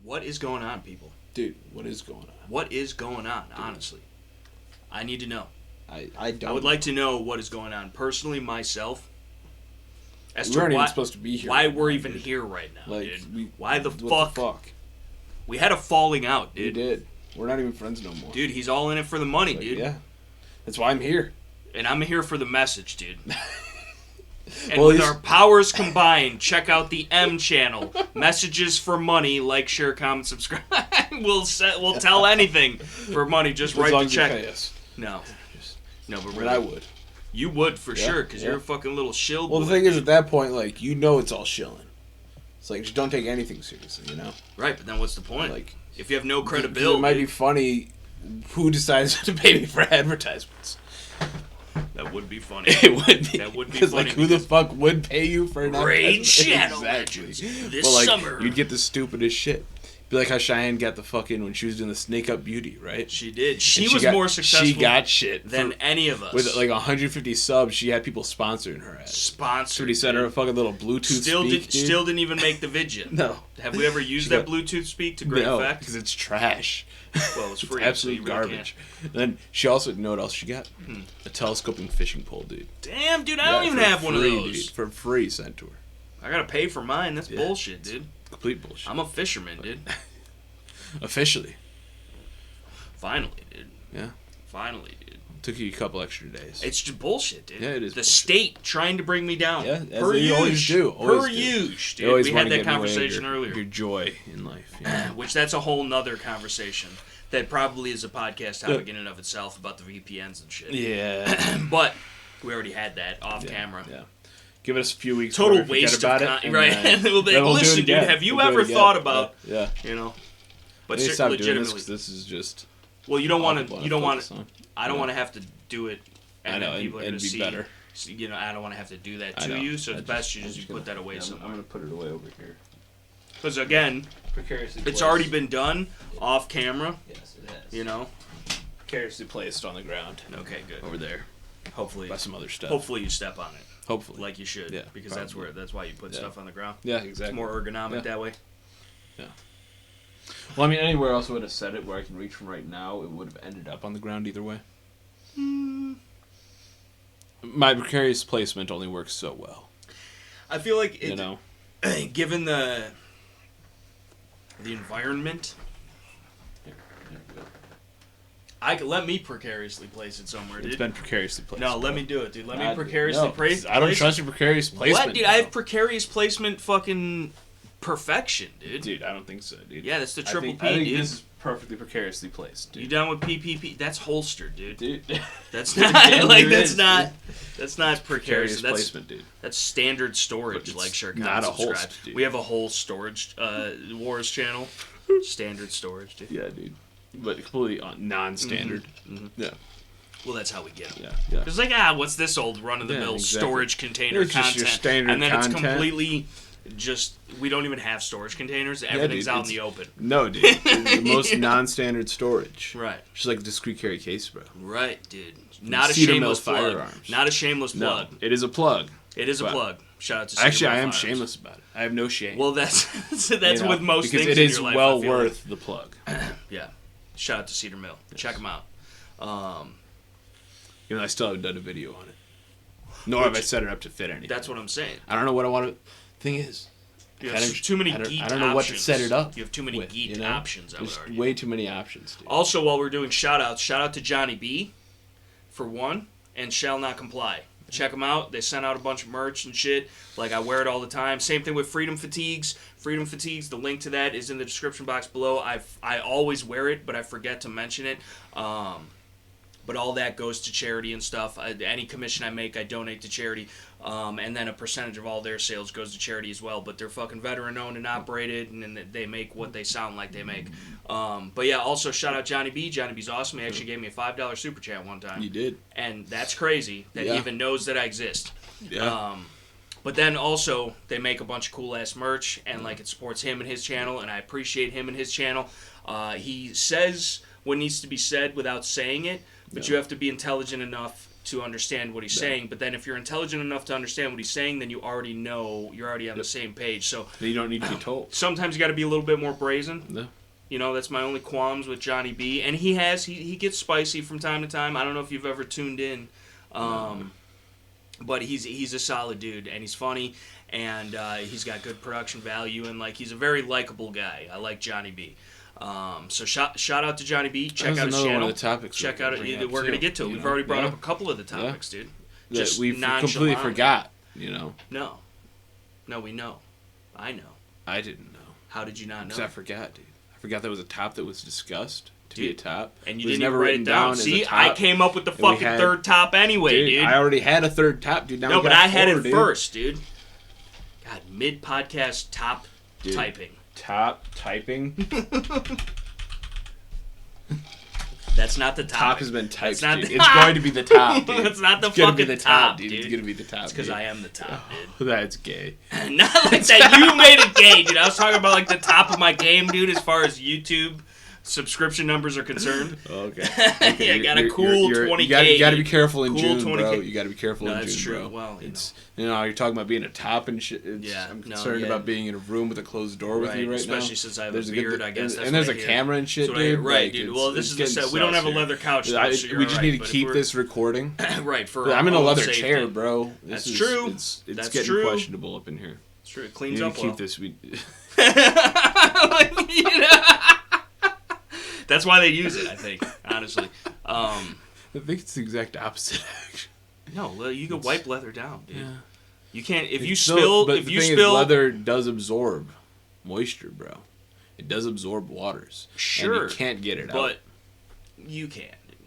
What is going on, people? Dude, what is going on? What is going on, honestly? I need to know. I don't. I would like to know what is going on. Personally, myself. As We to weren't why, even supposed to be here. Why right we're now, even dude. here right now, Like, dude. Why the what fuck? the fuck? We had a falling out, dude. We did. We're not even friends no more. Dude, he's all in it for the money, Like, dude. Yeah. That's why I'm here. And I'm here for the message, dude. And Well, with our powers combined, check out the M channel. Messages for money, like, share, comment, subscribe. We'll tell anything for money. Just As write long the as you check. pay us. No, but But really, I would. you would for Yeah, sure, because yeah. you're a fucking little shill. Well, the boy, thing is, dude. at that point, like, you know it's all shilling. It's like, just don't take anything seriously, you know? Right, but then what's the point? Like, if you have no credibility, it might be funny who decides to pay me for advertisements. that would be funny. It would be. That would be Because, funny. like, who the fuck would pay you for an Raid advertisement? Shadow Exactly. Legends this But, like, summer. you'd get the stupidest shit. Be like how Cheyenne got the fucking, when she was doing the Snake Up Beauty, right? She did. She And was got- more successful She got shit. than any of us. With like 150 subs, she had people sponsoring her ads. Sponsored. Somebody sent her a fucking little Bluetooth Still speak, dude. still didn't even make the vid. No. Have we ever used She that got- Bluetooth speak to great No, effect? because it's trash. Well, it's free, absolute so you really garbage. And then she also, you know what else she got? A telescoping fishing pole, dude. Damn, dude, I don't even for have one of free, those. Dude, for free, sent to her. I gotta pay for mine. That's Yeah. bullshit, dude. Complete bullshit. I'm a fisherman, dude. Officially. Finally, dude. Yeah. Finally, dude. Took you a couple extra days. It's just bullshit, dude. Yeah, it is The bullshit. state trying to bring me down. Yeah, as per they use. always do. Per Always do. use, They dude. always We wanna had that get in the way of conversation your, earlier. Your joy in life. Yeah. Which that's a whole nother conversation. That probably is a podcast topic in and of itself about the VPNs and shit. Yeah. But we already had that off camera. Yeah. Give us a few weeks. Total more, forget waste of about time, it, and right? then- We'll be then like, we'll do it listen, dude, again. have you We'll do it ever again. thought about, Yeah. you know? But They stop doing this legitimately, because this is just. well, you don't all want people to. You don't want focus on. to. I don't Yeah. want to have to do it. And I know, then people are it'd going to be see. better. You know, I don't want to have to do that I to know. you. So I it's best you I'm just gonna- put that away I'm somewhere. gonna put it away over here. Because again, Precariously it's placed. already been done off camera. Yes, it has. You know. Precariously placed on the ground Okay, good. over there Hopefully, by some other stuff. hopefully you step on it Hopefully. like you should. Yeah, Because probably. that's why you put Yeah. stuff on the ground. Yeah, exactly. It's more ergonomic Yeah. that way. Well, I mean, anywhere else I would have set it where I can reach from right now, it would have ended up on the ground either way. My precarious placement only works so well. I feel like it, You know? given the environment, let me precariously place it somewhere, dude. It's been precariously placed. No, let bro. me do it, dude. Let me God, precariously no, place. I don't trust your precarious placement. What, dude? I have bro. precarious placement, fucking perfection, dude. Dude, I don't think so, dude. Yeah, that's the I triple think, P, I think dude. this is perfectly precariously placed, dude. You down with PPP? That's holstered, dude. Dude. That's Damn not near like it that's is, not dude. that's not precarious. Precarious That's placement, dude. that's standard storage, But it's like share, not comment, a subscribe. holst, dude. We have a whole storage wars channel, standard storage, dude. Yeah, dude. But completely non-standard. Yeah. Well, that's how we get them. Yeah. Yeah. It's like, what's this old run-of-the-mill Yeah, exactly. storage container It's just content? your standard and then content. it's completely just, we don't even have storage containers. Everything's dude, out in it's- the open. No, dude. It's the most non-standard storage. Right. Just like a discrete carry case, bro. Right, dude. Not a Cedar Mill shameless plug. firearms. Not a shameless No, plug. it is a plug. It is a But- plug. Shout out to Cedar Actually, Mill I am Firearms. shameless about it. I have no shame. Well, that's you know, with most because things it in is your life, well I feel worth the plug. like. Yeah. Shout out to Cedar Mill. Check them out. You know, I still haven't done a video on it. Nor have I set it up to fit anything. That's what I'm saying. I don't know what I want to. Thing is, You I have don't- too many I don't- geeked I don't know what to options. set it up. You have too many with, geeked you know? options, I would There's argue. way too many options, dude. Also, while we're doing shout-outs, shout out to Johnny B, for one, and Shall Not Comply. Check them out. They sent out a bunch of merch and shit. Like, I wear it all the time. Same thing with Freedom Fatigues. Freedom Fatigues, the link to that is in the description box below. I always wear it, but I forget to mention it. But all that goes to charity and stuff. Any commission I make, I donate to charity. And then a percentage of all their sales goes to charity as well. But they're fucking veteran-owned and operated, and they make what they sound like they make. But yeah, also shout out Johnny B. Johnny B's awesome. He actually gave me a $5 super chat one time. You did. And that's crazy that he Yeah. even knows that I exist. Yeah. But then also, they make a bunch of cool-ass merch, and like it supports him and his channel, and I appreciate him and his channel. He says what needs to be said without saying it, but you have to be intelligent enough to understand what he's saying. But then if you're intelligent enough to understand what he's saying, then you already know, you're already on the same page. So you don't need to be told. Sometimes you got to be a little bit more brazen. No. You know, that's my only qualms with Johnny B. And he gets spicy from time to time. I don't know if you've ever tuned in. But he's a solid dude, and he's funny, and he's got good production value, and like he's a very likable guy. I like Johnny B. So shout out to Johnny B. Check out his channel. One of the topics Check out it. We're gonna get to it. We've already brought up a couple of the topics, dude. Just we completely forgot. You know. No, we know. I know. I didn't know. How did you not know? Because I forgot, dude. I forgot there was a top that was discussed to be a top. And you didn't even write it down. See, I came up with the fucking third top anyway, dude. I already had a third top, dude. No, but I had it first, dude. God, mid-podcast top typing. Top typing? That's not the top. Top has been typed, dude. It's going to be the top, dude. It's not the fucking top, dude. It's going to be the top, It's because I am the top, dude. That's gay. Not like that. You made it gay, dude. I was talking about, like, the top of my game, dude, as far as YouTube subscription numbers are concerned. Okay. Yeah, got a cool 20K. You got to be careful in cool June, 20K. bro. You got to be careful in June, that's true. Bro. Well, you know, you're talking about being a top and shit. I'm concerned about being in a room with a closed door with you right now. Especially since I have a beard, I guess. And there's a camera and shit, dude. Right, dude. Well, this is the set. We don't have a leather couch. We just need to keep this recording. Right. For I'm in a leather chair, bro. That's true. It's getting questionable up in here. It's true. It cleans up well. Keep this. That's why they use it, I think, honestly. I think it's the exact opposite, actually. No, you can wipe leather down, dude. Yeah. You can't, if you spill, spill... leather does absorb moisture, bro. It does absorb waters. Sure. And you can't get it out. But you can, dude.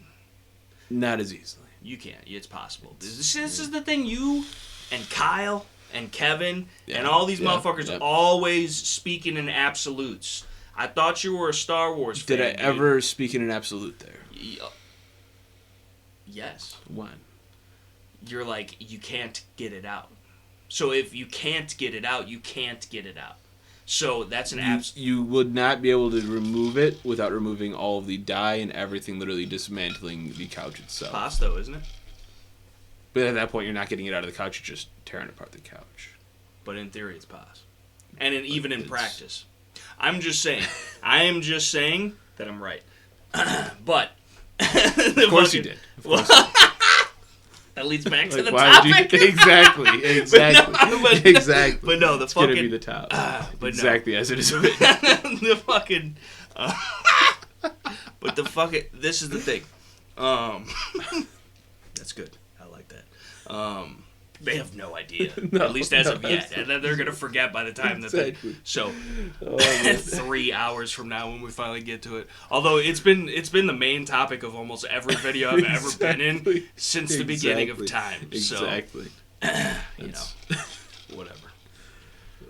Not as easily. You can't. It's possible. This is the thing. You and Kyle and Kevin and all these motherfuckers always speaking in absolutes. I thought you were a Star Wars fan. Did I ever speak in an absolute there? Yes. When? You're like, you can't get it out. So if you can't get it out, you can't get it out. So that's an absolute... You would not be able to remove it without removing all of the dye and everything, literally dismantling the couch itself. Pos, though, isn't it? But at that point, you're not getting it out of the couch, you're just tearing apart the couch. But in theory, it's pos. And even in practice. I'm just saying. I am just saying that I'm right. But... Of course you did. Of course you did. That leads back to the topic. Exactly. Exactly. But no, it's going to be the top. Exactly as it is. The fucking... but the fucking... This is the thing. That's good. I like that. They have no idea. At least as of yet. And then they're going to forget by the time that they... So, 3 hours from now when we finally get to it. Although it's been the main topic of almost every video I've ever been in since the beginning of time. Exactly. So, you know, whatever.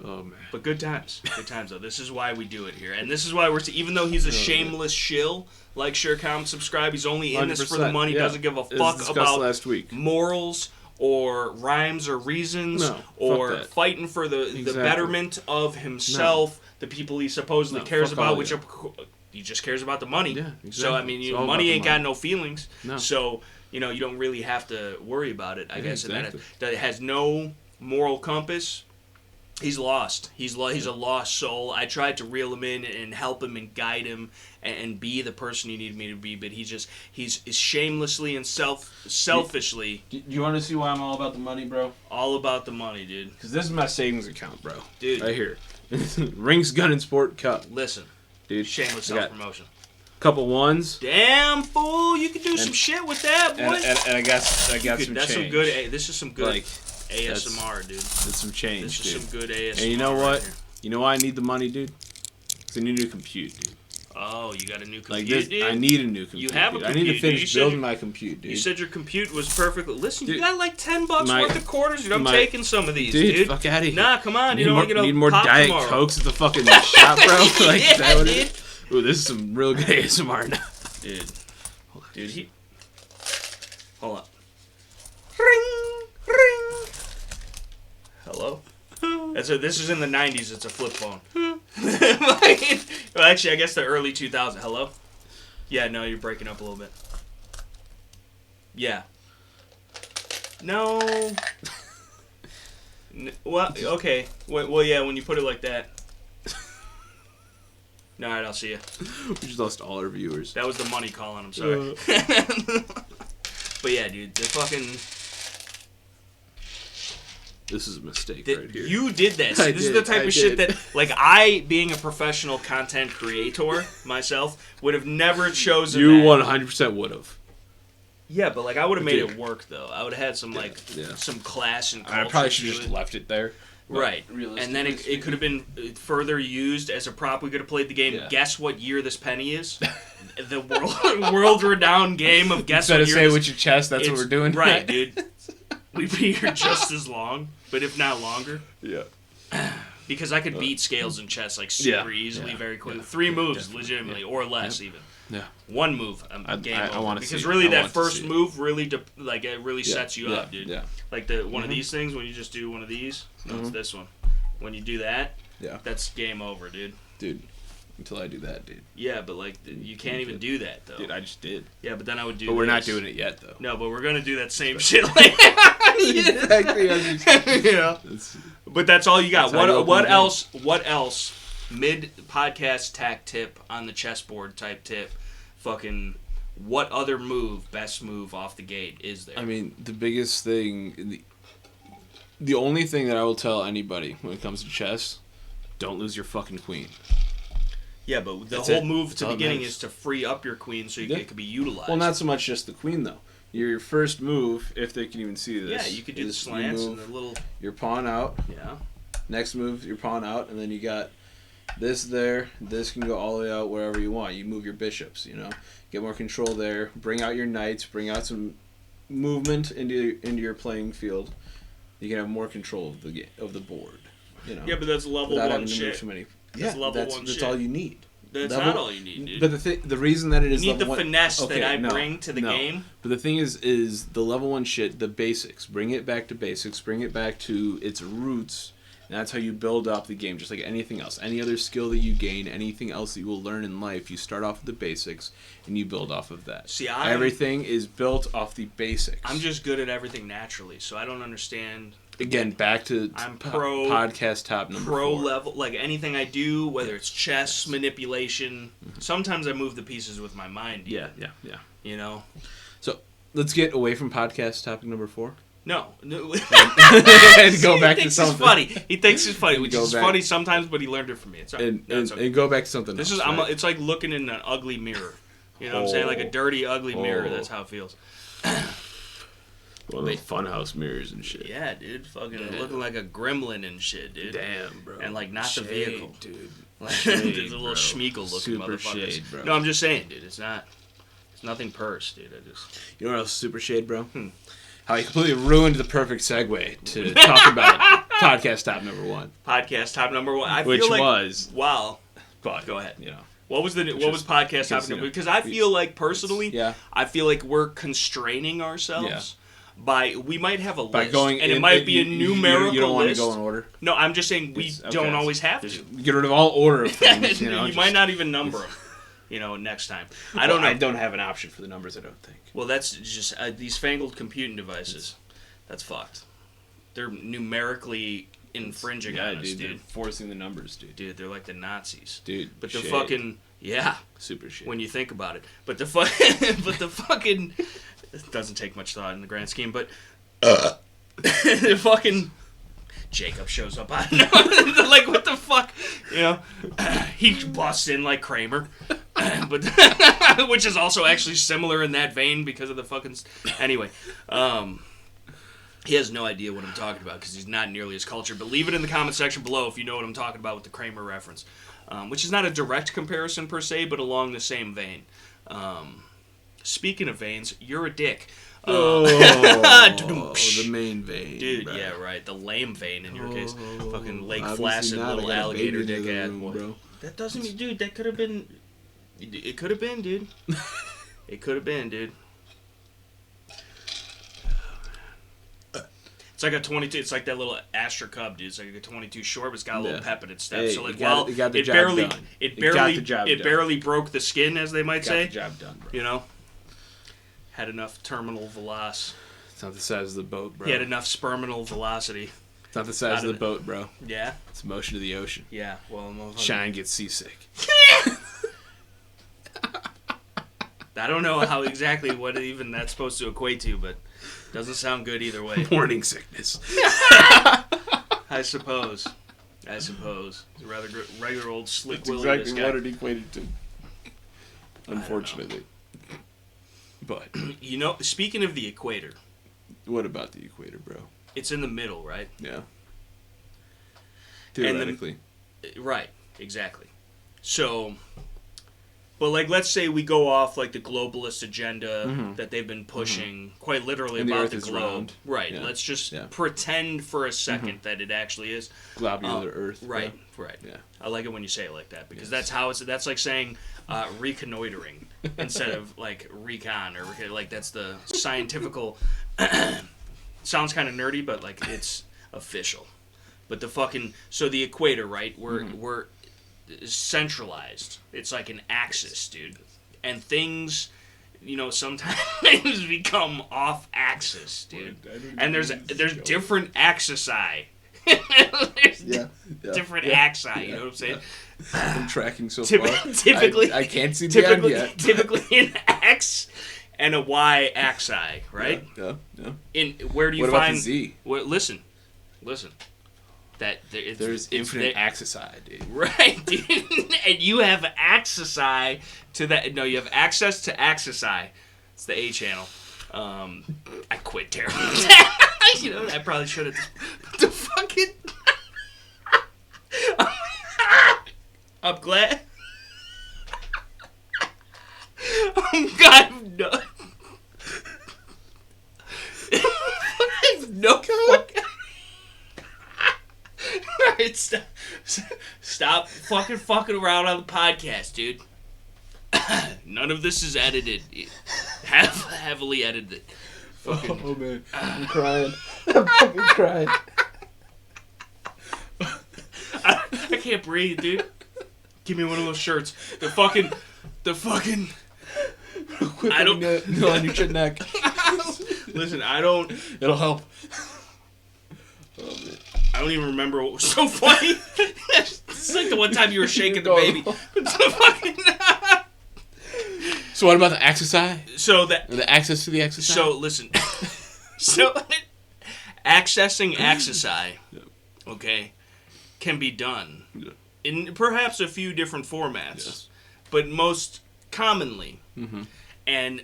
Oh, man. But good times. Good times, though. This is why we do it here. And this is why even though he's a shameless shill, like, share, comment, subscribe, he's only in this for the money, doesn't give a fuck about last week. Morals or rhymes or reasons or fighting for the betterment of himself, the people he supposedly cares about, which he just cares about the money. Yeah, exactly. So, I mean, money ain't got no feelings. No. So, you know, you don't really have to worry about it, I guess. Exactly. That it has no moral compass. He's lost. He's a lost soul. I tried to reel him in and help him and guide him and be the person he needed me to be, but he's shamelessly and selfishly. Do you want to see why I'm all about the money, bro? All about the money, dude. Because this is my savings account, bro. Dude. Right here. Rings, Gun, and Sport Cup. Listen. Dude. Shameless self-promotion. Couple ones. Damn, fool. You can do some shit with that, boy. And I got some change. That's some good... This is some good... ASMR, dude. That's some change, This is dude. some good ASMR. And you know what? Right, you know why I need the money, dude? Because I need a new compute, dude. Oh, you got a new compute, like this, dude? I need a new compute. You have a compute. I need to finish building my compute, dude. You said your compute was perfect. Listen, dude, you got like $10 worth of quarters. Dude, I'm taking some of these, dude. Fuck out of here. Nah, come on. You don't want to get a need more pop Diet tomorrow. Cokes at the fucking shop, bro. Like, yeah, that dude. Ooh, this is some real good ASMR now. Dude, Hold on. Ring, ring. Hello? This is in the 90s. It's a flip phone. Well, actually, I guess the early 2000s. Hello? Yeah, no, you're breaking up a little bit. Yeah. No. Well, okay. Well, yeah, when you put it like that. All right, I'll see you. We just lost all our viewers. That was the money calling. I'm sorry. But yeah, dude, the fucking. This is a mistake right here. You did this. This is the type of shit that, like, I, being a professional content creator myself, would have never chosen. You that. 100% would have. Yeah, but like I would have made it work though. I would have had some some class and culture. I probably should have just left it there. Right. And then it could have been further used as a prop. We could have played the game Guess What Year This Penny Is. The world-renowned game of Guess What Year Instead of say with your chest, that's what we're doing. Right, dude. We'd be here just as long, but if not longer. Yeah. Because I could beat Scales in chess like super easily, very quickly. 3 moves, legitimately, or less even. Yeah. 1 move, game over. I want to because really that first move really it really sets you up, dude. Yeah. Like one of these things when you just do one of these. No, it's this one. When you do that, that's game over, dude. Dude, until I do that, dude. Yeah, but like you can't even do that though. Dude, I just did. Yeah, but then I would do. But we're not doing it yet, though. No, but we're gonna do that same shit. Like, exactly. Yeah. But that's all you got. What else? What else? Mid podcast tack tip on the chessboard type tip. Fucking. What other best move off the gate is there? I mean, the biggest thing, the only thing that I will tell anybody when it comes to chess, don't lose your fucking queen. Yeah, but the whole move at the beginning is to free up your queen so it could be utilized. Well, not so much just the queen, though. Your first move, if they can even see this. Yeah, you could do the slants and the little... Your pawn out. Yeah. Next move, your pawn out, and then you got this there. This can go all the way out wherever you want. You move your bishops, Get more control there. Bring out your knights. Bring out some movement into your playing field. You can have more control of the board. Yeah, but that's level 1 shit. That's level 1 shit. That's all you need. That's not all you need, dude. But the reason that it is you need the finesse that I bring to the game. But the thing is the level 1 shit, the basics. Bring it back to basics. Bring it back to its roots. And that's how you build up the game, just like anything else. Any other skill that you gain, anything else that you will learn in life, you start off with the basics, and you build off of that. See, everything is built off the basics. I'm just good at everything naturally, so I don't understand. Again, back to I'm pro podcast top number 4. Level, like anything I do, whether it's chess, manipulation. Sometimes I move the pieces with my mind. Yeah. So let's get away from podcast topic number 4. No. And go back to something. Funny. He thinks it's funny, which is funny sometimes, but he learned it from me. It's okay. And go back to something else. It's like looking in an ugly mirror. You know what I'm saying? Like a dirty, ugly mirror. That's how it feels. One of those funhouse mirrors and shit. Yeah, dude. Fucking looking like a gremlin and shit, dude. Damn, bro. And like not shade, the vehicle. Dude. There's a little Schmeagle looking super motherfuckers. Shade, bro. No, I'm just saying, dude. It's nothing purse, dude. You know what else is super shade, bro? How he completely ruined the perfect segue to talk about podcast top number 1. Podcast top number 1. Which was wow. But go ahead. What was podcast top number? Because I feel like personally, I feel like we're constraining ourselves by we might have a list, and it might be a numerical list. You don't want to go in order. No, I'm just saying we don't always have to. Get rid of all order of things. You might not even number them. Next time. I don't know. I don't have an option for the numbers, I don't think. Well, that's just these fangled computing devices. That's fucked. They're numerically infringing on us, dude. They're forcing the numbers, dude. Dude, they're like the Nazis. Dude, but the fucking super shit. When you think about it, but the fucking it doesn't take much thought in the grand scheme. But the fucking Jacob shows up. I don't know, like what the fuck, he busts in like Kramer. But which is also actually similar in that vein because of the fucking anyway. He has no idea what I'm talking about because he's not nearly as cultured. But leave it in the comment section below if you know what I'm talking about with the Kramer reference, which is not a direct comparison per se, but along the same vein. Speaking of veins, you're a dick. The main vein, dude. Bro. Yeah, right. The lame vein in your case. Fucking Lake Placid little alligator dick ass boy. Bro. That doesn't mean, dude. That could have been. It could have been, dude. It could have been, dude. It's like a 22. It's like that little Astra Cub, dude. It's like a 22 short, but it's got a little pep in its step. So like, it barely broke the skin, as they might say. Got the job done, bro. Had enough terminal veloc. It's not the size of the boat, bro. He had enough sperminal velocity. It's not the size of the boat, bro. Yeah? It's the motion of the ocean. Yeah, well... Shine gets seasick. I don't know how exactly what even that's supposed to equate to, but doesn't sound good either way. Morning sickness. I suppose. It's a rather regular old slick That's Willie. exactly what it equated to. Unfortunately. But... You know, speaking of the equator... What about the equator, bro? It's in the middle, right? Yeah. Theoretically. Right, exactly. So... But, like, let's say we go off, like, the globalist agenda that they've been pushing quite literally and about the the Earth globe. is round. Right. Yeah. Let's just pretend for a second that it actually is. Globular Earth. Right, yeah. right. Yeah. I like it when you say it like that, because that's like saying reconnoitering instead of, like, recon, or, like, that's the scientifical... Sounds kind of nerdy, but, like, it's official. But the fucking... So the equator, right? We're centralized. It's like an axis, dude. And things, you know, sometimes become off axis, dude. And there's different axisi. There's different axi, you know what I'm saying? I'm tracking so far. Typically, I can't see the end yet. Typically an X and a Y axi, right? Yeah. Where do you find... What about the Z? Well, listen. There's infinite axisi, dude. Right, dude. And you have accessi to that. No, you have access to accessi. It's the A channel. I quit Terrible. You know, I probably should have. The fucking. I'm glad. Oh God, no. No fucking. Alright, stop fucking around on the podcast, dude. None of this is edited. Heavily edited. Fucking. Oh man, I'm crying. I'm fucking crying. I can't breathe, dude. Give me one of those shirts. The fucking. I don't. No, on your neck. Listen, I don't. It'll help. Oh man. I don't even remember what was so funny. It's like the one time you were shaking the baby. So what about the axisi? So that the access to the axisi? So listen. So accessing axisi, okay, can be done in perhaps a few different formats, but most commonly, and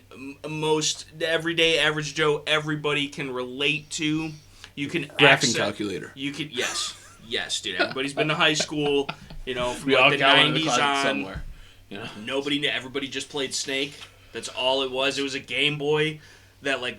most everyday average Joe, everybody can relate to. You can graphing calculator. You can yes, dude. Everybody's been to high school, you know, from we like all the got 90s on. Somewhere. Yeah. Everybody just played Snake. That's all it was. It was a Game Boy that like.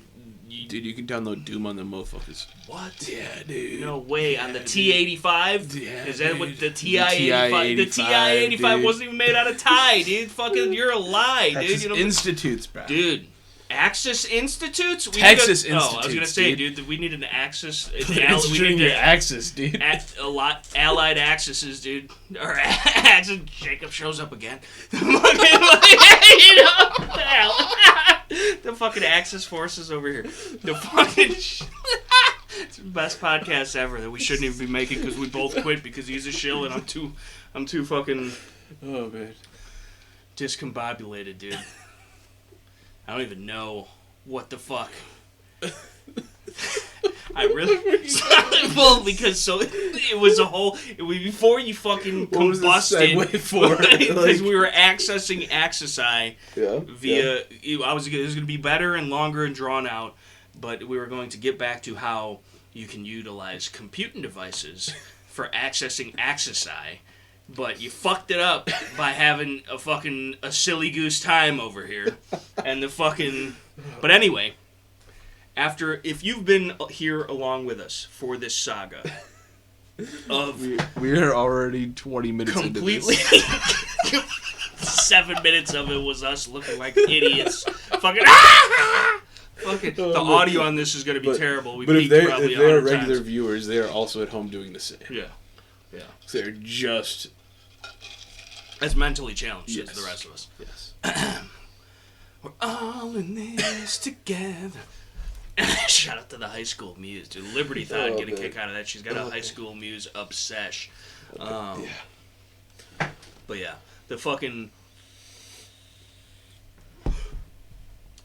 Dude, you can download Doom on the motherfuckers. What? Yeah, dude. No way. On the T85? Yeah, is that dude. what the TI-85? The TI-85 wasn't even made out of tie, dude. Fucking, you're a lie, dude. Texas Institutes, bro. Dude. Axis Institutes? Texas Institutes. Oh, I was gonna say, dude, we need an Axis. We need an Axis, dude. Allied Axes, dude. Or Axis. Jacob shows up again. You know, the fucking Axis forces over here. The fucking. It's the best podcast ever that we shouldn't even be making because we both quit because he's a shill and I'm too fucking. Oh man. Discombobulated, dude. I don't even know what the fuck. I really... Well, because it was a whole... before you fucking combusted... What was the segue for? Because we were accessing Axisi via... It was going to be better and longer and drawn out, but we were going to get back to how you can utilize computing devices for accessing Axisi. But you fucked it up by having a silly goose time over here. And the fucking... But anyway, if you've been here along with us for this saga of... We are already 20 minutes completely into this. 7 minutes of it was us looking like idiots. Fucking... the audio on this is going to be terrible. But if they're regular viewers, they are also at home doing the same. Yeah. So they're just... as mentally challenged as the rest of us. Yes. We're all in this together. Shout out to the High School Muse, dude. Liberty thought I'd get a kick out of that. She's got a High School Muse obsession. Yeah. But yeah, the fucking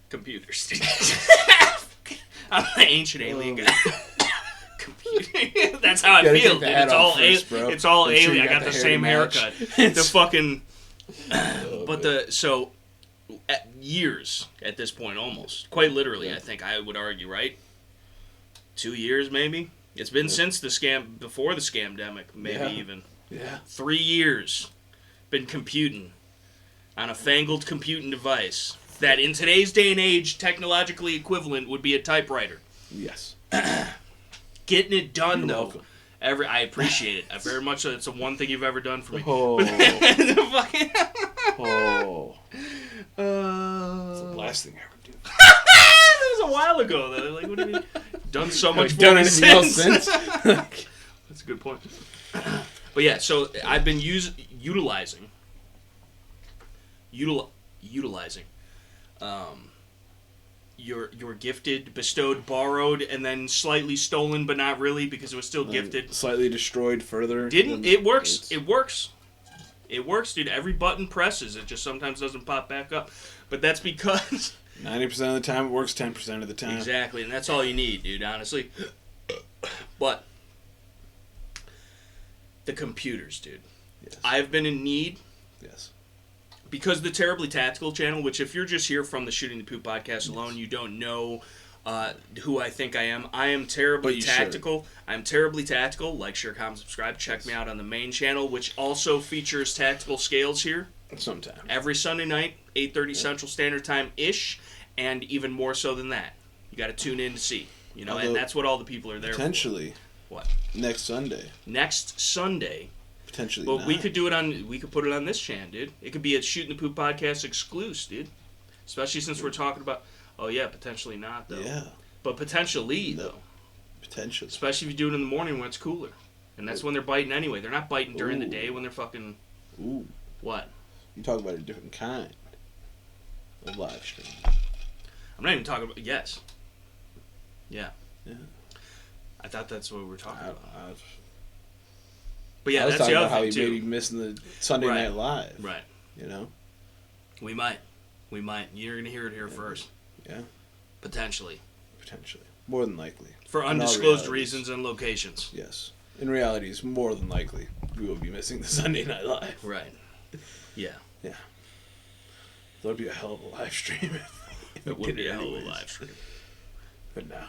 computers. I'm an ancient alien guy. Computer. That's how I feel, dude. It's all alien. I got the same haircut. The fucking. Years at this point, almost quite literally. I think I would argue, right? 2 years, maybe. It's been since the scam, before the scamdemic, maybe even. Yeah. 3 years. Been computing on a fangled computing device that in today's day and age, technologically equivalent would be a typewriter. Yes. Getting it done, You're though. welcome. I appreciate it. I very much so. It's the one thing you've ever done for me. Oh. Oh. It's the last thing I ever do. That was a while ago, though. Like, what do you mean? Done so much for done me anything else since? That's a good point. But yeah, so I've been utilizing your gifted, bestowed, borrowed, and then slightly stolen, but not really because it was still gifted. Slightly destroyed further. It works. It works. It works, dude. Every button presses. It just sometimes doesn't pop back up. But that's because 90% of the time it works 10% of the time. Exactly, and that's all you need, dude, honestly. But the computers, dude. Yes. I've been in need. Yes. Because the Terribly Tactical channel, which if you're just here from the Shooting the Poop podcast alone, you don't know who I think I am. I am terribly tactical. Should. I'm terribly tactical. Like, share, comment, subscribe. Check me out on the main channel, which also features tactical scales here. Sometimes. Every Sunday night, 8:30 Central Standard Time-ish, and even more so than that. You got to tune in to see. You know, although, and that's what all the people are there potentially, for. What? Next Sunday. Next Sunday. Potentially But not. we could put it on this channel, dude. It could be a Shooting the Poop podcast exclusive, dude. Especially since we're talking about, potentially not, though. Yeah. But potentially, though. Potentially. Especially if you do it in the morning when it's cooler. And that's when they're biting anyway. They're not biting during the day when they're fucking... Ooh. What? You talk about a different kind of live stream. I'm not even talking about... Yes. Yeah. Yeah. I thought that's what we were talking about. I But yeah, was that's talking the other about how thing, you too. maybe missing the Sunday Night Live. Right. You know? We might. You're going to hear it here first. Yeah. Potentially. More than likely. For undisclosed reasons and locations. Yes. In reality, it's more than likely we will be missing the Sunday Night Live. Right. Yeah. Yeah. That would be a hell of a live stream. It would be a hell of a live stream. But no.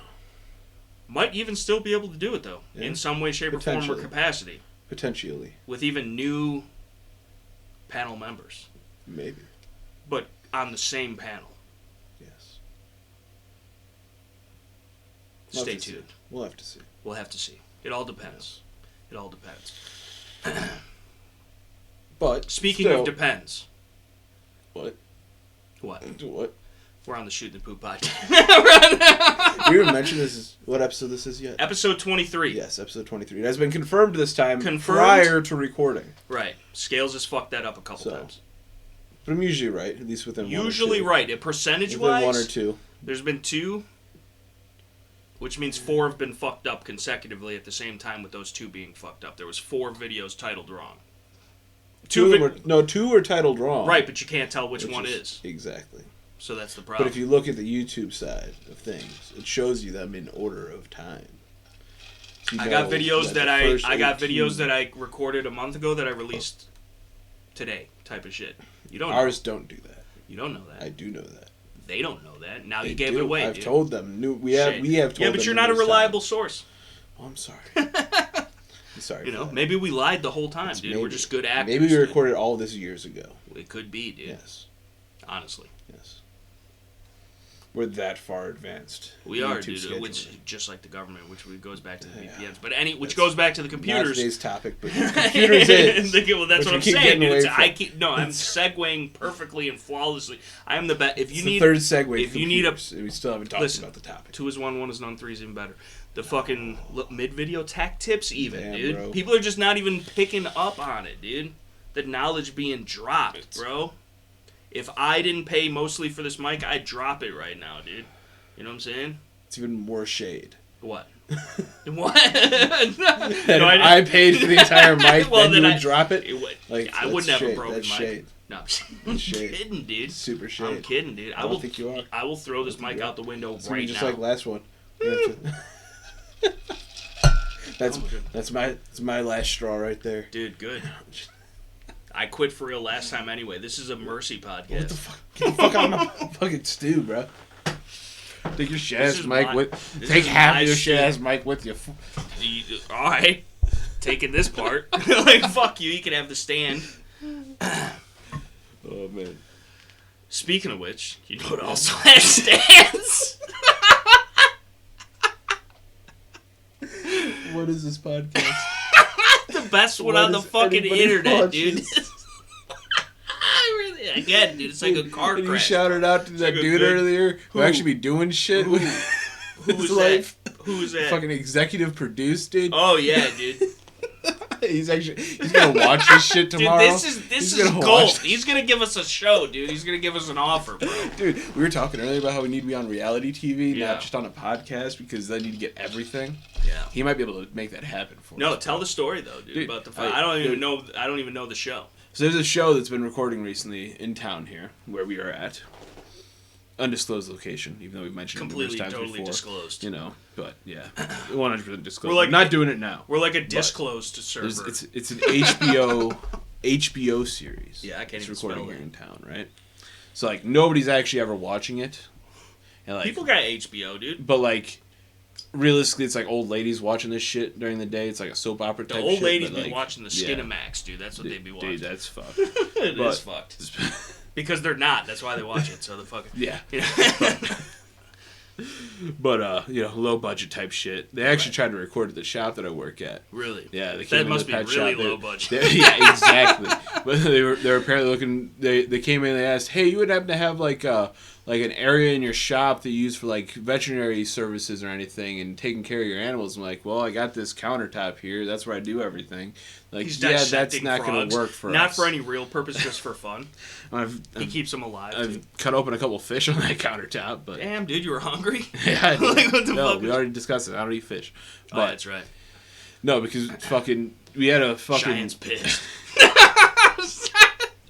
Might even still be able to do it, though. Yeah. In some way, shape, or form, or capacity. Potentially. With even new panel members. Maybe. But on the same panel. Yes. Stay tuned. We'll have to see. We'll have to see. It all depends. It all depends. But speaking of depends. What? What? We're on the Shooting the Poop podcast. We haven't mentioned what episode this is yet. Episode 23. Yes, episode 23. It has been confirmed this time prior to recording. Right. Scales has fucked that up a couple times. But I'm usually right, at least within one or two. Usually right. Percentage-wise, one or two. There's been 2, which means 4 have been fucked up consecutively at the same time with those 2 being fucked up. There was 4 videos titled wrong. 2 were titled wrong. Right, but you can't tell which one is. Exactly. So that's the problem. But if you look at the YouTube side of things, it shows you them in order of time. So I got videos that I recorded a month ago that I released today, type of shit. You don't. Ours don't do that. You don't know that. I do know that. They don't know that. Now you gave it away. I've told them. We have told them. Yeah, but you're not a reliable source. Oh, I'm sorry. I'm sorry. You know, maybe we lied the whole time, dude. We're just good actors. Maybe we recorded all this years ago. It could be, dude. Yes. Honestly. Yes. We're that far advanced. We are, dude. Which, just like the government, which goes back to the VPNs, but which goes back to the computers. Not today's topic, but computers is. Well, that's what I'm saying, dude. I'm segueing perfectly and flawlessly. I am the best. If you need third segue, if you need we still haven't talked about the topic. 2 is 1, 1 is none, 3 is even better. The fucking mid-video tac tips, even, dude. Bro. People are just not even picking up on it, dude. The knowledge being dropped, bro. If I didn't pay mostly for this mic, I'd drop it right now, dude. You know what I'm saying? It's even more shade. What? What? And I paid for the entire mic, well, then you would drop it. I wouldn't have a broken that's mic. Shade. No, I'm kidding, dude. Super shade. I'm kidding, dude. I don't think you are. I will throw this mic out the window it's right just now. Just like last one. That's my last straw right there. Dude, good. I quit for real last time anyway. This is a mercy podcast. What the fuck? Get the fuck out of my fucking stew, bro. Take your shit ass mic with. Take half of your shit ass mic with you. All right, taking this part. Like fuck you. You can have the stand. Oh man. Speaking of which, you know what also has stands? What is this podcast? The best one on the fucking internet, dude. Again, dude, it's like a car crash. You shouted out to that dude earlier who actually be doing shit with his life. Who's that? Fucking executive produced, dude. Oh yeah, dude. He's gonna watch this shit tomorrow. Dude, this is gold. He's gonna give us a show, dude. He's gonna give us an offer, bro. Dude, we were talking earlier about how we need to be on reality TV, not just on a podcast, because they need to get everything. Yeah. He might be able to make that happen for us. No, tell the story though, dude. About the I don't even know the show. So there's a show that's been recording recently in town here, where we are at. Undisclosed location, even though we've mentioned it numerous times totally before. Disclosed. You know, but yeah, 100% disclosed. We're like, not doing it now. We're like a disclosed server. It's an HBO series. Yeah, I can't even recording spell here it. in town, right? So like nobody's actually ever watching it. And, like, people got HBO, dude. But like, realistically, it's like old ladies watching this shit during the day. It's like a soap opera type shit. The old ladies be like, watching the Skinamax, dude. That's what they'd be watching. Dude, that's fucked. It is fucked. Because they're not. That's why they watch it. So the fucking yeah. But you know, low budget type shit. They actually tried to record at the shop that I work at. Really? Yeah, they came that must be really low budget. Yeah, exactly. But they were apparently looking. They came in and they asked, "Hey, you would happen to have like an area in your shop that you use for like veterinary services or anything and taking care of your animals?" I'm like, "Well, I got this countertop here. That's where I do everything." Like, yeah, that's not going to work for us. Not for any real purpose, just for fun. He keeps them alive. I've cut open a couple fish on that countertop, but damn, dude, you were hungry. Yeah, like, what the no, fuck? we already discussed it. I don't eat fish. But, that's right. No, because we had a fucking. Cheyenne pissed.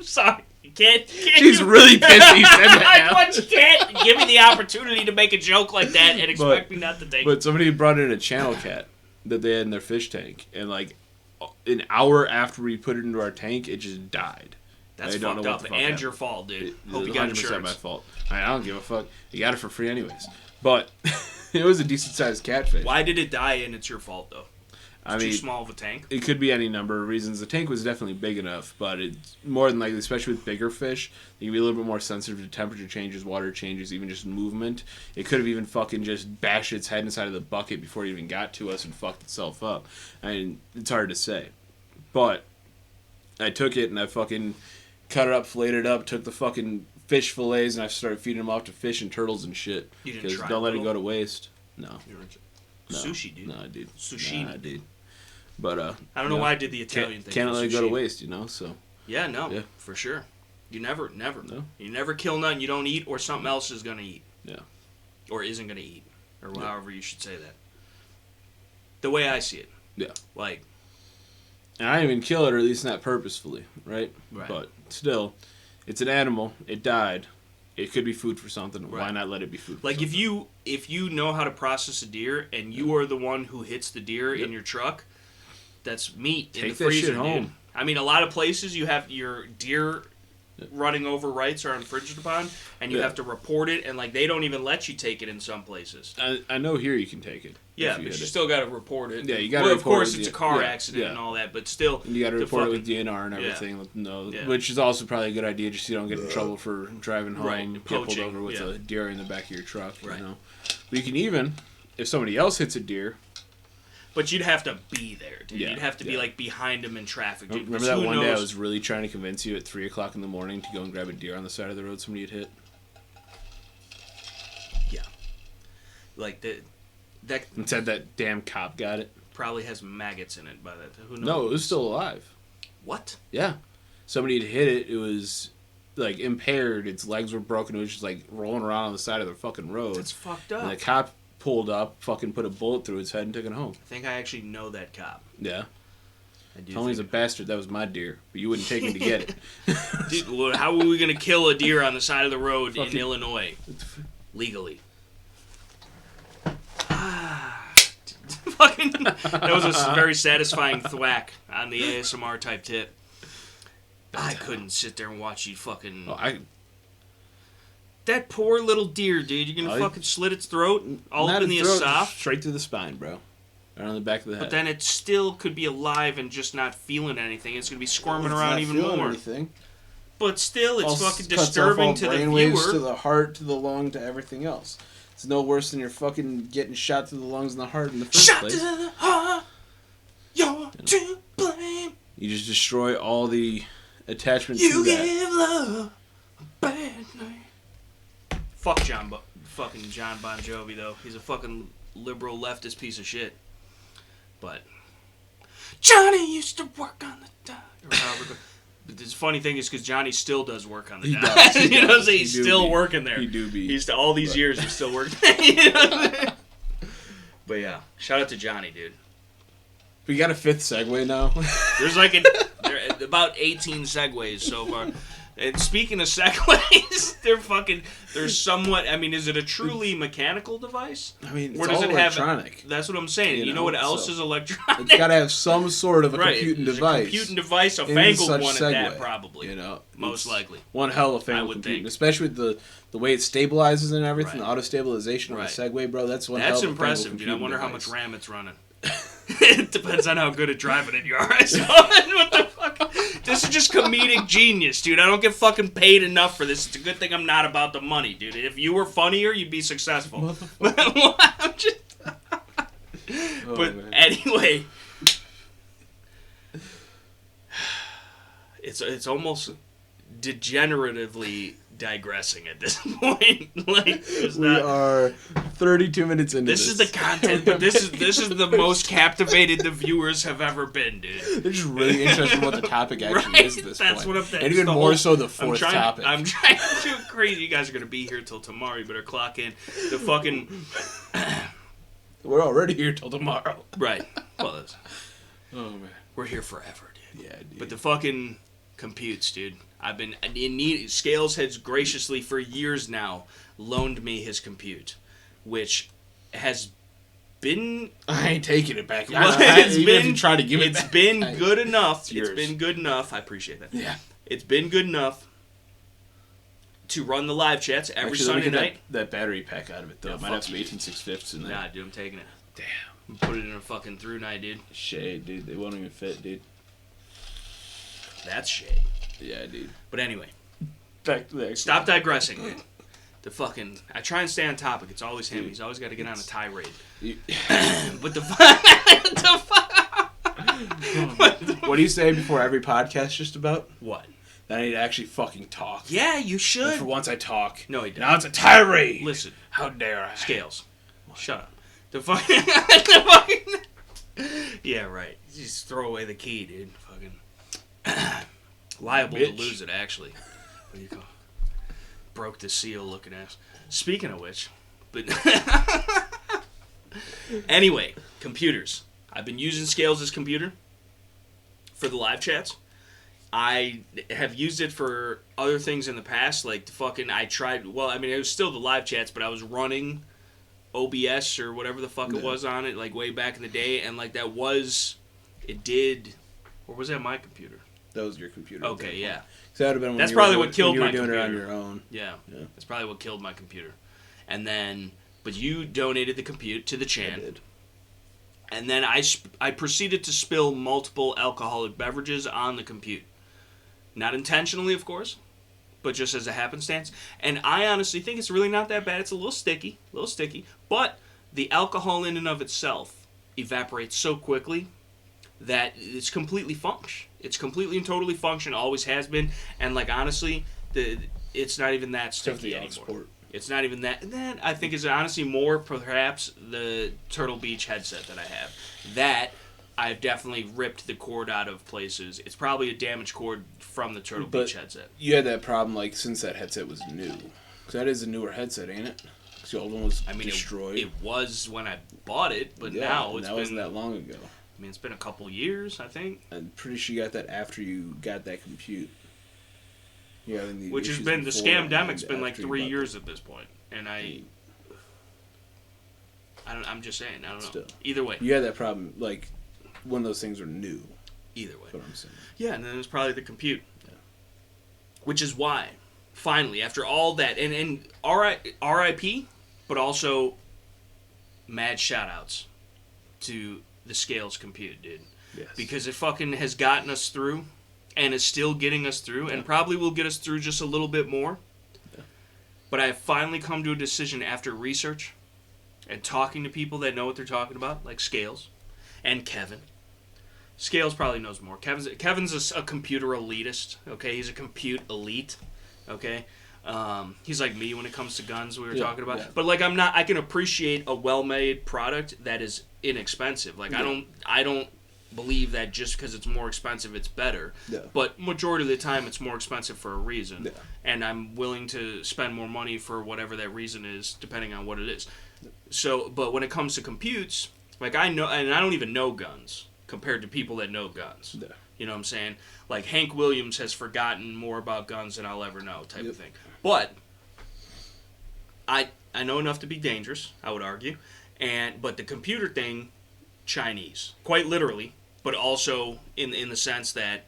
Sorry. She's really pissed. You said that now. You can't give me the opportunity to make a joke like that and expect me not to take it. But somebody brought in a channel cat that they had in their fish tank, and like an hour after we put it into our tank, it just died. That's fucked up, and your fault, dude. Hope you got insurance. 100% my fault. I don't give a fuck. You got it for free anyways. But it was a decent sized catfish. Why did it die and it's your fault though? It's too small of a tank? It could be any number of reasons. The tank was definitely big enough, but it's more than likely, especially with bigger fish, you can be a little bit more sensitive to temperature changes, water changes, even just movement. It could have even fucking just bashed its head inside of the bucket before it even got to us and fucked itself up. I mean, it's hard to say. But I took it and I fucking cut it up, filleted it up, took the fucking fish fillets, and I started feeding them off to fish and turtles and shit. You didn't try don't let it go to waste. No. Sushi, dude. No, dude. Sushi. Nah, dude. But I don't know why I did the Italian thing. Can't let it go to waste, you know. So yeah, for sure. You never. No. You never kill nothing you don't eat, or something else is gonna eat. Yeah. Or isn't gonna eat, or however you should say that. The way I see it. Yeah. Like. And I didn't even kill it, or at least not purposefully, right? Right. But still, it's an animal. It died. It could be food for something. Right. Why not let it be food for something? Like, if you know how to process a deer, and you are the one who hits the deer in your truck, that's meat in the freezer, that shit home. Dude. I mean, a lot of places you have your deer running over rights are infringed upon, and you have to report it, and like they don't even let you take it in some places. I know here you can take it. Yeah, but you still got to report it. Yeah, you got to report it. Of course, it's a car accident and all that, but still. And you got to report it with DNR and everything. Which is also probably a good idea, just so you don't get in trouble for driving home, get pulled over with a deer in the back of your truck. Right. You know? But you can even, if somebody else hits a deer. But you'd have to be there, dude. Yeah, you'd have to be like behind them in traffic, dude. Remember that one day I was really trying to convince you at 3 o'clock in the morning to go and grab a deer on the side of the road somebody had hit? Yeah. Like that. And said that damn cop got it. Probably has maggots in it by that. Who knows? No, it was still alive. What? Yeah. Somebody had hit it. It was like impaired. Its legs were broken. It was just like rolling around on the side of the fucking road. That's fucked up. And the cop pulled up, fucking put a bullet through his head and took it home. I think I actually know that cop. Yeah. I do. Tony's a bastard. That was my deer, but you wouldn't take me to get it. Dude, well, how were we gonna kill a deer on the side of the road in Illinois legally? Fucking. That was a very satisfying thwack on the ASMR type tip. I couldn't sit there and watch you fucking. That poor little deer, dude. You're gonna fucking slit its throat all up in the esophagus? Straight through the spine, bro. Right on the back of the head. But then it still could be alive and just not feeling anything. It's gonna be squirming around even more. Anything. But still, it's fucking disturbing to the viewer. To the heart, to the lung, to everything else. It's no worse than you're fucking getting shot through the lungs and the heart in the first place. Shot to the heart, you're to blame. You just destroy all the attachments to that. You give love a bad name. Fuck fucking John Bon Jovi, though. He's a fucking liberal leftist piece of shit. But Johnny used to work on the dock. But the funny thing is because Johnny still does work on the dock. You know what I'm saying? He's still working there. He do be. He's all these years he's still working there. You know what I'm saying? But yeah, shout out to Johnny, dude. We got a fifth segue now. There's like about 18 segues so far. And speaking of segues, they're somewhat. I mean, is it a truly mechanical device? I mean, it's or does all it electronic. That's what I'm saying. You know what else is electronic? It's got to have some sort of a computing device. A computing device, a fangled one at that, probably. You know, most likely. One hell of a fangled computing, especially with the way it stabilizes and everything, the auto stabilization of the Segway, bro. That's one. That's hell of impressive, dude. I wonder device. how much RAM it's running. It depends on how good at driving it you are. What the fuck? This is just comedic genius, dude. I don't get fucking paid enough for this. It's a good thing I'm not about the money, dude. If you were funnier, you'd be successful. I'm just... But anyway, it's almost degeneratively digressing at this point. Like we are 32 minutes into this. This is the content, but this is the most captivated the viewers have ever been, dude. They're just really interested in what the topic actually is at this point. That's what I'm thinking. And even more so the fourth topic. I'm trying to do crazy. You guys are gonna be here till tomorrow. You better clock in. The fucking We're already here till tomorrow. Right. Well, oh man, we're here forever, dude. Yeah, dude. But the fucking computes, dude. I've been in need. Scales has graciously for years now loaned me his compute, which has been. I ain't taking it back. Well, it's been. If you try to give it back. It's been good enough. It's been good enough. I appreciate that. Yeah. It's been good enough to run the live chats every Sunday night. That battery pack out of it though. Yeah, might have some 18/6 in there. Nah, dude, I'm taking it. Damn. Put it in a fucking through night, dude. Shade, dude. They won't even fit, dude. That's shade. Yeah, dude. But anyway, back to the stop digressing, dude. The fucking I try and stay on topic. It's always him. He's always got to get on a tirade. But what do you say before every podcast? Just about what? That I need to actually fucking talk. Yeah, you should. And for once, I talk. No, he doesn't. Now it's a tirade. Listen, how dare I? Scales. Shut up. The fucking. Yeah, right. Just throw away the key, dude. Fucking. Liable to lose it, actually. What do you call? Broke the seal looking ass. Speaking of which, but anyway, computers. I've been using Scales' computer for the live chats. I have used it for other things in the past, like I tried. Well, I mean, it was still the live chats, but I was running OBS or whatever the fuck it was on it, like way back in the day, and like it did. Or was that my computer? That was your computer. Okay, yeah. So that would have been when that's probably what killed my computer. You were doing computer. it on your own. Yeah, that's probably what killed my computer. And then, but you donated the compute to the chan. I did. And then I proceeded to spill multiple alcoholic beverages on the compute. Not intentionally, of course, but just as a happenstance. And I honestly think it's really not that bad. It's a little sticky, but the alcohol in and of itself evaporates so quickly that it's completely function. It's completely and totally function. Always has been. And like honestly, it's not even that sticky anymore. It's not even that. That I think is honestly more perhaps the Turtle Beach headset that I have. That I've definitely ripped the cord out of places. It's probably a damaged cord from the Turtle Beach headset. You had that problem like since that headset was new. Because that is a newer headset, ain't it? The old one was I mean, destroyed. It was when I bought it, but now it's that wasn't that long ago. I mean, it's been a couple years, I think. I'm pretty sure you got that after you got that compute. Yeah, which has been the scamdemic's been like 3 years at this point, and I'm just saying, I don't know. Still. Either way, you had that problem like when those things are new. Either way, that's what I'm saying. Yeah, and then it was probably the compute, which is why, finally, after all that, and R.I.P., but also mad shout-outs to the Scales compute, dude. Yes. Because it fucking has gotten us through, and is still getting us through, and probably will get us through just a little bit more. Yeah. But I have finally come to a decision after research and talking to people that know what they're talking about, like Scales and Kevin. Scales probably knows more. Kevin's a computer elitist, okay? He's a compute elite, okay? He's like me when it comes to guns, we were talking about. Yeah. But, like, I can appreciate a well-made product that is inexpensive. Like, I don't believe that just because it's more expensive, it's better. Yeah. But majority of the time, it's more expensive for a reason. Yeah. And I'm willing to spend more money for whatever that reason is, depending on what it is. So, but when it comes to computes, like, I know, and I don't even know guns compared to people that know guns. Yeah. You know what I'm saying? Like, Hank Williams has forgotten more about guns than I'll ever know, type of thing. But I know enough to be dangerous, I would argue. But the computer thing, Chinese. Quite literally, but also in the sense that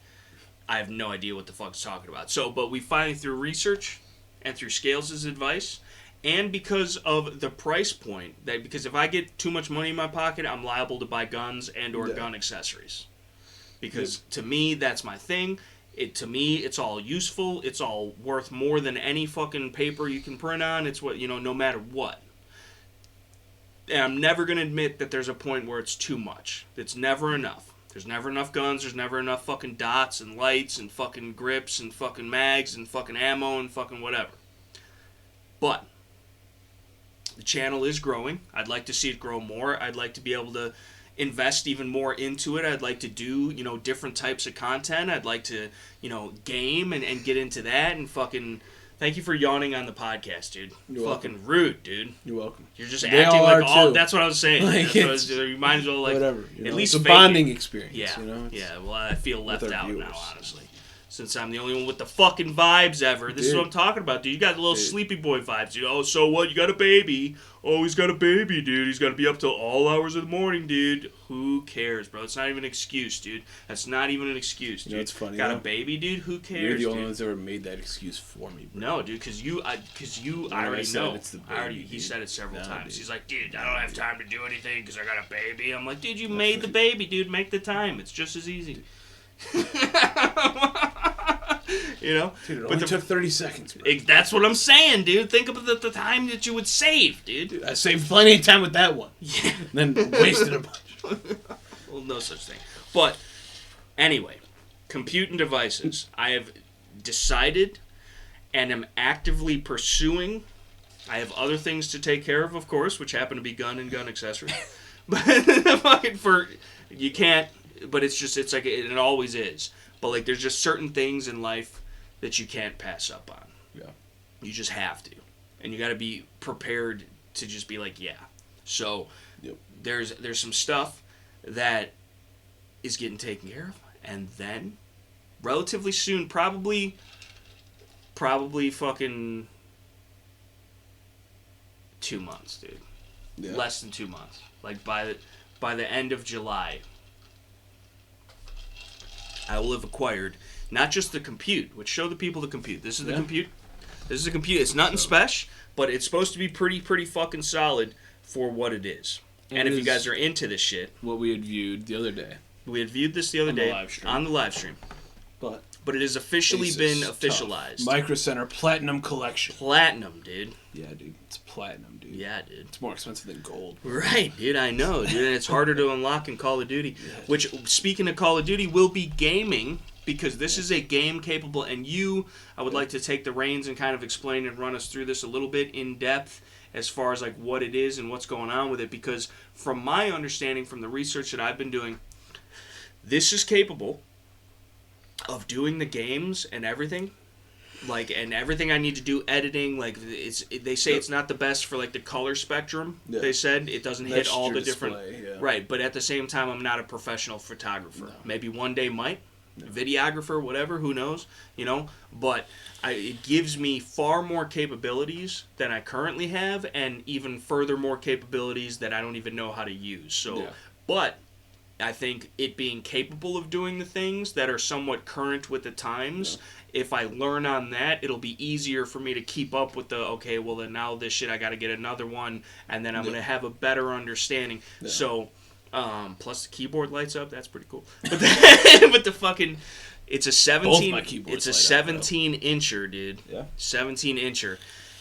I have no idea what the fuck it's talking about. So, but we finally, through research and through Scales' advice, and because of the price point, because if I get too much money in my pocket, I'm liable to buy guns and or gun accessories. Because to me, that's my thing. To me, it's all useful. It's all worth more than any fucking paper you can print on. It's what, no matter what. And I'm never going to admit that there's a point where it's too much. It's never enough. There's never enough guns. There's never enough fucking dots and lights and fucking grips and fucking mags and fucking ammo and fucking whatever. But the channel is growing. I'd like to see it grow more. I'd like to be able to invest even more into it. I'd like to do, different types of content. I'd like to, game and get into that and fucking... Thank you for yawning on the podcast, dude. You're fucking welcome. Rude, dude. You're welcome. You're just acting like all... That's what I was saying. Like you might as well, like... Whatever. At least it's a bonding experience, Yeah. Yeah, well, I feel left out now, honestly. Since I'm the only one with the fucking vibes ever. This is what I'm talking about, dude. You got little sleepy boy vibes, dude. Oh, so what? You got a baby. Oh, he's got a baby, dude. He's got to be up till all hours of the morning, dude. Who cares, bro? It's not even an excuse, dude. That's not even an excuse, dude. It's funny. Got a baby, dude? Who cares, You're the only ones that ever made that excuse for me, bro. No, dude, because I already know. It's the baby, he said it several times. Dude. He's like, dude, I don't have time to do anything because I got a baby. I'm like, dude, you made the baby, dude. Make the time. It's just as easy. Dude, it only took 30 seconds, bro. That's what I'm saying, dude. Think of the time that you would save, dude. I saved plenty of time with that one. Yeah. And then wasted a bunch. Well, no such thing. But, anyway, compute and devices. I have decided and am actively pursuing. I have other things to take care of course, which happen to be gun and gun accessories. But, you can't, but it's like, it always is. But, like, there's just certain things in life that you can't pass up on. Yeah. You just have to. And you got to be prepared to just be like, yeah. So, there's some stuff that is getting taken care of. And then, relatively soon, probably fucking 2 months, dude. Yeah. Less than 2 months. Like, by the end of July, I will have acquired not just the compute, which show the people the compute. This is the compute. This is the compute. It's nothing special, but it's supposed to be pretty fucking solid for what it is. And if you guys are into this shit, what we had viewed the other day. We had viewed this the other day on the live stream. But it has officially been officialized. Micro Center Platinum Collection. Platinum, dude. Yeah, dude. It's platinum, dude. Yeah, dude. It's more expensive than gold. Right, dude. I know, dude. And it's harder to unlock in Call of Duty. Yeah. Which, speaking of Call of Duty, will be gaming, because this is a game capable, and I would like to take the reins and kind of explain and run us through this a little bit in depth as far as like what it is and what's going on with it, because from my understanding, from the research that I've been doing, this is capable of doing the games and everything Like, and everything I need to do editing, like, they say it's not the best for, like, the color spectrum. Yeah. They said it doesn't hit all the different... Display, Right, but at the same time, I'm not a professional photographer. No. Maybe one day might. No. Videographer, whatever, who knows, you know? But it gives me far more capabilities than I currently have, and even further more capabilities that I don't even know how to use. So, but I think it being capable of doing the things that are somewhat current with the times... Yeah. If I learn on that, it'll be easier for me to keep up with the, okay, well, then now this shit, I got to get another one, and then I'm going to have a better understanding. Yeah. So, plus the keyboard lights up, that's pretty cool. But the fucking, it's a 17-incher, dude. Yeah. 17-incher.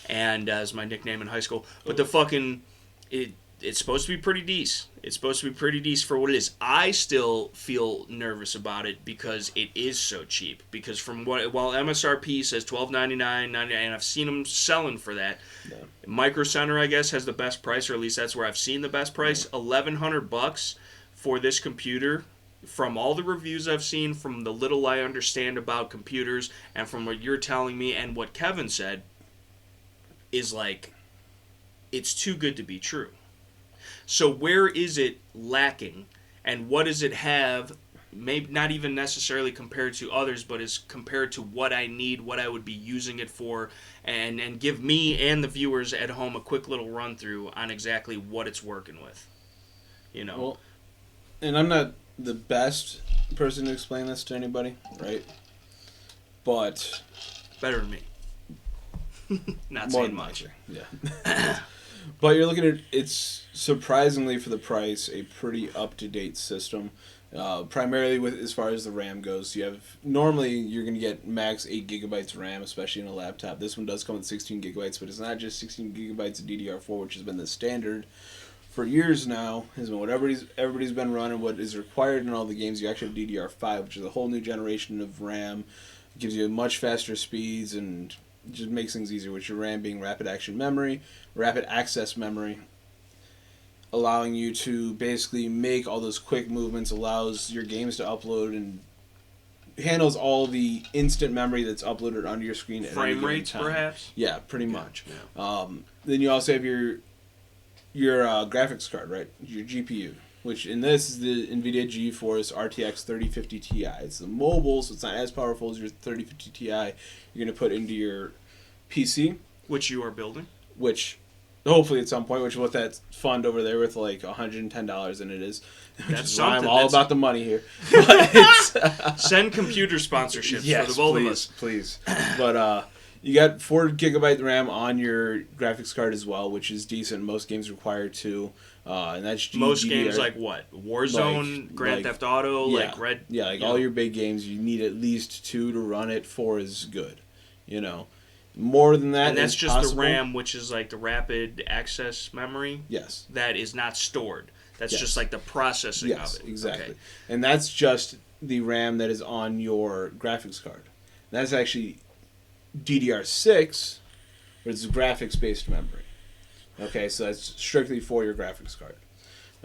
And as my nickname in high school. But the fucking, it's supposed to be pretty decent. It's supposed to be pretty decent for what it is. I still feel nervous about it because it is so cheap. Because while MSRP says $12.99, and I've seen them selling for that. Yeah. Micro Center, I guess, has the best price, or at least that's where I've seen the best price. Yeah. $1,100 for this computer. From all the reviews I've seen, from the little I understand about computers, and from what you're telling me and what Kevin said, is like, it's too good to be true. So where is it lacking, and what does it have, maybe not even necessarily compared to others, but is compared to what I need, what I would be using it for, and give me and the viewers at home a quick little run-through on exactly what it's working with, you know? Well, and I'm not the best person to explain this to anybody, right? But... Better than me. Not saying much. Yeah. But you're looking at, it's surprisingly for the price, a pretty up-to-date system. Primarily with as far as the RAM goes. Normally you're going to get max 8 gigabytes RAM, especially in a laptop. This one does come with 16 gigabytes, but it's not just 16 gigabytes of DDR4, which has been the standard for years now. Has been what everybody's been running, what is required in all the games. You actually have DDR5, which is a whole new generation of RAM. It gives you much faster speeds and just makes things easier, with your RAM being rapid access memory, allowing you to basically make all those quick movements, allows your games to upload, and handles all the instant memory that's uploaded onto your screen at frame rates, perhaps? Yeah, pretty much. Yeah. Then you also have your graphics card, right? Your GPU, which in this is the NVIDIA GeForce RTX 3050 Ti. It's the mobile, so it's not as powerful as your 3050 Ti. You're going to put into your PC. Which you are building. Which, hopefully at some point, which is what that fund over there with like $110 in it is. That's something. I'm all about the money here. But send computer sponsorships for the both of us. Please. But you got 4 gigabyte RAM on your graphics card as well, which is decent. Most games require 2. And that's most games like what? Warzone, Grand Theft Auto, Red. Yeah, like all your big games, you need at least 2 to run it. 4 is good. You know, more than that, and that's just possible. The RAM, which is like the rapid access memory. Yes. That is not stored. That's just like the processing of it. Yes, exactly. Okay. And that's just the RAM that is on your graphics card. That's actually DDR6, but it's graphics-based memory. Okay, so that's strictly for your graphics card.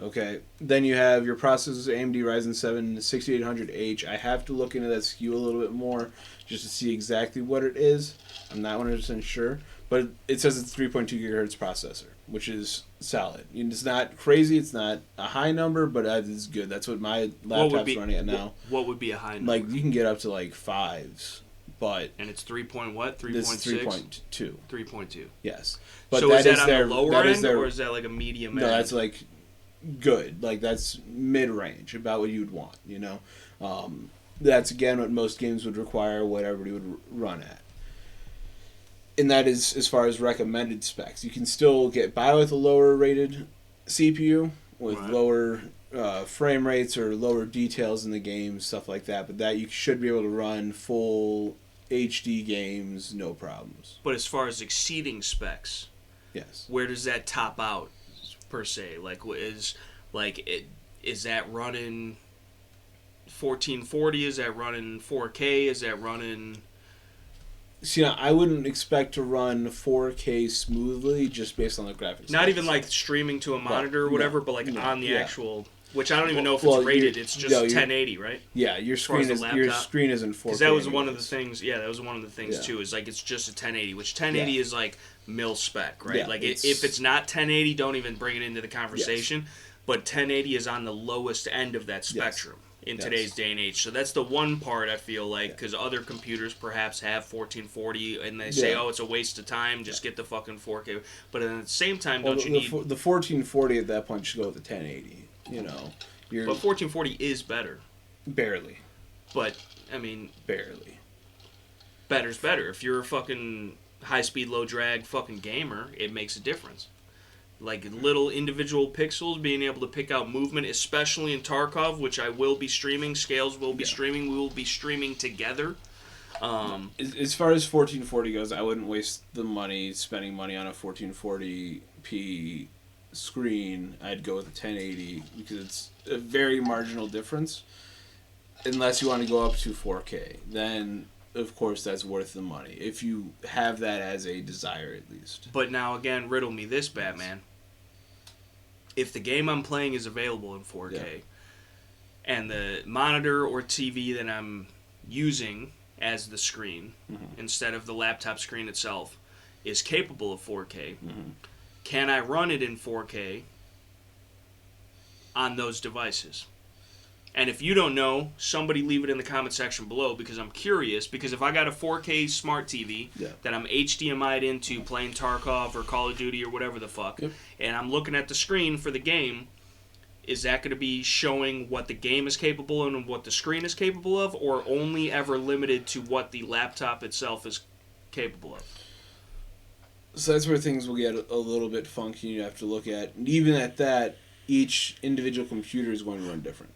Okay, then you have your processors, AMD Ryzen 7 6800H. I have to look into that SKU a little bit more just to see exactly what it is. I'm not 100% sure, but it says it's 3.2 gigahertz processor, which is solid. It's not crazy, it's not a high number, but it's good. That's what my laptop's running at now. What would be a high number? Like, you can get up to like 5s. But and it's 3 point what? 3.6? This is 3.2. 3.2. Yes. But so is that on the lower end, or is that like a medium end? No, that's like good. Like, that's mid-range, about what you'd want, you know? That's, again, what most games would require, what everybody would run at. And that is as far as recommended specs. You can still get by with a lower-rated CPU with lower frame rates or lower details in the game, stuff like that. But that you should be able to run full HD games, no problems. But as far as exceeding specs, yes, where does that top out per se? Like, is that running 1440? Is that running 4K? Is that running? See, now, I wouldn't expect to run 4K smoothly just based on the graphics. Not even like streaming to a monitor or whatever, but like on the actual. Which I don't even know if it's rated. It's just 1080, right? Yeah, your screen isn't 4K. Because that was one of the things. Yeah, that was one of the things too. Is like it's just a 1080, which 1080 is like mil spec, right? Yeah, like if it's not 1080, don't even bring it into the conversation. Yes. But 1080 is on the lowest end of that spectrum in today's day and age. So that's the one part I feel like, because other computers perhaps have 1440 and they say, oh, it's a waste of time, just get the fucking 4K. But at the same time, don't you need... The 1440 at that point should go with the 1080, you know. But 1440 is better. Barely. But, I mean... Barely. Better's better. If you're a fucking high-speed, low-drag fucking gamer, it makes a difference. Like little individual pixels, being able to pick out movement, especially in Tarkov, which I will be streaming. Scales will be streaming. We will be streaming together. As far as 1440 goes, I wouldn't waste the money spending money on a 1440p screen. I'd go with a 1080 because it's a very marginal difference. Unless you want to go up to 4K, then of course that's worth the money. If you have that as a desire, at least. But now again, riddle me this, Batman. If the game I'm playing is available in 4K, and the monitor or TV that I'm using as the screen, instead of the laptop screen itself, is capable of 4K, can I run it in 4K on those devices? And if you don't know, somebody leave it in the comment section below, because I'm curious. Because if I got a 4K smart TV that I'm HDMI'd into playing Tarkov or Call of Duty or whatever the fuck, and I'm looking at the screen for the game, is that going to be showing what the game is capable of and what the screen is capable of, or only ever limited to what the laptop itself is capable of? So that's where things will get a little bit funky. You have to look at, even at that, each individual computer is going to run different.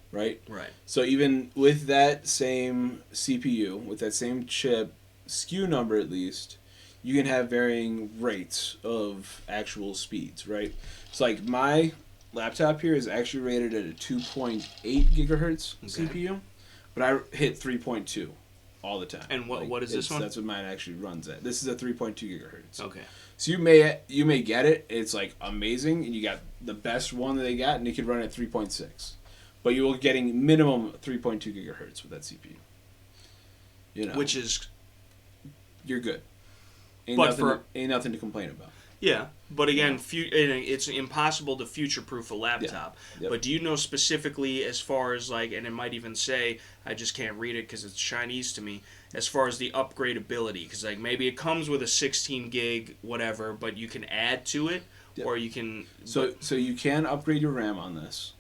Right? Right. So even with that same CPU, with that same chip, SKU number at least, you can have varying rates of actual speeds, right? So like my laptop here is actually rated at a 2.8 gigahertz CPU, but I hit 3.2 all the time. And what is this one? That's what mine actually runs at. This is a 3.2 gigahertz. Okay. So you may get it. It's like amazing, and you got the best one that they got, and you can run at 3.6. But you will be getting minimum 3.2 gigahertz with that CPU. You know, which is, you're good. Ain't nothing to complain about. Yeah, but again, it's impossible to future-proof a laptop. Yeah. Yep. But do you know specifically, as far as like, and it might even say, I just can't read it because it's Chinese to me, as far as the upgradability, because like maybe it comes with a 16 gig whatever, but you can add to it, or you can. So you can upgrade your RAM on this.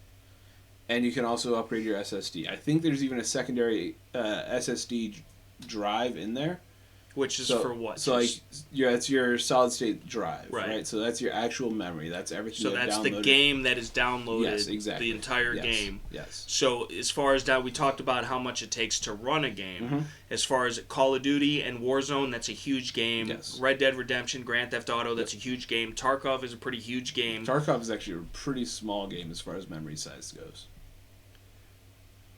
And you can also upgrade your SSD. I think there's even a secondary SSD drive in there. Which is for what? So it's your solid state drive, right? So that's your actual memory. That's everything. So that's the game that is downloaded. Yes, exactly. The entire game. Yes. So as far as that, we talked about how much it takes to run a game. As far as Call of Duty and Warzone, that's a huge game. Yes. Red Dead Redemption, Grand Theft Auto, that's a huge game. Tarkov is a pretty huge game. Tarkov is actually a pretty small game as far as memory size goes.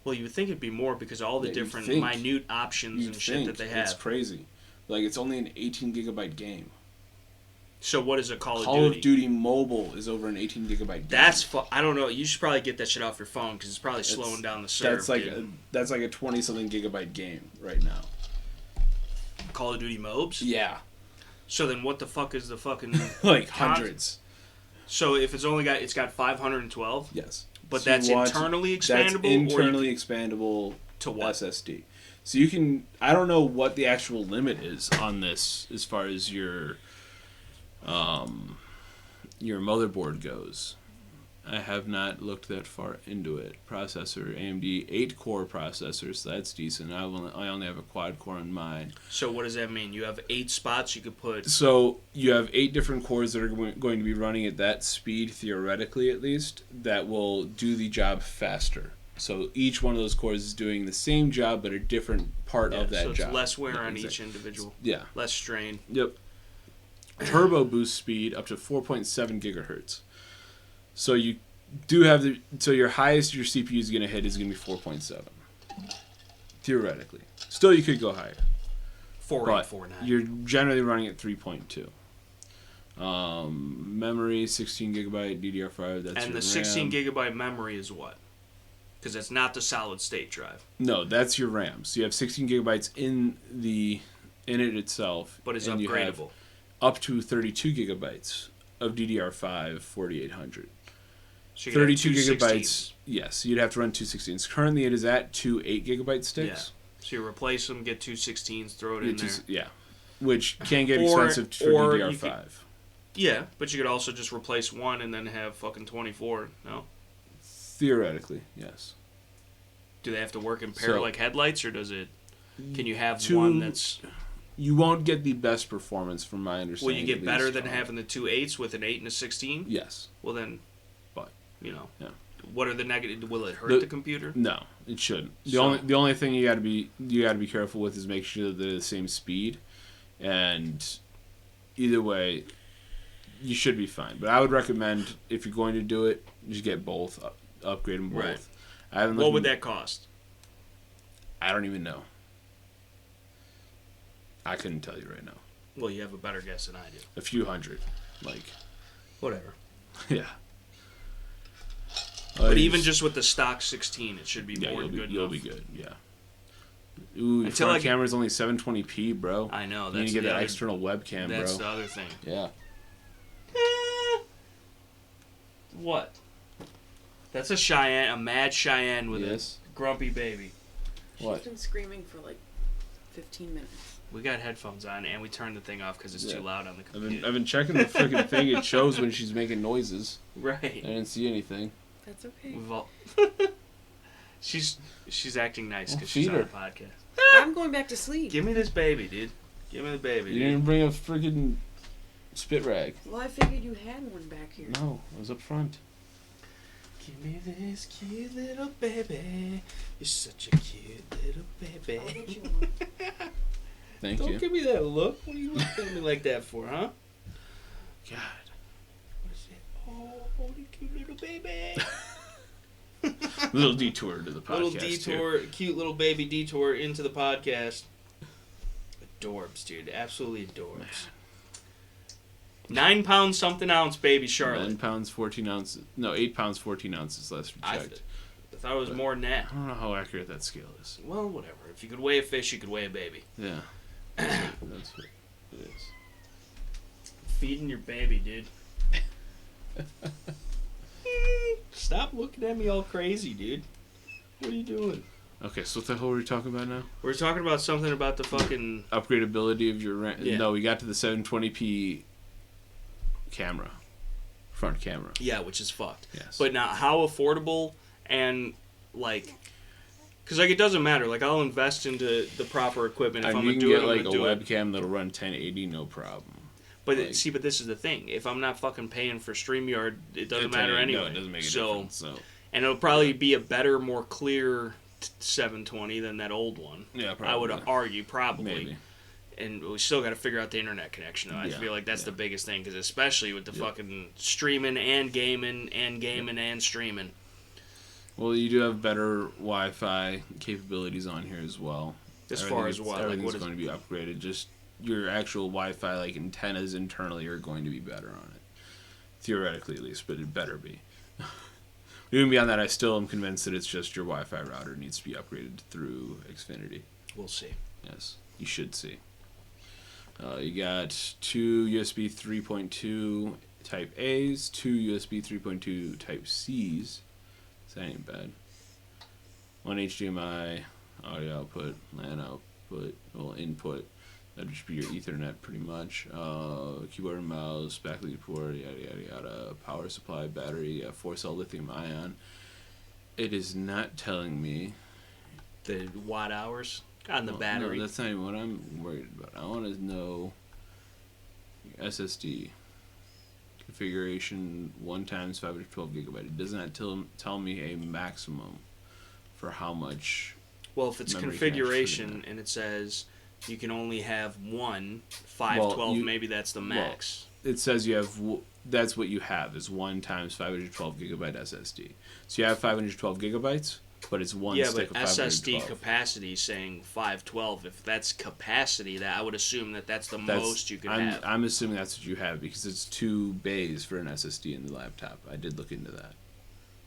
Well, you would think it'd be more because of all the different minute options and shit that they have. It's crazy. Like, it's only an 18 gigabyte game. So what is a Call of Duty? Call of Duty Mobile is over an 18 gigabyte game. I don't know. You should probably get that shit off your phone because it's probably slowing down the server. That's like a 20-something gigabyte game right now. Call of Duty MOBs? Yeah. So then what the fuck is the fucking... like hundreds. So if it's got 512? Yes. But so that's internally expandable? That's internally expandable to what? SSD. So you can... I don't know what the actual limit is on this as far as your motherboard goes. I have not looked that far into it. Processor, AMD 8-core processor, so that's decent. I only have a quad-core on mine. So what does that mean? You have 8 spots you could put... So you have 8 different cores that are going to be running at that speed, theoretically at least, that will do the job faster. So each one of those cores is doing the same job, but a different part of that job. So it's less wear on each individual. Yeah. Less strain. Yep. Turbo boost speed up to 4.7 gigahertz. So you do have your highest your CPU is going to hit is going to be 4.7. Theoretically. Still, you could go higher. 4.849. You're generally running at 3.2. Memory, 16 gigabyte DDR5. That's and your the 16 RAM. gigabyte memory is what? Because it's not the solid state drive. No, that's your RAM. So you have 16 gigabytes in it itself. But it's and upgradable. You have up to 32 gigabytes of DDR5 4800. So 32 gigabytes. Yes, you'd have to run two 16s. Currently, it is at two 8 gigabyte sticks. Yeah. So you replace them, get two 16s, throw it in there. Yeah, which can get expensive for DDR5. Yeah, but you could also just replace one and then have fucking 24. No. Theoretically, yes. Do they have to work in pair like headlights, or does it? Can you have two, one that's? You won't get the best performance, from my understanding. Will you get better than having the two 8s with an 8 and a 16? Yes. Well then, but you know, yeah. What are the negative? Will it hurt the computer? No, it shouldn't. The only thing you got to be careful with is make sure that they're the same speed, and either way, you should be fine. But I would recommend, if you're going to do it, just get both. Upgrade them both. Right. What would that cost? I don't even know. I couldn't tell you right now. Well, you have a better guess than I do. A few hundred, like. Whatever. Yeah. But even just with the stock 16, it should be more than good. You'll enough. be good. Yeah. Ooh, your front camera's only 720p, bro. I know. You need to get that external webcam, bro. That's the other thing. Yeah. What? That's a Cheyenne, a mad Cheyenne with a grumpy baby. She's been screaming for like 15 minutes. We got headphones on and we turned the thing off because it's too loud on the computer. I've been checking the freaking thing. It shows when she's making noises. Right. I didn't see anything. That's okay. She's acting nice because she's on a podcast. I'm going back to sleep. Give me this baby, dude. Give me the baby. You didn't bring a freaking spit rag. Well, I figured you had one back here. No, it was up front. Give me this cute little baby. You're such a cute little baby. I'll get you one. Thank you. Don't give me that look. What are you looking at me like that for, huh? God. What is it? Oh, the cute little baby. Little detour to the podcast. Little detour, cute little baby detour into the podcast. Adorbs, dude. Absolutely adorbs. 9 pounds something ounce, baby Charlotte. 9 pounds 14 ounces. No, 8 pounds 14 ounces last we checked. I thought it was more than that. I don't know how accurate that scale is. Well, whatever. If you could weigh a fish, you could weigh a baby. Yeah. That's what it is. Feeding your baby, dude. Stop looking at me all crazy, dude. What are you doing? Okay, so what the hell are we talking about now? We're talking about something about the fucking... upgradability of your... Yeah. No, we got to the 720p camera. Front camera. Yeah, which is fucked. Yes. But now, how affordable and, like... Because, like, it doesn't matter. Like, I'll invest into the proper equipment. If I'm going to do it, I'm going to do it. You can get, like, a webcam that'll run 1080, no problem. But, but this is the thing. If I'm not fucking paying for StreamYard, it doesn't matter anyway. No, it doesn't make a difference. So. And it'll probably be a better, more clear 720 than that old one. Yeah, probably. I would argue, probably. Maybe. And we still got to figure out the internet connection, though. I feel like that's the biggest thing, because especially with the fucking streaming and gaming and streaming. Well, you do have better Wi-Fi capabilities on here as well. As far as what? Everything's going to be upgraded. Just your actual Wi-Fi, like antennas internally, are going to be better on it. Theoretically, at least, but it better be. Even beyond that, I still am convinced that it's just your Wi-Fi router needs to be upgraded through Xfinity. We'll see. Yes, you should see. You got 2 USB 3.2 Type A's, 2 USB 3.2 Type C's. That ain't bad. 1 HDMI audio output, LAN output, well, input. That'd just be your Ethernet pretty much. Keyboard and mouse, backlit port, yada yada yada. Power supply, battery, 4-cell lithium ion. It is not telling me the watt hours on the battery. No, that's not even what I'm worried about. I want to know your SSD configuration 1 times 512 gigabyte. It does not tell me a maximum for how much. Well, if it's configuration and it says you can only have one 512, maybe that's the max. Well, it says you have. That's what you have is 1 times 512 gigabyte SSD. So you have 512 gigabytes, but it's one Yeah, stick but of 512. SSD capacity saying 512. If that's capacity, that I would assume that's the most you could have. I'm assuming that's what you have because it's 2 bays for an SSD in the laptop. I did look into that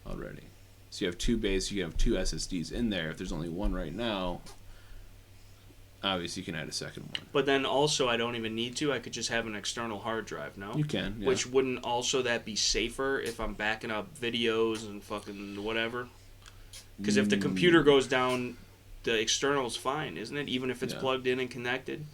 already. So you have 2 bays, so you have 2 SSDs in there. If there's only one right now, obviously you can add a second one. But then also, I don't even need to. I could just have an external hard drive, no? You can, yeah. Which wouldn't also that be safer if I'm backing up videos and fucking whatever? Because if the computer goes down, the external's fine, isn't it? Even if it's plugged in and connected?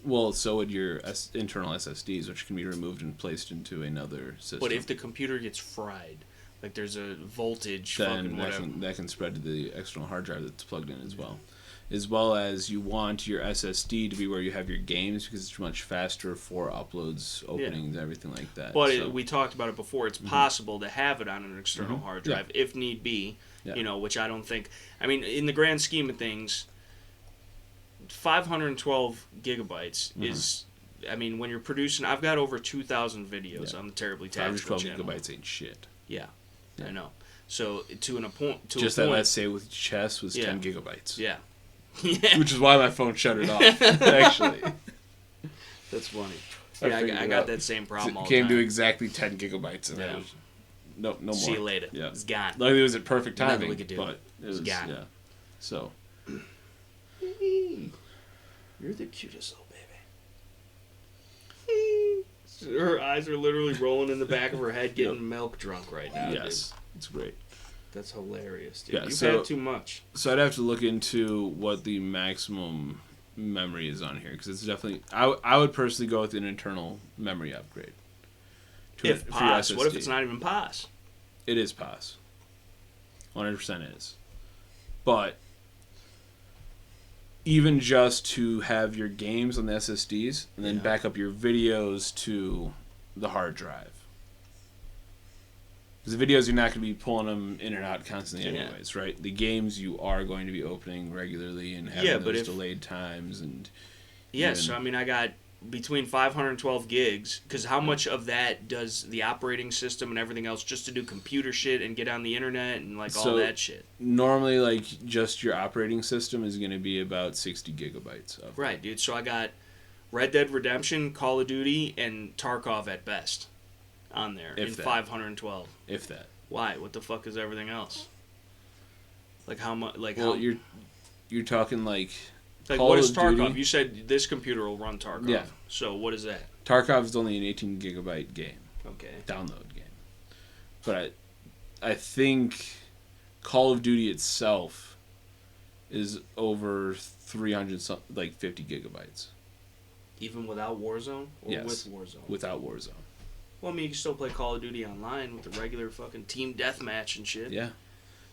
Well, so would your internal SSDs, which can be removed and placed into another system. But if the computer gets fried, like there's a voltage, then fucking whatever. that can spread to the external hard drive that's plugged in as well. As well as you want your SSD to be where you have your games because it's much faster for uploads, openings, everything like that. But we talked about it before. It's possible to have it on an external hard drive if need be. Yeah. You know, which I don't think. I mean, in the grand scheme of things, 512 gigabytes is. I mean, when you're producing, I've got over 2,000 videos on the Terribly Tactical 512 channel. gigabytes ain't shit. Yeah, I know. So to a point, just that, let's say with chess was 10 gigabytes. Yeah. Yeah. Which is why my phone shut it off. Actually, that's funny. Yeah, I got that same problem. All it the came time. to exactly 10 gigabytes, and I was no more. See you later. Yeah, it's gone. Luckily, it was at perfect timing. Nothing we could do. But it was gone. Yeah. So. You're the cutest little baby. Her eyes are literally rolling in the back of her head, getting milk drunk right now. Yes, dude. it's great. That's hilarious, dude. Yeah, You've so- had too much. So I'd have to look into what the maximum memory is on here because it's definitely. I would personally go with an internal memory upgrade. If POS, what if it's not even POS? It is POS. 100% is. But even just to have your games on the SSDs and then back up your videos to the hard drive. Because the videos, you're not going to be pulling them in and out constantly anyways, right? The games you are going to be opening regularly and having those delayed times. And so I mean, I got between 512 gigs, because how much of that does the operating system and everything else just to do computer shit and get on the internet and like all that shit? Normally, like, just your operating system is going to be about 60 gigabytes. Right, dude. So I got Red Dead Redemption, Call of Duty, and Tarkov at best on there in 512. If that. Why? What the fuck is everything else? Like how much? Like well, you're talking like. Like Call what is of Tarkov? Duty? You said this computer will run Tarkov. Yeah. So what is that? Tarkov is only an 18 gigabyte game. Okay. Download game. But I think Call of Duty itself is over 50 gigabytes. Even without Warzone? Or yes. with Warzone? Without Warzone. Well, I mean, you can still play Call of Duty online with the regular fucking team deathmatch and shit. Yeah.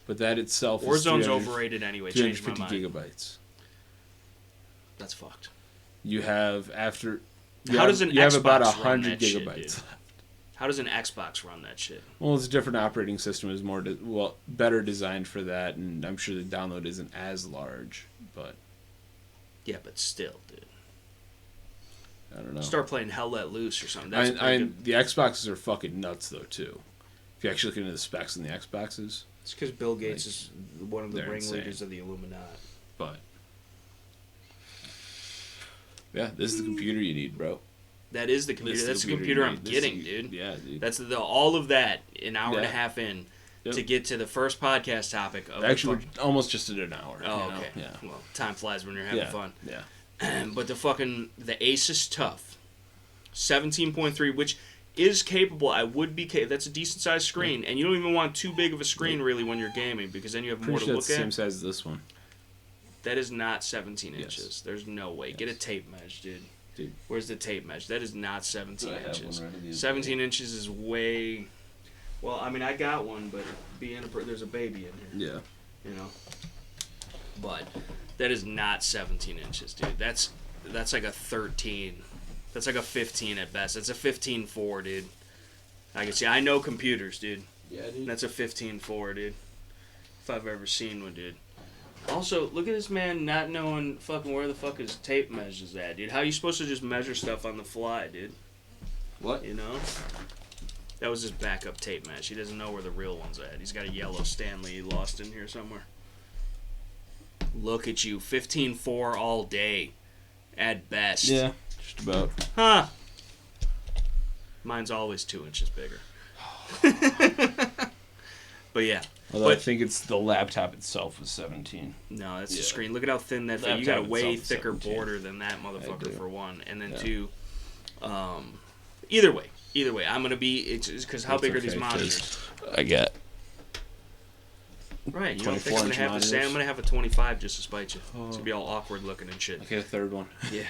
But that itself Warzone's overrated anyway. Changed my mind. 250 gigabytes. That's fucked. You have How does an Xbox have about run 100 that shit, gigabytes dude? left. How does an Xbox run that shit? Well, it's a different operating system. Is more better designed for that, and I'm sure the download isn't as large. But yeah, but still, dude. I don't know. Start playing Hell Let Loose or something. The Xboxes are fucking nuts though too. If you actually look into the specs on the Xboxes, it's because Bill Gates is one of the ringleaders insane. of the Illuminati. But yeah, this is the computer you need, bro. That is the computer. That's the computer I'm getting, dude. Yeah, dude. That's all of that an hour and a half in to get to the first podcast topic. Of Actually, we're almost just at an hour. Oh, okay. Yeah. Well, time flies when you're having fun. Yeah. But the Asus TUF 17.3, which is capable. I would be capable. That's a decent sized screen, and you don't even want too big of a screen really when you're gaming because then you have more to look at. Same size as this one. That is not 17 inches. There's no way. Get a tape measure, dude. Where's the tape measure? That is not 17 inches. 17 inches is way. Well, I mean, I got one, but there's a baby in here. Yeah. You know. But that is not 17 inches, dude. That's like a 13. That's like a 15 at best. That's a 15.4, dude. I can see. I know computers, dude. Yeah, dude. That's a 15.4, dude. If I've ever seen one, dude. Also, look at this man not knowing fucking where the fuck his tape measures at, dude. How are you supposed to just measure stuff on the fly, dude? What? You know? That was his backup tape measure. He doesn't know where the real one's at. He's got a yellow Stanley lost in here somewhere. Look at you, 15.4 all day, at best. Yeah, just about. Huh. Mine's always 2 inches bigger. But yeah. Although I think it's the laptop itself was 17. No, that's the screen. Look at how thin that thing. You got a way thicker border than that motherfucker for one. And then two, either way, I'm gonna be. It's because how big are these monitors? I get. Right, you don't think I'm gonna have the same? I'm gonna have a 25 just to spite you. It's gonna be all awkward looking and shit. Okay, a third one. Yeah.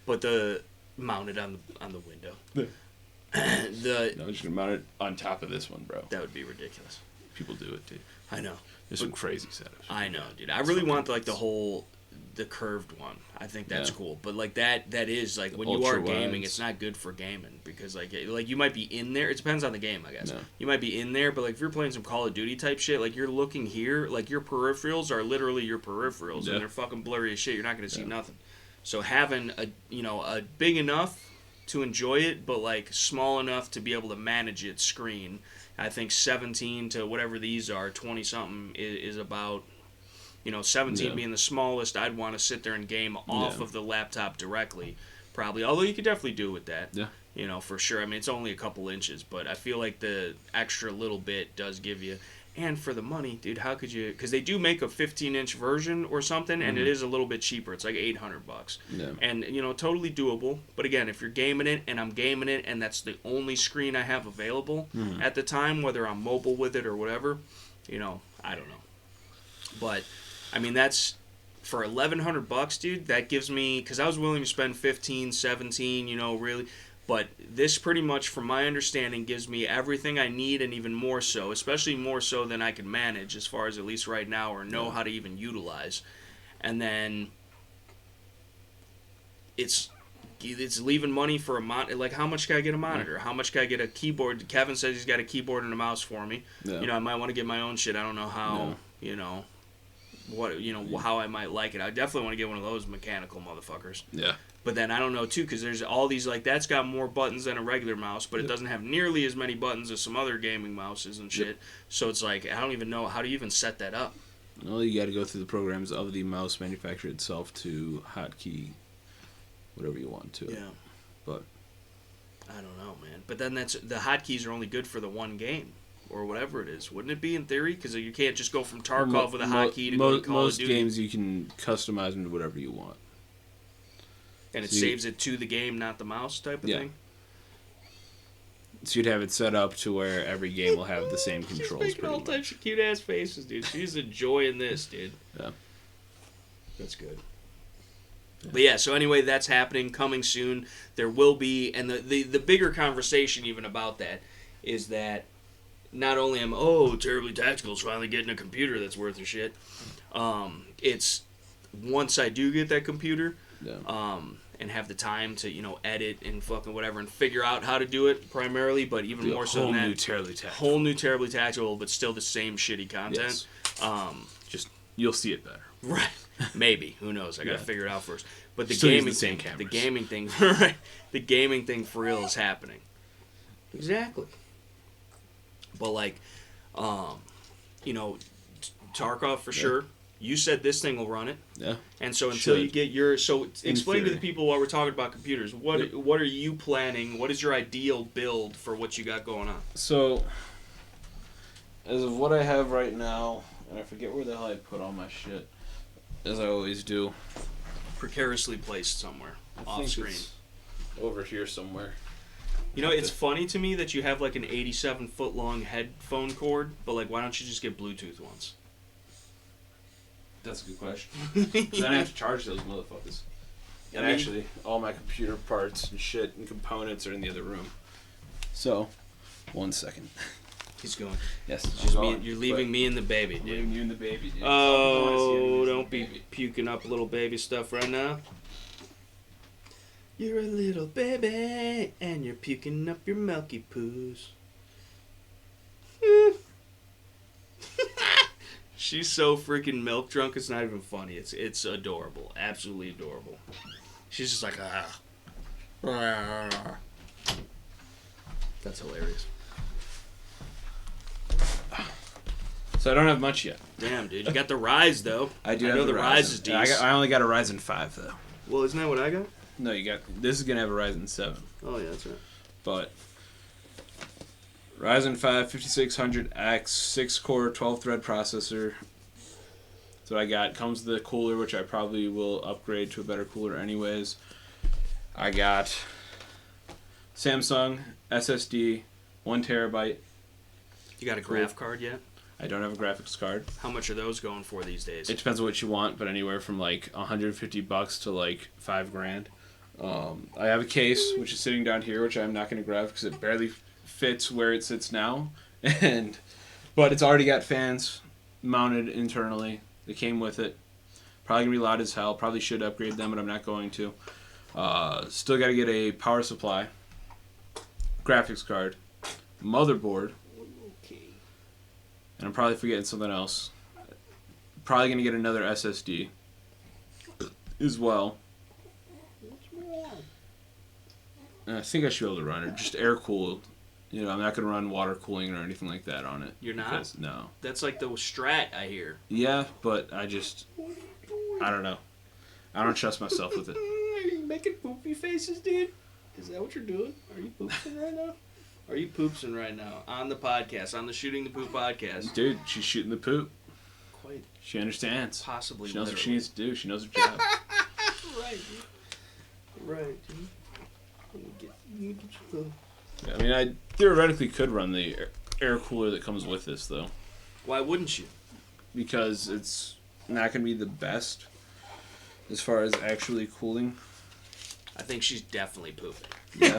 But the mounted on the window. No, just gonna mount it on top of this one, bro. That would be ridiculous. People do it, dude. I know. There's some crazy setups. I know, dude. I really want like the curved one. I think that's cool. But like that is like when you are gaming, it's not good for gaming because like you might be in there. It depends on the game, I guess. No. You might be in there, but like if you're playing some Call of Duty type shit, like you're looking here, like your peripherals are literally your peripherals, and they're fucking blurry as shit. You're not gonna see nothing. So having a big enough to enjoy it, but like small enough to be able to manage its screen. I think 17 to whatever these are, 20 something is about. 17 being the smallest. I'd want to sit there and game off of the laptop directly, probably. Although you could definitely do it with that. Yeah. For sure. I mean, it's only a couple inches, but I feel like the extra little bit does give you. And for the money, dude, how could you? Because they do make a 15-inch version or something, and it is a little bit cheaper. It's like $800. Yeah. And totally doable. But again, if you're gaming it, and I'm gaming it, and that's the only screen I have available at the time, whether I'm mobile with it or whatever, I don't know. But I mean, that's for $1,100, dude. That gives me because I was willing to spend 15, 17, really. But this pretty much, from my understanding, gives me everything I need and even more so, especially more so than I can manage as far as at least right now or know how to even utilize. And then it's leaving money for a monitor. Like, how much can I get a monitor? How much can I get a keyboard? Kevin says he's got a keyboard and a mouse for me. Yeah. I might want to get my own shit. I don't know how, how I might like it. I definitely want to get one of those mechanical motherfuckers. Yeah. But then I don't know, too, because there's all these, like, that's got more buttons than a regular mouse, but it doesn't have nearly as many buttons as some other gaming mouses and shit. So it's like, I don't even know, how do you even set that up? Well, you got to go through the programs of the mouse manufacturer itself to hotkey whatever you want to. Yeah. But I don't know, man. But then the hotkeys are only good for the one game. Or whatever it is. Wouldn't it be in theory? Because you can't just go from Tarkov with a hotkey to go to Call of Duty. Most games you can customize them to whatever you want. And it saves it to the game, not the mouse type of thing? So you'd have it set up to where every game will have the same controls. She's making all types of cute-ass faces, dude. She's enjoying this, dude. Yeah. That's good. Yeah. But yeah, so anyway, that's happening, coming soon. There will be, and the bigger conversation even about that is that not only am Terribly Tactical's finally getting a computer that's worth a shit. It's once I do get that computer, and have the time to edit and fucking whatever and figure out how to do it primarily, but even more so than that, whole new Terribly Tactical, but still the same shitty content. Yes. Just you'll see it better, right? Maybe, who knows? I gotta figure it out first. But the gaming thing, right? The gaming thing for real is happening. Exactly. But like, Tarkov for sure. You said this thing will run it. Yeah. And so until you get explain to the people while we're talking about computers, what are you planning? What is your ideal build for what you got going on? So, as of what I have right now, and I forget where the hell I put all my shit, as I always do. Precariously placed somewhere off screen. Over here somewhere. It's funny to me that you have like an 87-foot long headphone cord, but like, why don't you just get Bluetooth ones? That's a good question. Because I have to charge those motherfuckers. And actually, all my computer parts and shit and components are in the other room. So, 1 second. He's going. Yes. You're leaving me and the baby, dude. Leaving you and the baby, dude. Oh, don't be puking up little baby stuff right now. You're a little baby, and you're puking up your milky poos. She's so freaking milk drunk, it's not even funny. It's adorable. Absolutely adorable. She's just like, That's hilarious. So I don't have much yet. Damn, dude. You got the Rise, though. I do I have know the Rise is Ryzen. decent. I only got a Ryzen 5, though. Well, isn't that what I got? No, you got... This is going to have a Ryzen 7. Oh, yeah, that's right. But... Ryzen 5 5600X, 6-core, 12-thread processor. That's what I got. Comes with the cooler, which I probably will upgrade to a better cooler anyways. I got Samsung SSD, 1 terabyte. You got a graph card yet? I don't have a graphics card. How much are those going for these days? It depends on what you want, but anywhere from like $150 to like $5,000. I have a case which is sitting down here, which I'm not going to grab because it barely fits where it sits now, but it's already got fans mounted internally. They came with it. Probably gonna be loud as hell. Probably should upgrade them, but I'm not going to. Still got to get a power supply, graphics card, motherboard, and I'm probably forgetting something else. Probably gonna get another SSD as well. And I think I should be able to run it, just air cooled. You know, I'm not going to run water cooling or anything like that on it. You're not? Because, no. That's like the Strat, I hear. Yeah, but I don't know. I don't trust myself with it. Are you making poopy faces, dude? Is that what you're doing? Are you poopsing right now? Are you poopsing right now? On the podcast, on the Shooting the Poop podcast. Dude, she's shooting the poop. Quite She understands. possibly She knows what she literally. needs to do. She knows her job. Right, dude. Right, dude. I mean, I theoretically could run the air cooler that comes with this, though. Why wouldn't you? Because it's not going to be the best as far as actually cooling. I think she's definitely pooping. Yeah.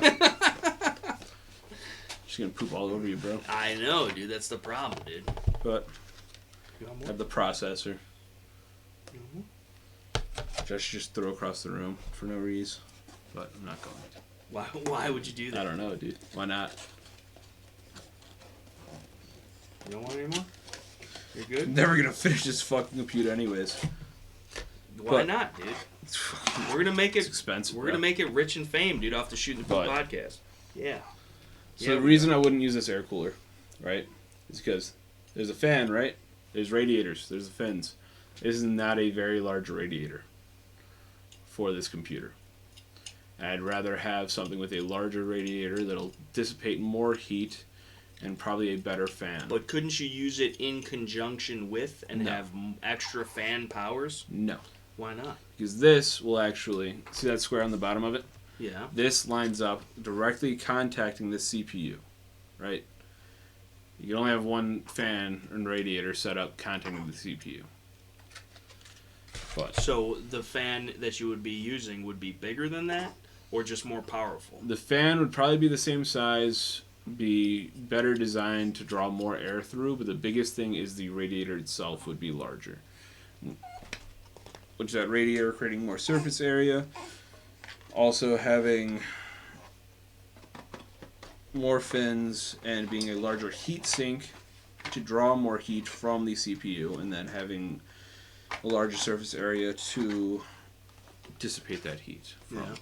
She's going to poop all over you, bro. I know, dude. That's the problem, dude. But You want I more? have the processor, Mhm. which I should just throw across the room for no reason. But I'm not going to. Why would you do I that? don't know, dude. Why not? You don't want any more? You're good? I'm never gonna finish this fucking computer anyways. Why But- not, dude? We're gonna make It's it. expensive. We're bro. gonna make it rich and famed, dude, off the Shooting the Poop But- podcast. Yeah. So Yeah, the reason I wouldn't use this air cooler, right, is because there's a fan, right? There's radiators. There's the fins. This is not a very large radiator for this computer. I'd rather have something with a larger radiator that'll dissipate more heat and probably a better fan. But couldn't you use it in conjunction with and No. have extra fan powers? No. Why not? Because this will actually, see that square on the bottom of it? Yeah. This lines up directly contacting the CPU, right? You can only have one fan and radiator set up contacting the CPU. But So the fan that you would be using would be bigger than that, or just more powerful? the fan would probably be the same size, be better designed to draw more air through, but the biggest thing is the radiator itself would be larger. Which that radiator creating more surface area, also having more fins and being a larger heat sink to draw more heat from the CPU, and then having a larger surface area to dissipate that heat from. Yeah.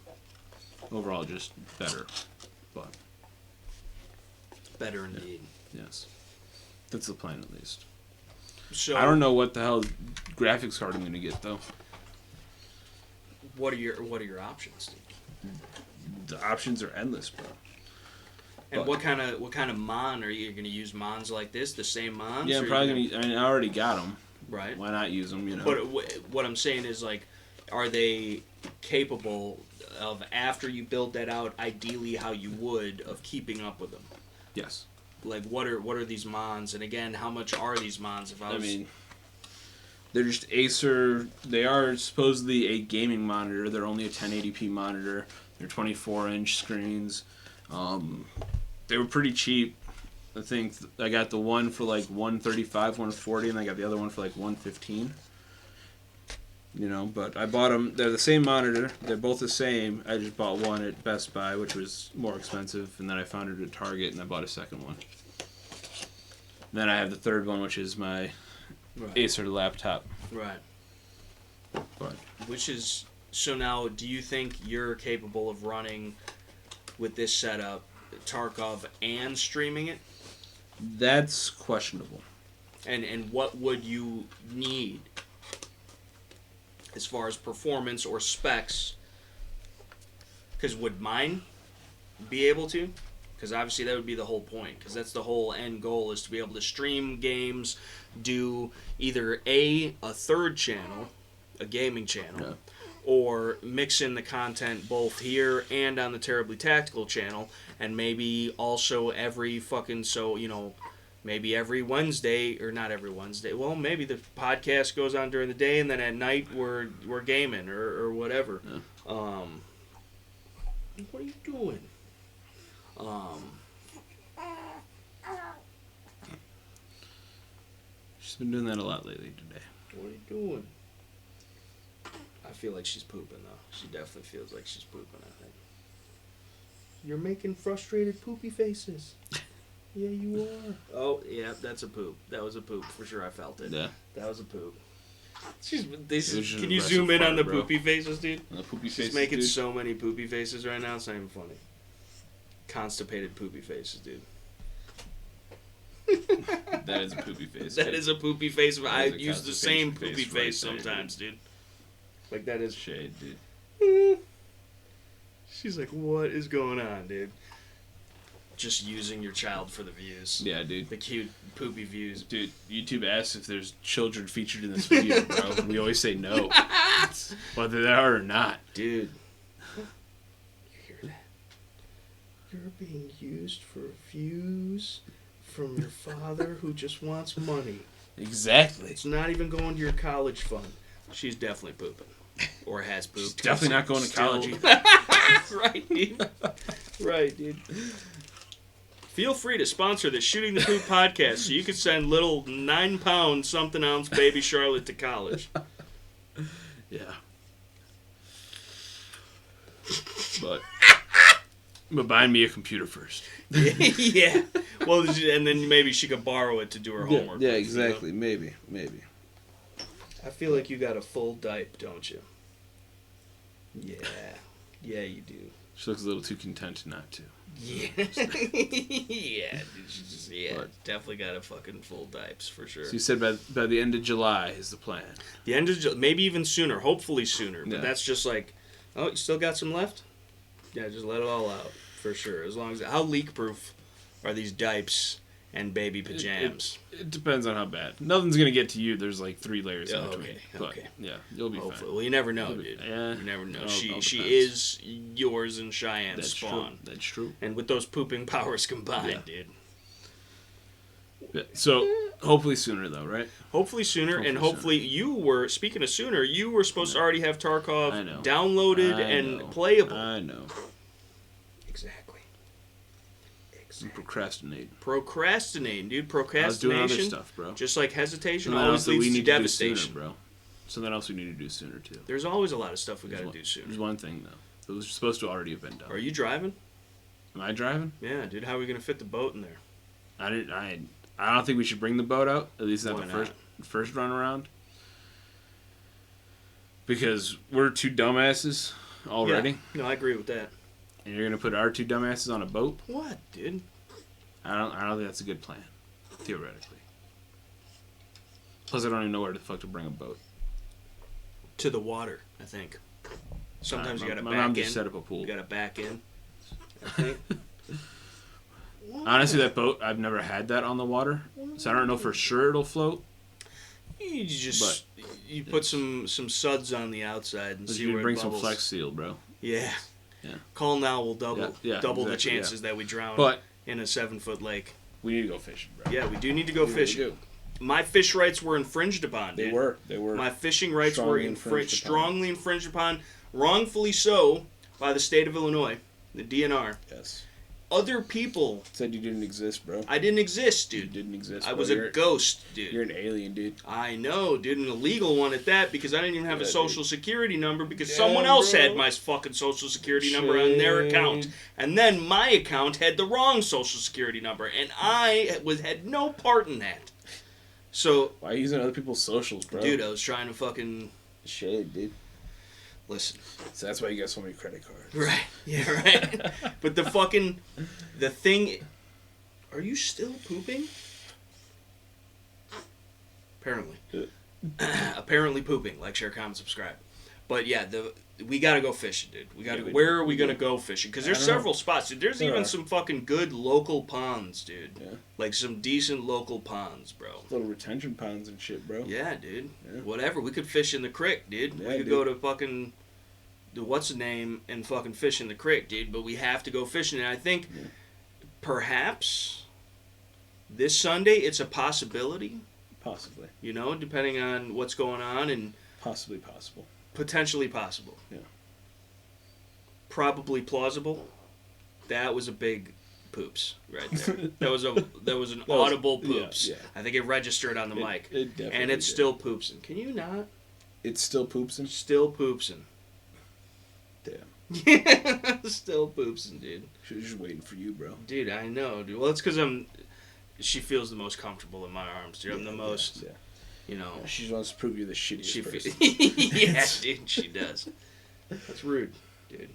Overall, just better. But Better indeed. yes, that's the plan at least. So I don't know what the hell graphics card I'm gonna get though. What are your options? The options are endless, bro. And But- what kind of mon are you going to use? Mons like this, the same mons? Yeah, or I'm you probably gonna. I mean, I already got them. right. Why not use them? You know. But what I'm saying is, like, are they capable of, after you build that out, ideally how you would, of keeping up with them? Yes. Like, what are these mons? And again, how much are these mons? If I I was, mean, they're just Acer. They are supposedly a gaming monitor. They're only a 1080p monitor. They're 24-inch screens. They were pretty cheap. I think I got the one for like $135, $140, and I got the other one for like $115. You know, but I bought them. They're the same monitor. They're both the same. I just bought one at Best Buy, which was more expensive, and then I found it at Target, and I bought a second one. And then I have the third one, which is my right. Acer laptop. Right. But Which is, so now, do you think you're capable of running with this setup Tarkov and streaming it? that's questionable. And what would you need as far as performance or specs? Because would mine be able to? Because obviously that would be the whole point. Because that's the whole end goal, is to be able to stream games, do either a third channel, a gaming channel, or mix in the content both here and on the Terribly Tactical channel, and maybe also every fucking, so, you know, maybe every Wednesday, or not every Wednesday, well, maybe the podcast goes on during the day, and then at night we're gaming, or whatever. Yeah. What are you doing? She's been doing that a lot lately today. What are you doing? I feel like she's pooping, though. She definitely feels like she's pooping, I think. You're making frustrated poopy faces. Yeah, you are. Oh, yeah, that's a poop. That was a poop. For sure, I felt it. Yeah. That was a poop. Can you zoom in on the poopy faces, dude? On the poopy faces, she's making so many poopy faces right now, it's not even funny. Constipated poopy faces, dude. That is a poopy face. That is a poopy face. I use the same poopy face sometimes, dude. Like, that is shade, dude. She's like, what is going on, dude? Just using your child for the views. Yeah, dude. The cute poopy views. Dude, YouTube asks if there's children featured in this video, bro. And we always say no. Whether they are or not. Dude. You hear that? You're being used for views from your father who just wants money. Exactly. It's not even going to your college fund. She's definitely pooping. Or has pooped. She's definitely not going to college either. Right, dude. Right, dude. Feel free to sponsor the Shooting the Poop podcast so you can send little 9-pound something ounce baby Charlotte to college. Yeah. But buying me a computer first. Yeah. Well, and then maybe she could borrow it to do her homework. Yeah, exactly. You know? Maybe. I feel like you got a full diaper, don't you? Yeah. Yeah, you do. She looks a little too content not to. Yeah. Yeah, dude, definitely got a fucking full diapers for sure. So you said by the end of July is the plan. The end of maybe even sooner, hopefully sooner. But that's just like, oh, you still got some left? Yeah, just let it all out for sure. As long as how leak proof are these diapers and baby pajamas? It depends on how bad. Nothing's gonna get to you. There's like 3 layers in between. Okay. Yeah, you'll be hopefully. fine. Well, you never know, dude. Yeah. You never know. All She depends. is yours and Cheyenne's spawn. True. That's true. And with those pooping powers combined, dude. Yeah. So hopefully sooner though, right? Hopefully sooner, and hopefully you were, speaking of sooner, you were supposed to already have Tarkov downloaded and playable. I know. Exactly. I'm procrastinating, dude. Procrastination. I was doing other stuff, bro. Just like hesitation Something always leads to devastation. Do sooner, bro. Something else we need to do sooner, too. There's always a lot of stuff we got to do sooner. There's one thing, though. It was supposed to already have been done. Are you driving? Am I driving? Yeah, dude. How are we going to fit the boat in there? I don't think we should bring the boat out, at least not the first run around. Because we're 2 dumbasses already. Yeah. No, I agree with that. And you're gonna put our 2 dumbasses on a boat? What, dude? I don't think that's a good plan, theoretically. Plus, I don't even know where the fuck to bring a boat. To the water, I think. Sometimes you gotta my back mom in. just set up a pool. You gotta back in. I think. Honestly, that boat, I've never had that on the water, so I don't know for sure it'll float. You just you put some suds on the outside and see where it bring bubbles. some Flex Seal, bro. Yeah. Yeah. Call now will double exactly, the chances that we drown in a 7-foot lake. We need to go fishing, bro. Yeah, we do need to go fishing. My fish rights were infringed upon, dude. They were. My fishing rights were strongly infringed upon, wrongfully so, by the state of Illinois, the DNR. Yes. Other people said you didn't exist, bro. I didn't exist, dude. You didn't exist. I was a ghost, dude. You're an alien, dude. I know, dude, an illegal one at that, because I didn't even have a social security number, because someone else had my fucking social security number on their account, and then my account had the wrong social security number, and I had no part in that. So why are you using other people's socials, bro? Dude, I was trying to fucking shade, dude. Listen. So that's why you got so many credit cards. Right. Yeah, right. But the thing... Are you still pooping? Apparently. Apparently pooping. Like, share, comment, subscribe. But yeah, we gotta go fishing, dude. Where are we gonna go fishing? Because there's several spots, dude. There's even some fucking good local ponds, dude. Yeah. Like some decent local ponds, bro. Little retention ponds and shit, bro. Yeah, dude. Yeah. Whatever. We could fish in the creek, dude. Yeah, We could go to fucking what's the name and fucking fish in the creek, dude. But we have to go fishing, and I think perhaps this Sunday it's a possibility. Possibly. You know, depending on what's going on, and possibly possible. Potentially possible. Yeah. Probably plausible. That was a big poops right there. that was an audible poops. Yeah. I think it registered on the mic. It definitely and it's did. still poopsing. Can you not? It's still poopsing? Still poopsing. Damn. Still poopsing, dude. She was just waiting for you, bro. Dude, I know, dude. Well, it's because she feels the most comfortable in my arms, dude. I'm the most, you know. Yeah, she just wants to prove you're the shittiest person. Yeah, dude, she does. That's rude, dude.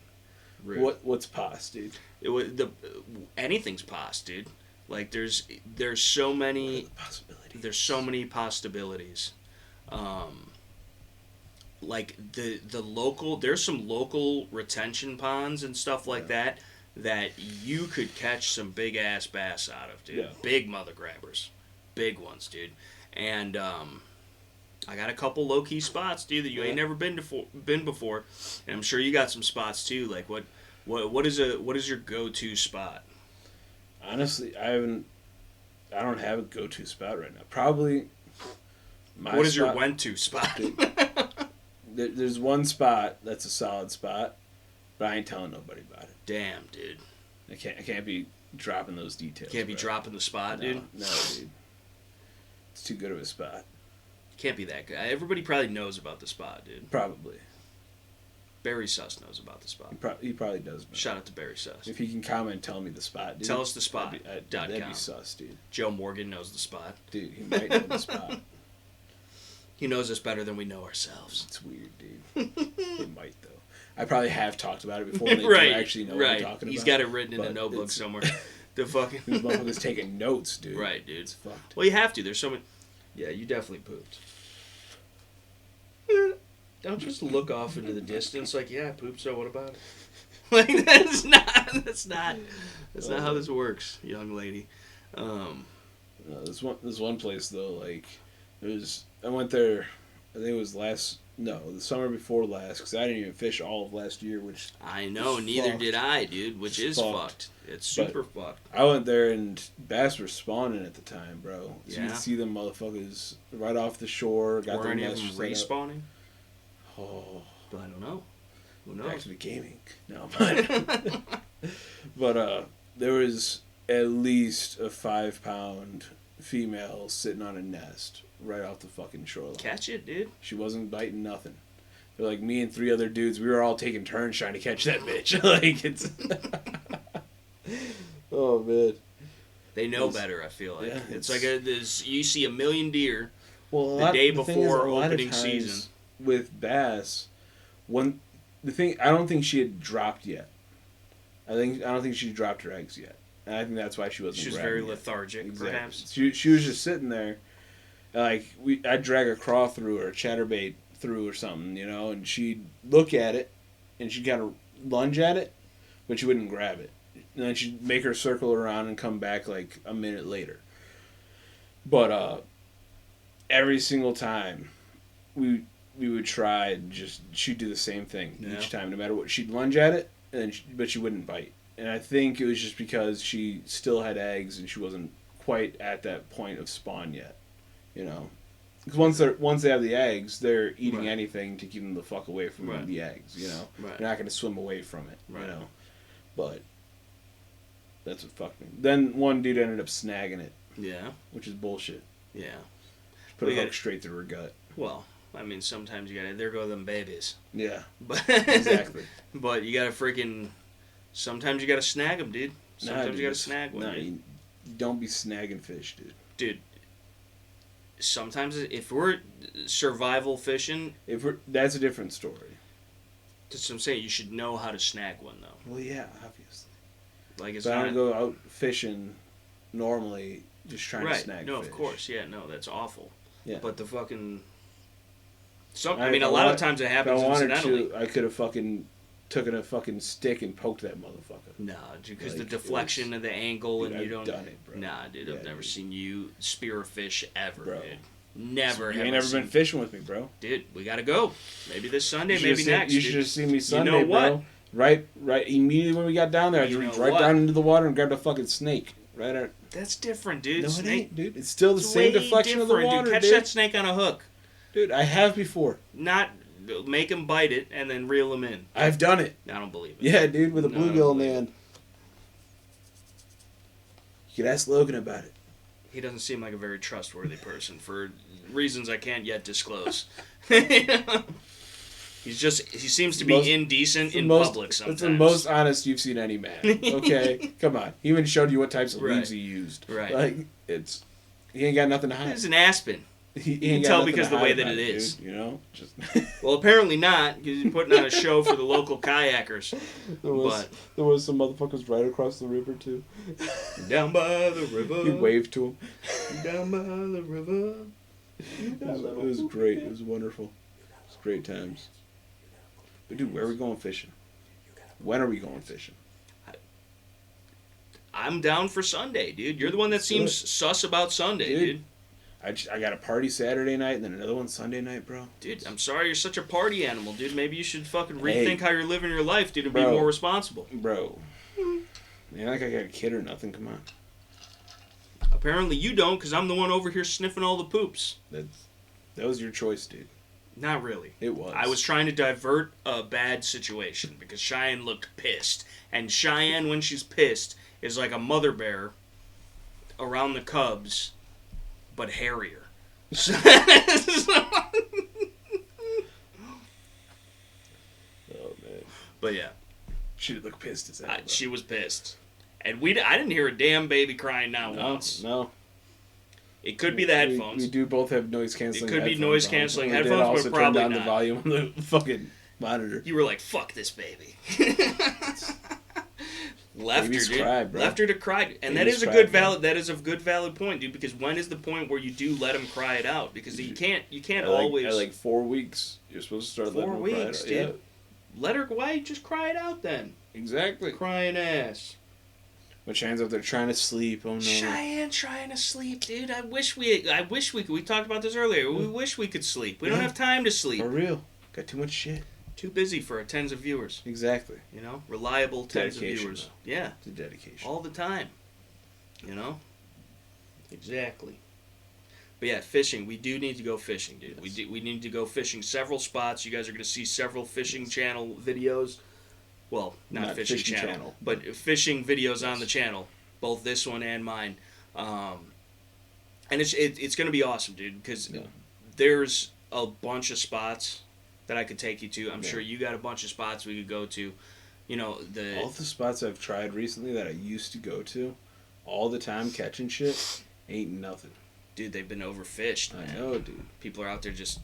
Rude. What's pos, dude? Anything's pos, dude. Like there's so many possibilities. There's so many possibilities. Like the local, there's some local retention ponds and stuff like that you could catch some big ass bass out of, dude. Yeah. Big mother grabbers, big ones, dude. And I got a couple low key spots, dude, that you ain't never been before, and I'm sure you got some spots too. Like what is your go-to spot? Honestly, I don't have a go-to spot right now. Probably. What is your went-to spot? There's one spot that's a solid spot, but I ain't telling nobody about it. Damn, dude. I can't be dropping those details. Can't be dropping the spot, dude. No, dude. It's too good of a spot. Can't be that good. Everybody probably knows about the spot, dude. Probably. Barry Suss knows about the spot. He probably does. Know. Shout out to Barry Suss. If he can comment, tell me the spot, dude. Tell us the spot. That'd be sus, dude. Joe Morgan knows the spot. Dude, he might know the spot. He knows us better than we know ourselves. It's weird, dude. He might, though. I probably have talked about it before and they right, do actually know what I'm talking about. He's got it written in a notebook somewhere. The fucking... This motherfucker's taking notes, dude. Right, dude. It's fucked. Well, you have to. There's so many... Yeah, you definitely pooped. Don't just look off into the distance like, yeah, I pooped, so what about it? Like, that's not how this works, young lady. No, this one place, though, like, I went there, I think it was the summer before last, because I didn't even fish all of last year, which I know, neither fucked. did I, dude, which is fucked. It's super fucked. I went there and bass were spawning at the time, bro. So Yeah. you'd see them motherfuckers right off the shore. Got Were their any of them nests set up. respawning? Oh, But I don't know. Who back knows? to the gaming. No, but there was at least a 5-pound female sitting on a nest right off the fucking shoreline. Catch it, dude. She wasn't biting nothing. They're like, me and 3 other dudes, we were all taking turns trying to catch that bitch. Like, it's... Oh, man. They know better, I feel like. Yeah, it's like you see a million deer well, the day thing is, before a lot of opening times season. With bass, I don't think she had dropped yet. I don't think she dropped her eggs yet. And I think that's why she wasn't She was grabbing very yet. lethargic, Exactly. perhaps. She was just sitting there. Like, I'd drag a craw through or a chatterbait through or something, you know, and she'd look at it, and she'd kind of lunge at it, but she wouldn't grab it. And then she'd make her circle around and come back, like, a minute later. But, every single time, we would try and she'd do the same thing each time, no matter what. She'd lunge at it, but she wouldn't bite. And I think it was just because she still had eggs and she wasn't quite at that point of spawn yet, you know. Because once they have the eggs, they're eating anything to keep them the fuck away from the eggs, you know. Right. They're not going to swim away from it, Right. you know. But that's what fucked me. Then one dude ended up snagging it. Yeah. Which is bullshit. Yeah. Put a hook straight through her gut. Well, I mean, sometimes you gotta... There go them babies. Yeah. But Exactly. But you gotta freaking... Sometimes you gotta snag them, dude. Sometimes you gotta snag one. Nah, you don't be snagging fish, dude. Dude, sometimes if we're survival fishing... That's a different story. That's what I'm saying. You should know how to snag one, though. Well, yeah, obviously. Like, it's but not... I don't go out fishing normally just trying to snag No, fish. of course. Yeah, no, that's awful. Yeah. But the fucking... a I lot of times it happens if I wanted incidentally. to, I could have fucking taken a fucking stick and poked that motherfucker. No, because Like, the deflection of the angle dude, and you I've don't... done it, bro. Nah, dude, Yeah, I've never dude. seen you spear a fish ever, Bro. dude. Never You have ain't I never seen... been fishing with me, bro. Dude, we gotta go. Maybe this Sunday, You maybe should've next. You dude. should have seen me Sunday, know what? bro. Right. Immediately when we got down there, I You reached know right what? down into the water and grabbed a fucking snake. Right at... That's different, dude. No, it Snake... ain't, dude. It's still the It's same way deflection of the different, water, dude. Catch dude. that snake on a hook. Dude, I have before. Not make him bite it and then reel him in. I've done it. I don't believe it. Yeah, dude, with a No, I don't bluegill, believe man. You could ask Logan about it. He doesn't seem like a very trustworthy person for reasons I can't yet disclose. He seems to be indecent in public sometimes. That's the most honest you've seen any man. Okay? Come on. He even showed you what types of Right. leaves he used. Right. Like, he ain't got nothing to hide. It's an aspen. He can ain't got tell nothing because to the way hide that about it is. Dude, you know? Just... Well, apparently not, because he's putting on a show for the local kayakers. There was some motherfuckers right across the river, too. Down by the river. He waved to him. Down by the river. It was great. It was wonderful. It was great times. But dude, where are we going fishing? When are we going fishing? I'm down for Sunday, dude. You're the one that seems sus about Sunday, dude. I got a party Saturday night and then another one Sunday night, bro. Dude, I'm sorry you're such a party animal, dude. Maybe you should fucking rethink how you're living your life, dude, and be more responsible. Bro. Ain't like I got a kid or nothing, come on. Apparently you don't, because I'm the one over here sniffing all the poops. That was your choice, dude. Not really. It was. I was trying to divert a bad situation because Cheyenne looked pissed. And Cheyenne, when she's pissed, is like a mother bear around the cubs, but hairier. Oh, man. But yeah. She looked pissed as hell. She was pissed. And I didn't hear a damn baby crying once. No. It could be the headphones. We do both have noise canceling. It could be headphones noise on. canceling We did headphones, also but probably turn down not. the volume on the fucking monitor. You were like, "Fuck this baby." Left Babies her, dude. cry, bro. Left her to cry, and Babies that cry, is bro. that is a good valid point, dude. Because when is the point where you do let them cry it out? Because you can't always At like 4 weeks, you're supposed to start 4 letting them cry. weeks, it dude. out. Let her. Why just cry it out then? Yeah, exactly. Crying ass. When Cheyenne's up there trying to sleep. Oh no. Cheyenne trying to sleep, dude. I wish we could. We talked about this earlier. We wish we could sleep. We don't have time to sleep. For real. Got too much shit. Too busy for our tens of viewers. Exactly. You know, reliable tens of Dedication, viewers. though. Yeah, It's a dedication. all the time. You know. Exactly. But yeah, fishing. We do need to go fishing, dude. Yes. We need to go fishing several spots. You guys are going to see several fishing channel videos. Well, not fishing channel, but fishing videos on the channel, both this one and mine. And it's going to be awesome, dude, because there's a bunch of spots that I could take you to. I'm sure you got a bunch of spots we could go to. You know, all the spots I've tried recently that I used to go to, all the time catching shit, ain't nothing. Dude, they've been overfished, man. I know, dude. People are out there just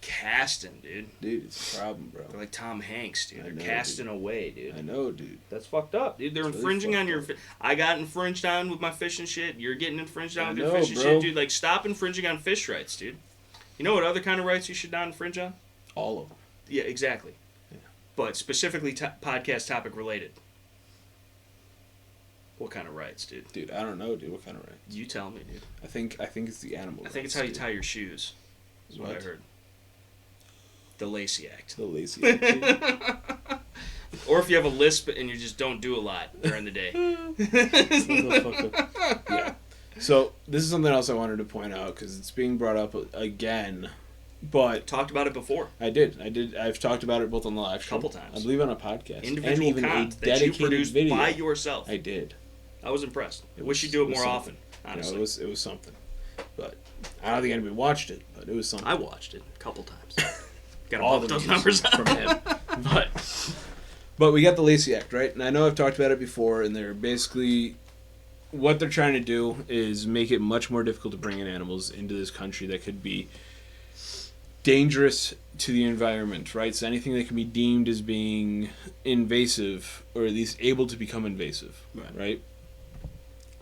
casting, dude. Dude, it's a problem, bro. They're like Tom Hanks, dude. I They're know, casting away, dude. I know, dude. That's fucked up, dude. They're It's really infringing on fucked your... up. I got infringed on with my fishing shit. You're getting infringed on I with your know, fishing bro. shit, dude. Like, stop infringing on fish rights, dude. You know what other kind of rights you should not infringe on? All of them. Yeah, exactly. Yeah. But specifically podcast topic related. What kind of rights, dude? Dude, I don't know, dude. What kind of rights? You tell me, dude. I think it's the animal. I think it's how you tie your shoes. Is what I heard. The Lacey Act. The lazy. Dude. Or if you have a lisp and you just don't do a lot during the day. Motherfucker. Yeah. So this is something else I wanted to point out because it's being brought up again. But Talked about it before. I did. I've talked about it both on the live stream, Couple times. I believe on a podcast, Individual and even a content that you dedicated produced video by yourself. I did. I was impressed. I It wish was- you'd do it it was more something. often, honestly. It was something. But I don't think anybody watched it. But it was something. I watched it a couple times. Got to All bump the those views numbers up. from him. But we got the Lacey Act, right? And I know I've talked about it before, and they're basically what they're trying to do is make it much more difficult to bring in animals into this country that could be dangerous to the environment, right? So anything that can be deemed as being invasive, or at least able to become invasive, right?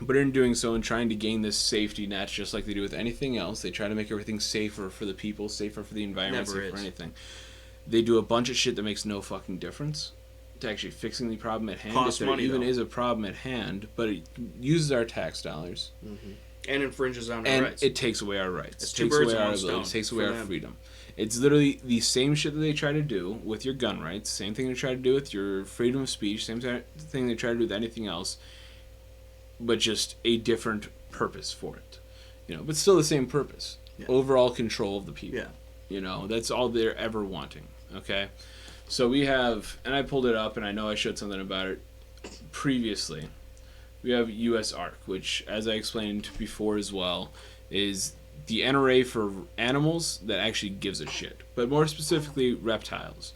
But in doing so and trying to gain this safety net, just like they do with anything else, they try to make everything safer for the people, safer for the environment, Never safer for is. anything. They do a bunch of shit that makes no fucking difference to actually fixing the problem at hand. Costs if there money, even though. is a problem at hand, but it uses our tax dollars. And infringes on our And rights. it takes away our rights. It's It two takes birds away in our one ability. It stone takes away for our them. freedom. It's literally the same shit that they try to do with your gun rights. Same thing they try to do with your freedom of speech. Same thing they try to do with anything else. But just a different purpose for it. You know, but still the same purpose. Yeah. Overall control of the people. Yeah. You know, that's all they're ever wanting. Okay? So we have, and I pulled it up and I know I showed something about it previously. We have I.S.R.A, which, as I explained before as well, is the NRA for animals that actually gives a shit. But more specifically, reptiles.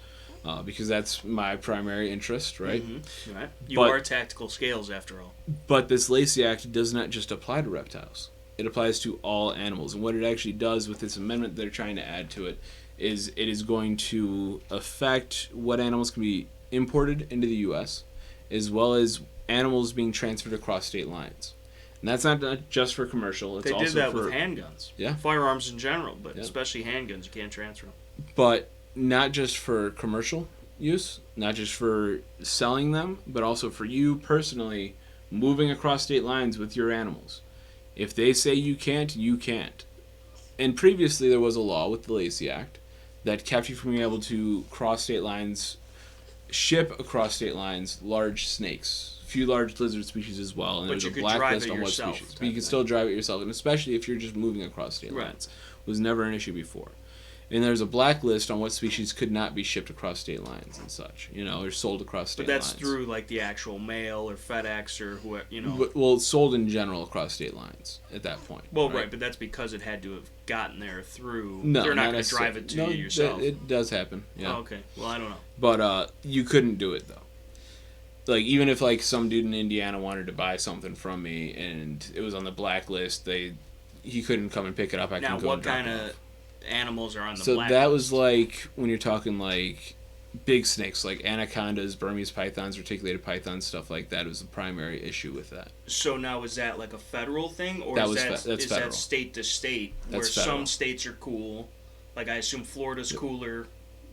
Because that's my primary interest, right? Mm-hmm. Right. You But- are tactical scales, after all. But this Lacey Act does not just apply to reptiles. It applies to all animals. And what it actually does with this amendment they're trying to add to it is it is going to affect what animals can be imported into the U.S., as well as animals being transferred across state lines. And that's not just for commercial. It's They also did that for, with handguns. Yeah. Firearms in general, but Yeah. especially handguns, you can't transfer them. But not just for commercial use, not just for selling them, but also for you personally moving across state lines with your animals. If they say you can't, you can't. And previously there was a law with the Lacey Act that kept you from being able to cross state lines, ship across state lines large snakes, a few large lizard species as well, and But there's you a could black drive list it on what yourself, species. But type you can thing. still drive it yourself, and especially if you're just moving across state Right. lines. It was never an issue before. And there's a blacklist on what species could not be shipped across state lines and such, you know, or sold across state But that's lines. through like the actual mail or FedEx or whoever, you know. Well, it's sold in general across state lines at that point. Well, right, but that's because it had to have gotten there through. No, they're not going to necessarily. drive it to No, you yourself. It does happen. Yeah. Oh, okay. Well, I don't know. But you couldn't do it though. Like even if like some dude in Indiana wanted to buy something from me and it was on the blacklist, he couldn't come and pick it up. I Now, can go what and drop kind it of off. animals are on the So black that list? was like when you're talking like big snakes, like anacondas, Burmese pythons, reticulated pythons, stuff like that. Was the primary issue with that. So now is that like a federal thing, or That is was that that's is federal. that state to state? Where That's federal. some states are cool, like I assume Florida's cooler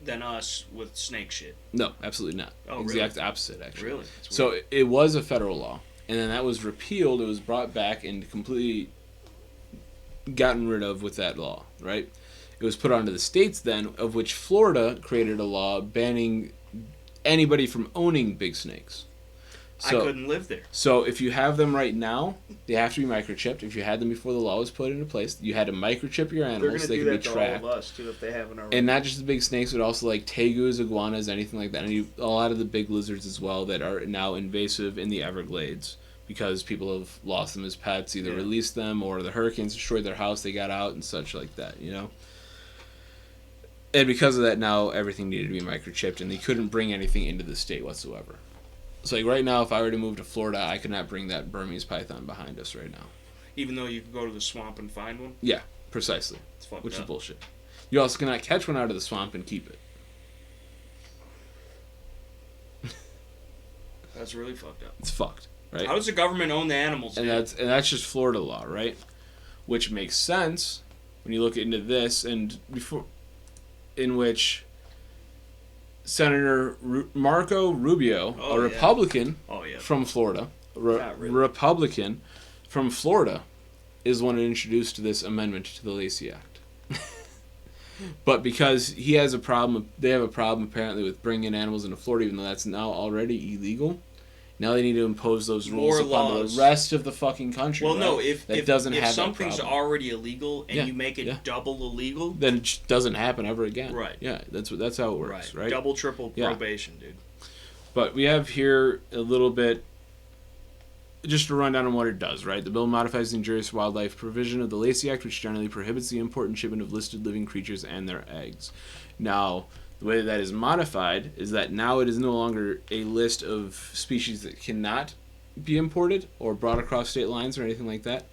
than us with snake shit. No, absolutely not. Oh, Exact opposite, actually. Really? That's So weird. it was a federal law, and then that was repealed. It was brought back and completely gotten rid of with that law, right? It was put onto the states then, of which Florida created a law banning anybody from owning big snakes. So, I couldn't live there. So if you have them right now, they have to be microchipped. If you had them before the law was put into place, you had to microchip your animals so they could be tracked. us too if they haven't already. And not just the big snakes, but also like tegus, iguanas, anything like that. And a lot of the big lizards as well that are now invasive in the Everglades because people have lost them as pets, either Yeah. released them or the hurricanes destroyed their house, they got out and such like that, you know? And because of that, now everything needed to be microchipped and they couldn't bring anything into the state whatsoever. So like right now, if I were to move to Florida, I could not bring that Burmese python behind us right now. Even though you could go to the swamp and find one, Yeah, precisely. it's fucked Which up. is bullshit. You also cannot catch one out of the swamp and keep it. That's really fucked up. It's fucked, right? How does the government own the animals? And dude? that's just Florida law, right? Which makes sense when you look into this and before, in which Senator Marco Rubio, Oh, a yeah. Republican Oh yeah. from Florida, Not really. Republican from Florida, is the one who introduced this amendment to the Lacey Act. But because he has a problem, they have a problem apparently with bringing animals into Florida, even though that's now already illegal. Now they need to impose those rules More upon laws. the rest of the fucking country. Well, right? no. If that if, doesn't if have that something's problem. already illegal and Yeah, you make it yeah. double illegal, Then it just doesn't happen ever again. Right. Yeah, that's how it works, right? Double, triple Yeah. probation, dude. But we have here a little bit, just a rundown on what it does, right? The bill modifies the injurious wildlife provision of the Lacey Act, which generally prohibits the import and shipment of listed living creatures and their eggs. Now, the way that is modified is that now it is no longer a list of species that cannot be imported or brought across state lines or anything like that.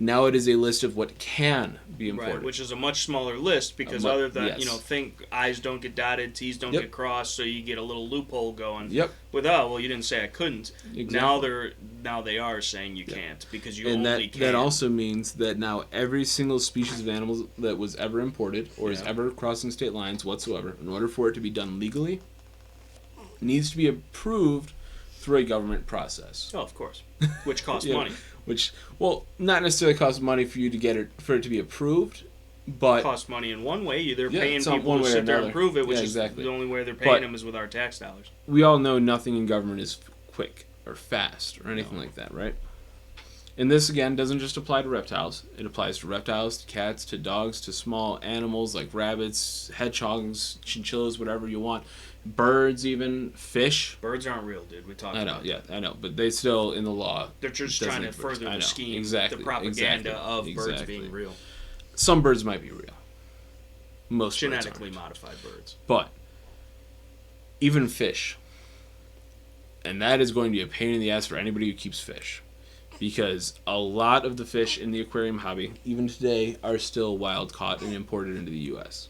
Now it is a list of what can be imported. Right, which is a much smaller list because other than, think I's don't get dotted, T's don't get crossed, so you get a little loophole going. Yep. With, well, you didn't say I couldn't. Exactly. Now they are saying you can't because you and only can. That also means that now every single species of animals that was ever imported or is ever crossing state lines whatsoever, in order for it to be done legally, needs to be approved through a government process. Oh, of course. Which costs money. Which, not necessarily costs money for you to get it, for it to be approved, but... It costs money in one way. They're paying people to sit there and prove it, which is the only way they're paying them is with our tax dollars. We all know nothing in government is quick or fast or anything like that, right? And this, again, doesn't just apply to reptiles. It applies to reptiles, to cats, to dogs, to small animals like rabbits, hedgehogs, chinchillas, whatever you want. Birds, even fish. Birds aren't real, dude. We talked about that. I know, but they still in the law. They're just trying to further the scheme, the propaganda of birds being real. Some birds might be real. Most genetically modified birds, but even fish, and that is going to be a pain in the ass for anybody who keeps fish, because a lot of the fish in the aquarium hobby, even today, are still wild caught and imported into the U.S.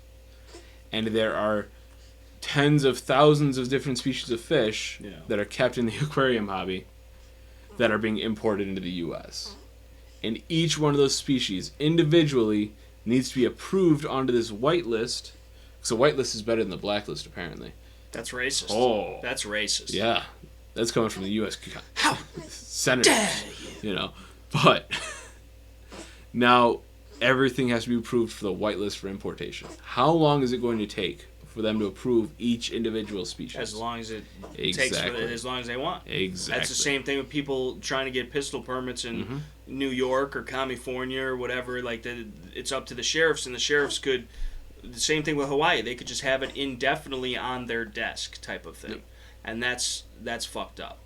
And there are tens of thousands of different species of fish that are kept in the aquarium hobby that are being imported into the U.S. And each one of those species individually needs to be approved onto this white list. So white list is better than the black list, apparently. That's racist. Oh. That's racist. Yeah. That's coming from the U.S. senators, But now everything has to be approved for the white list for importation. How long is it going to take for them to approve each individual species? As long as it takes as long as they want. Exactly. That's the same thing with people trying to get pistol permits in New York or California or whatever. Like it's up to the sheriffs, and the sheriffs could. The same thing with Hawaii. They could just have it indefinitely on their desk, type of thing, and that's fucked up.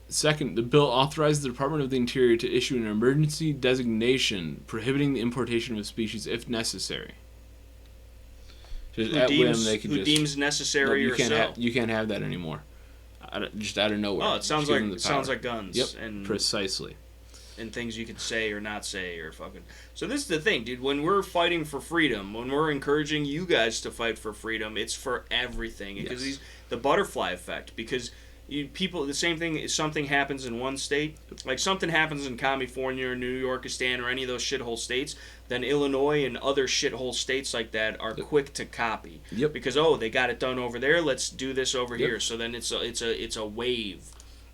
Second, the bill authorized the Department of the Interior to issue an emergency designation prohibiting the importation of species if necessary. Who deems necessary or so. You can't have that anymore. Just out of nowhere. Oh, it sounds like guns. Yep, and precisely. And things you could say or not say or fucking... So this is the thing, dude. When we're fighting for freedom, when we're encouraging you guys to fight for freedom, it's for everything. Because the butterfly effect. Because the same thing is something happens in one state. Like something happens in California or New Yorkistan or any of those shithole states, then Illinois and other shithole states like that are quick to copy. Yep. Because they got it done over there. Let's do this over here. So then it's a wave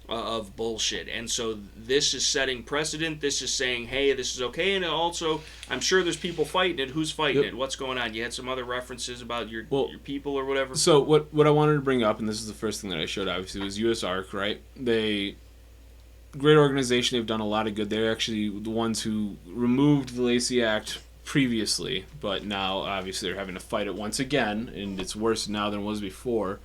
of bullshit. And so this is setting precedent. This is saying, hey, this is okay. And also, I'm sure there's people fighting it. Who's fighting it? What's going on? You had some other references about your people or whatever. So what I wanted to bring up, and this is the first thing that I showed, obviously, was I.S.R.A, right? Great organization. They've done a lot of good. They're actually the ones who removed the Lacey Act previously, but now, obviously, they're having to fight it once again, and it's worse now than it was before.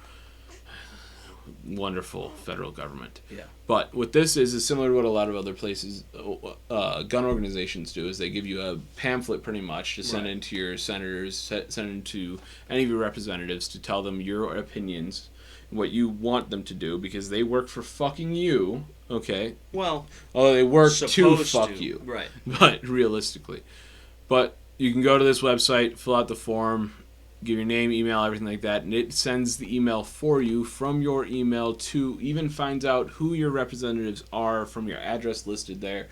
Wonderful federal government. Yeah. But what this is similar to what a lot of other places, gun organizations do, is they give you a pamphlet pretty much to send into your senators, send into any of your representatives to tell them your opinions, what you want them to do, because they work for fucking you, okay? Well, although they work to fuck you. Right. But realistically. But you can go to this website, fill out the form, give your name, email, everything like that, and it sends the email for you from your email to even finds out who your representatives are from your address listed there.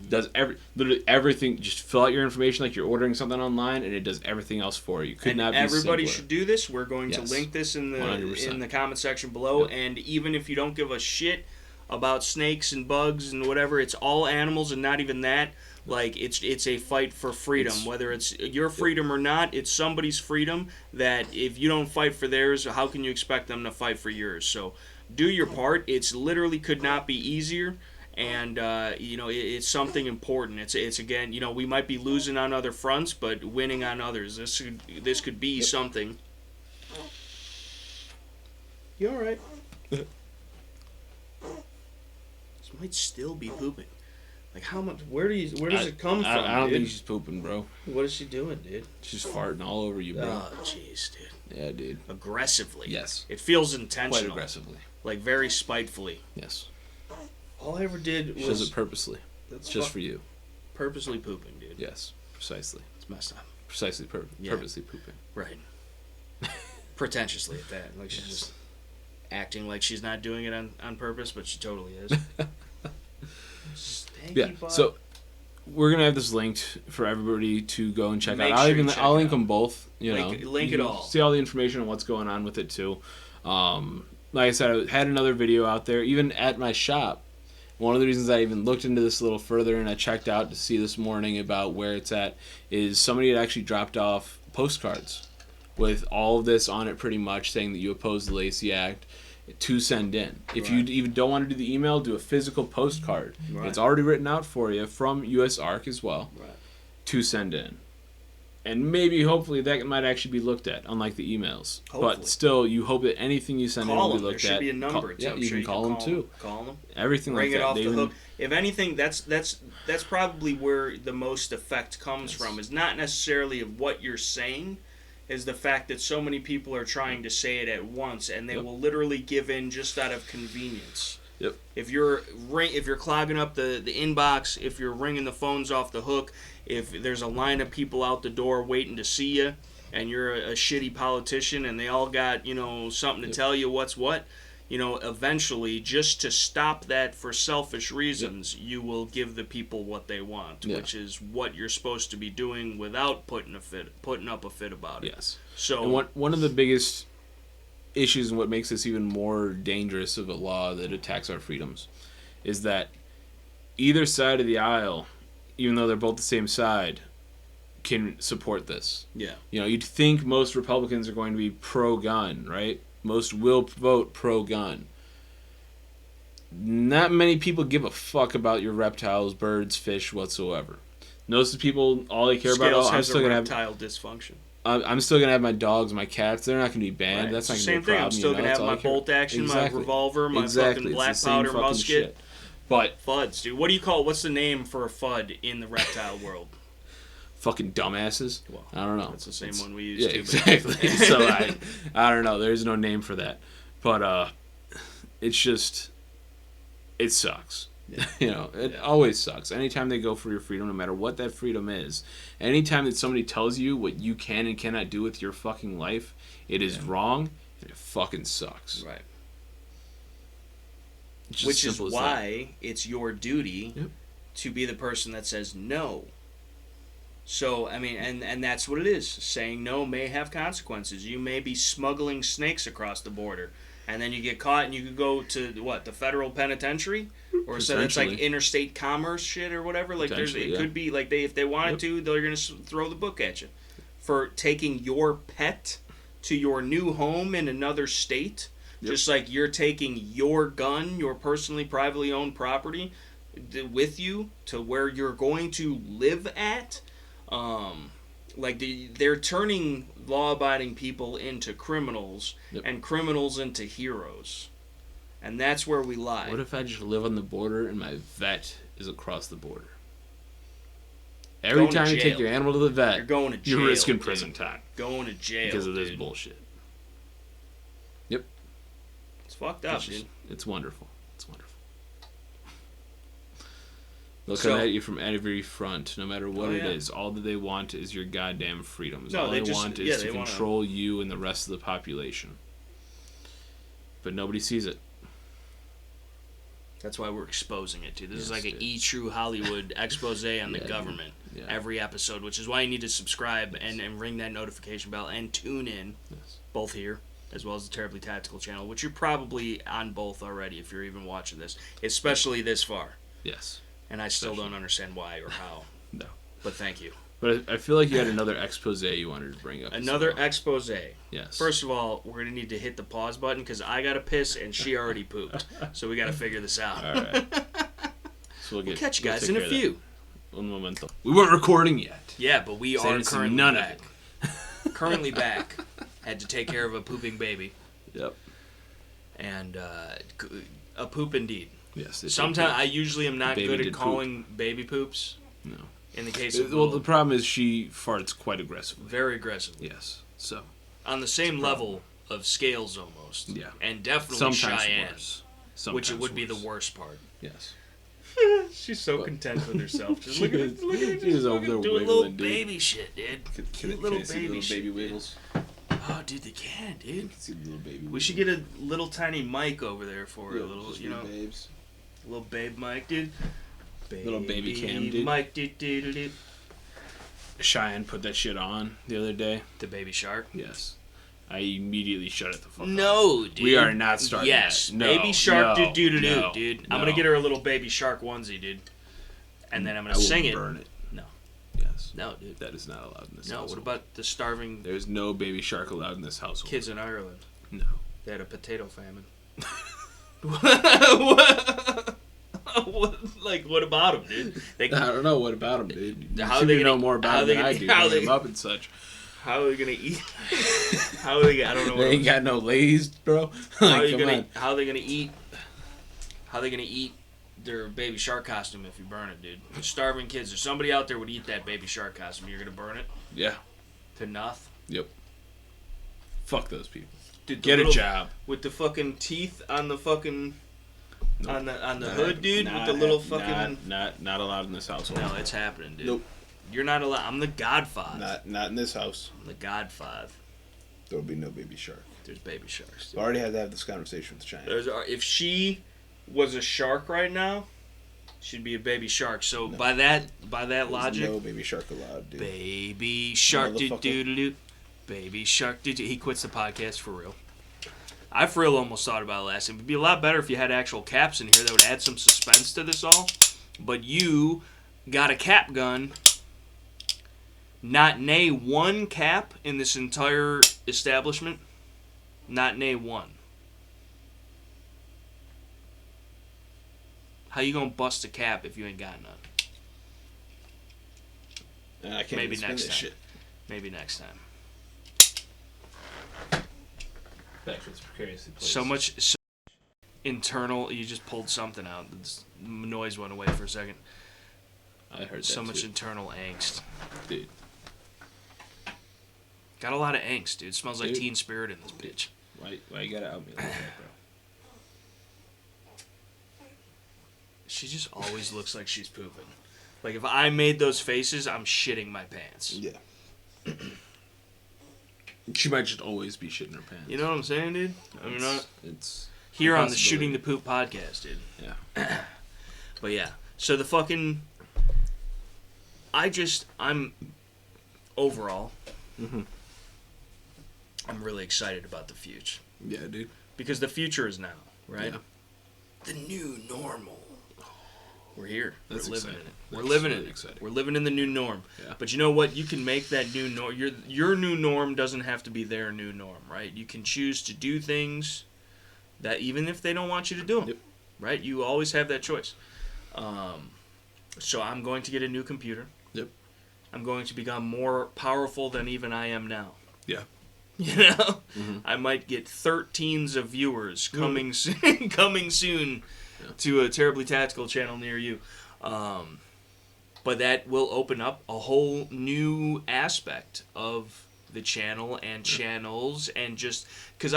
Does literally everything. Just fill out your information like you're ordering something online, and it does everything else for you. Could not be everybody simpler. Should do this. We're going to link this in the 100%. in the comment section below. Yep. And even if you don't give a shit about snakes and bugs and whatever, it's all animals and not even that. Like, it's a fight for freedom. Whether it's your freedom or not, it's somebody's freedom that if you don't fight for theirs, how can you expect them to fight for yours? So do your part. It's literally could not be easier. And, it's something important. It's again, we might be losing on other fronts, but winning on others. This could be something. You all right? This might still be pooping. Like, how much? Where does it come from? I don't think she's pooping, bro. What is she doing, dude? She's farting all over you, bro. Oh, jeez, dude. Yeah, dude. Aggressively. Yes. It feels intentional. Quite aggressively. Like, very spitefully. Yes. All I ever did was... She does it purposely. That's just for you. purposely pooping, dude. Yes, precisely. It's messed up. Precisely, purposely pooping. Right. Pretentiously at that. Like, she's just acting like she's not doing it on purpose, but she totally is. So we're gonna have this linked for everybody to go and check Make out. sure I'll link them both. Link it all. See all the information on what's going on with it too. Like I said, I had another video out there, even at my shop. One of the reasons I even looked into this a little further and I checked out to see this morning about where it's at is somebody had actually dropped off postcards with all of this on it, pretty much saying that you oppose the Lacey Act, to send in. If you even don't want to do the email, do a physical postcard. Right. It's already written out for you from I.S.R.A as well, right, to send in. And maybe, hopefully, that might actually be looked at, unlike the emails. Hopefully. But still, you hope that anything you send in will be looked at. There should be a number. You can call them too. Call them. Everything Bring like that. Bring it off the hook. If anything, that's probably where the most effect comes from. Is not necessarily of what you're saying, is the fact that so many people are trying to say it at once, and they will literally give in just out of convenience. Yep. If you're clogging up the inbox, if you're ringing the phones off the hook, if there's a line of people out the door waiting to see you, and you're a shitty politician, and they all got something to tell you what's what, eventually, just to stop that for selfish reasons, you will give the people what they want, which is what you're supposed to be doing without putting up a fit about it. Yes. So and one of the biggest issues and what makes this even more dangerous of a law that attacks our freedoms is that either side of the aisle, even though they're both the same side, can support this. Yeah. You'd think most Republicans are going to be pro-gun, right? Most will vote pro-gun. Not many people give a fuck about your reptiles, birds, fish, whatsoever. Most of the people, all they care about, I'm still going to have reptile dysfunction. I'm still going to have my dogs, my cats. They're not going to be banned. Right. That's not going to be a problem. I'm still going to have my bolt action, my revolver, my fucking black powder musket. Shit. But FUDs, dude. What do you call? What's the name for a FUD in the reptile world? Fucking dumbasses. Well, I don't know. That's the same one we use. Yeah, exactly. So I don't know. There's no name for that. But it's just, it sucks. It always sucks. Anytime they go for your freedom, no matter what that freedom is, anytime that somebody tells you what you can and cannot do with your fucking life, it is wrong and it fucking sucks. Right. Which is why it's your duty Yep. to be the person that says no. So, I mean, and that's what it is. Saying no may have consequences. You may be smuggling snakes across the border, and then you get caught and you could go to, the federal penitentiary? Or so that's like interstate commerce shit or whatever. Like, could be, like, if they wanted to, they're going to throw the book at you. For taking your pet to your new home in another state. Yep. Just like you're taking your gun, your personally, privately owned property, with you to where you're going to live at. They're turning law-abiding people into criminals and criminals into heroes. And that's where we lie. What if I just live on the border and my vet is across the border? Every time you take your animal to the vet, you're going to jail. You're risking prison time. Going to jail because of this bullshit. Yep. It's fucked up, dude. It's wonderful. It's wonderful. They'll come at you from every front, no matter what it is. All that they want is your goddamn freedoms. All they want is to control you and the rest of the population. But nobody sees it. That's why we're exposing it, dude. This is like an E-True Hollywood expose on the government every episode, which is why you need to subscribe and ring that notification bell and tune in, both here as well as the Terribly Tactical channel, which you're probably on both already if you're even watching this, especially this far. Yes. And I still don't understand why or how. No. But thank you. But I feel like you had another expose you wanted to bring up. Another expose. Yes. First of all, we're going to need to hit the pause button because I got to piss and she already pooped. So we got to figure this out. All right. So we'll catch you guys in a few. Un momento. We weren't recording yet. Yeah, but we are currently back. Currently back. Had to take care of a pooping baby. Yep. And a poop indeed. Yes. Sometimes I usually am not good at calling baby poops. No. In the case of the problem is she farts quite aggressively. Very aggressively. Yes. So on the same level of Scales almost. Yeah. And definitely sometimes Cheyenne. Worse. Which it would be the worst part. Yes. She's so content with herself. Just look at her. She's over there doing wiggling, little dude. baby shit, dude. Cute little baby shit. Baby wiggles. Oh, dude, they can, dude. See the little baby. We should get a little tiny mic over there for her. Yeah, A little, just you know, babes. little babe mic, dude. Little baby cam, dude. Mic, dude. Cheyenne put that shit on the other day. The baby shark. Yes. I immediately shut it the fuck off. No, dude. We are not starting Yes, that. No, baby shark, no, dude. no, I'm no. gonna get her a little baby shark onesie, dude. And then I'm gonna sing it. Burn it. No. Yes. No, dude. That is not allowed in this No, household. what about the starving There's no baby shark allowed in this household. kids in Ireland? No. They had a potato famine. what? What about them, dude? I don't know. What about them, dude? How You they should gonna- know more how about they them than I gonna- do. how Bring they- them up and such. How are they gonna eat? How are they? I don't know. They ain't got no Lays, bro. How are you Come gonna? on. How are they gonna eat? How are they gonna eat their baby shark costume if you burn it, dude? Starving kids. If somebody out there would eat that baby shark costume, you're gonna burn it Yeah. to nothing. Yep. Fuck those people. Dude, the Get a little- job. with the fucking teeth on the fucking Nope. on the Not hood, dude. With the little fucking. Not allowed in this household. No, it's happening, dude. Nope. You're not allowed. I'm the Godfather. Not in this house. I'm the Godfather. There'll be no baby shark. There's baby sharks. I already had to have this conversation with China. If she was a shark right now, she'd be a baby shark. So No. by that There's logic, no baby shark allowed, dude. baby shark, Motherfucker. dude, baby shark, dude. He quits the podcast for real. I for real almost thought about it last time. It'd be a lot better if you had actual caps in here that would add some suspense to this all. But you got a cap gun. Not nay one cap in this entire establishment. Not nay one. How you gonna bust a cap if you ain't got none? And I can't Maybe even spin next this time. shit. Maybe next time. Back to its precariously placed. So internal. You just pulled something out. The noise went away for a second. I heard that So much too. internal angst. Dude. Got a lot of angst, dude. Smells like Dude. Teen Spirit in this bitch. Why you gotta out me like that, bro? She just always looks like she's pooping. Like if I made those faces, I'm shitting my pants. Yeah. She might just always be shitting her pants. You know what I'm saying, dude? I mean, It's here on the possibility. Shooting the Poop podcast, dude. Yeah. But yeah, so the fucking, I'm overall, I'm really excited about the future. Yeah, dude. Because the future is now, right? Yeah. The new normal. We're here. That's We're living exciting. in it. We're That's living really in it. exciting. We're living in the new norm. Yeah. But you know what? You can make that new norm. Your new norm doesn't have to be their new norm, right? You can choose to do things that even if they don't want you to do them, Yep. right? You always have that choice. So I'm going to get a new computer. Yep. I'm going to become more powerful than even I am now. Yeah. You know, Mm-hmm. I might get 13s of viewers coming soon, coming soon to a Terribly Tactical channel near you. But that will open up a whole new aspect of the channel and channels and just because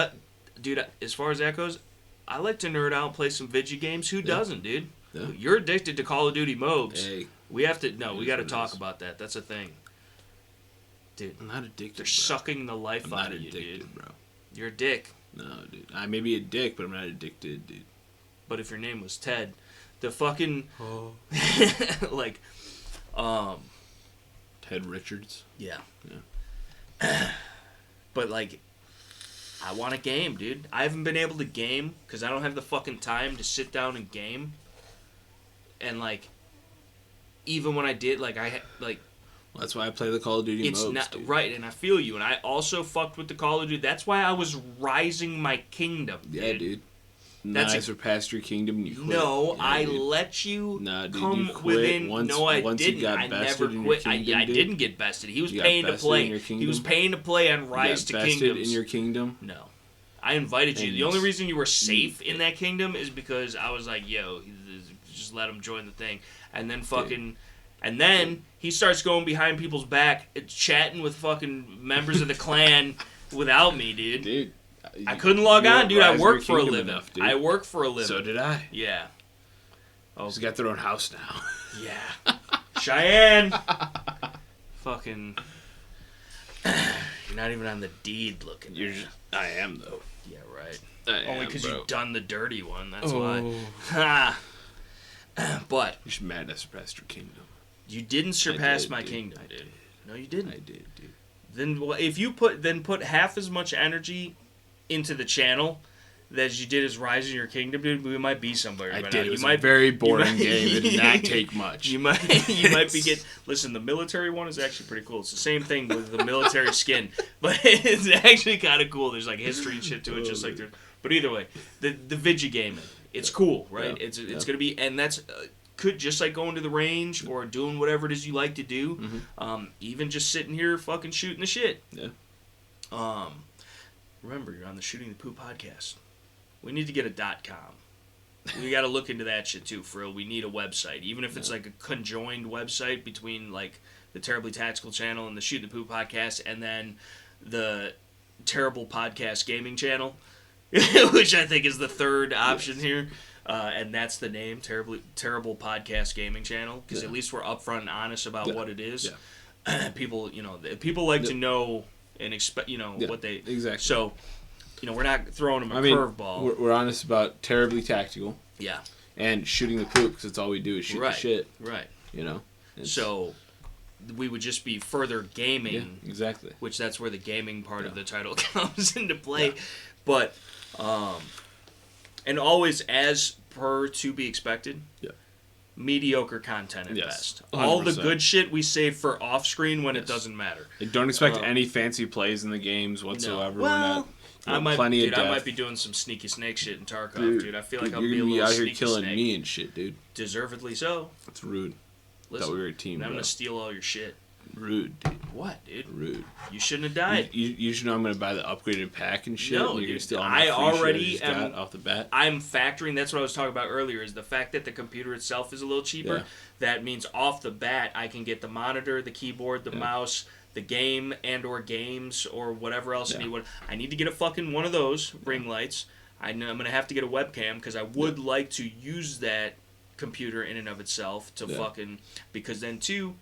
dude, as far as that goes, I like to nerd out and play some video games. Who doesn't, dude? Yeah. You're addicted to Call of Duty mobs. Hey. We have to we is got to what it talk is. about that. That's a thing. Dude, I'm not addicted, they're bro. sucking the life I'm out not of you, addicted, dude. bro. You're a dick. No, dude. I may be a dick, but I'm not addicted, dude. But if your name was Ted, the fucking like, Ted Richards. yeah. Yeah. But like, I want a game, dude. I haven't been able to game because I don't have the fucking time to sit down and game. And like, even when I did, like Well, that's why I play the Call of Duty it's modes, not dude. right. And I feel you. And I also fucked with the Call of Duty. That's why I was rising my kingdom. Yeah, dude. That's I surpassed your kingdom and you quit. No, Yeah, I dude. let you Nah, dude, come you quit within. once- No, I once you didn't. got I bested never in your quit. kingdom, I dude. didn't get bested. He was You got paying to bested play. in your He was kingdom? paying to play on You Rise got to bested Kingdoms. in your kingdom. No, I invited you. And The only reason you were safe in that kingdom is because I was like, "Yo, just let him join the thing," and then fucking. And then he starts going behind people's back, chatting with fucking members of the clan without me, dude. Dude. I couldn't log you on, weren't dude. I rising work your for a kingdom living. enough, dude. I work for a living. So did I. Yeah. Oh, She's got their own house now. Yeah. Cheyenne! Fucking... You're not even on the deed looking. I am, though. Yeah, right. Only because you've done the dirty one, that's why. But... You should mad I surpassed your kingdom. You didn't surpass my kingdom, dude. No, you didn't. I did, dude. Then, well, if you put half as much energy into the channel as you did as Rising Your Kingdom, dude, we might be somewhere. I did. It was a very boring game. It did not take much. You might be getting... Listen, the military one is actually pretty cool. It's the same thing with the military skin, but it's actually kind of cool. There's like history and shit to it, just like there's... But either way, the Vigi gaming, it's cool, right? Yeah. It's gonna be, and that's could just like going to the range or doing whatever it is you like to do. Even just sitting here fucking shooting the shit. Yeah. Remember, you're on the Shooting the Poop podcast. We need to get a .com. We got to look into that shit too, for real. We need a website, even if it's like a conjoined website between like the Terribly Tactical channel and the Shooting the Poop podcast, and then the Terrible Podcast Gaming channel, which I think is the third option here. And that's the name, Terrible Podcast Gaming channel, because at least we're upfront and honest about what it is. People, people like to know and expect, what they exactly. So, we're not throwing them a curveball. We're honest about Terribly Tactical. Yeah. And Shooting the Poop, because that's all we do is shoot the shit. Right. It's... So, we would just be further gaming. Yeah, exactly. Which that's where the gaming part of the title comes into play. Yeah. But, and always as per to be expected. Yeah. Mediocre content at best. 100%. All the good shit we save for off screen when it doesn't matter. Don't expect any fancy plays in the games whatsoever. No. Well, I might be doing some sneaky snake shit in Tarkov, dude. I feel like I'll be a little out sneaky here killing snake. me and shit, dude. Deservedly so. That's rude. Listen, thought we were a team. I'm gonna steal all your shit. Rude, dude. What, dude? Rude. You shouldn't have died. You should know I'm gonna buy the upgraded pack and shit. No, and dude. Steal all I already shit I got off the bat. I'm factoring. That's what I was talking about earlier. Is the fact that the computer itself is a little cheaper. Yeah. That means off the bat I can get the monitor, the keyboard, the mouse, the game and or games or whatever else I need. I need to get a fucking one of those ring lights. I'm gonna have to get a webcam because I would like to use that computer in and of itself to fucking, because then too,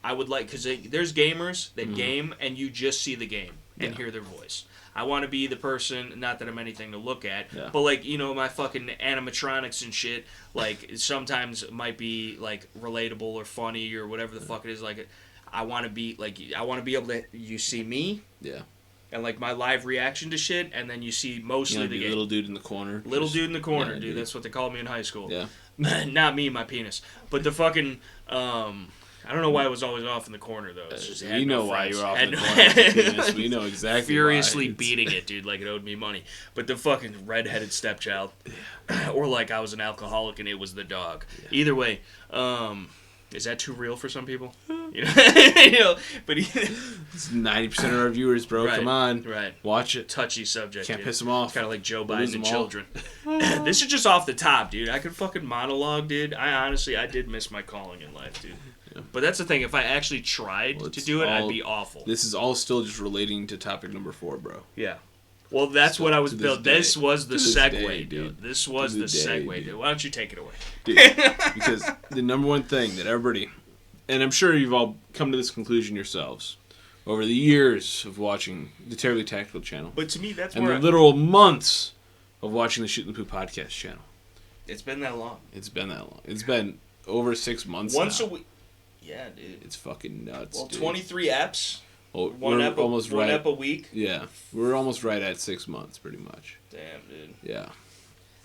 I would like, because there's gamers that game and you just see the game and hear their voice. I want to be the person, not that I'm anything to look at, but like, my fucking animatronics and shit, like sometimes might be like relatable or funny or whatever the fuck it is. Like, I want to be able to, you see me, and like my live reaction to shit, and then you see mostly the game. Little dude in the corner. Little dude in the corner, dude. That's what they called me in high school. Yeah. Not me, my penis. But the fucking, I don't know why I was always off in the corner, though. It's just, we know why you were off in the corner with the penis. We know exactly furiously why. beating it, dude, like it owed me money. But the fucking redheaded stepchild. Or like I was an alcoholic and it was the dog. Yeah. Either way, is that too real for some people? But it's 90% of our viewers, bro. Right, come on, right? Watch it. Touchy subject. Can't piss them off. Kind of like Joe Biden and children. This is just off the top, dude. I could fucking monologue, dude. I did miss my calling in life, dude. Yeah. But that's the thing. If I actually tried to do it, I'd be awful. This is all still just relating to topic number 4, bro. Yeah. Well, that's what I was built. This was the segue, dude. This was the segue, dude. Why don't you take it away? Dude, because the number one thing that everybody, and I'm sure you've all come to this conclusion yourselves, over the years of watching the Terribly Tactical channel. But to me, that's and where the literal months of watching the Shooting the Poop podcast channel. It's been that long. It's been over 6 months Once now. a week. Yeah, dude. It's fucking nuts, Well, dude. 23 eps. Well, one ep a week. Yeah, we're almost right at 6 months, pretty much. Damn, dude. Yeah,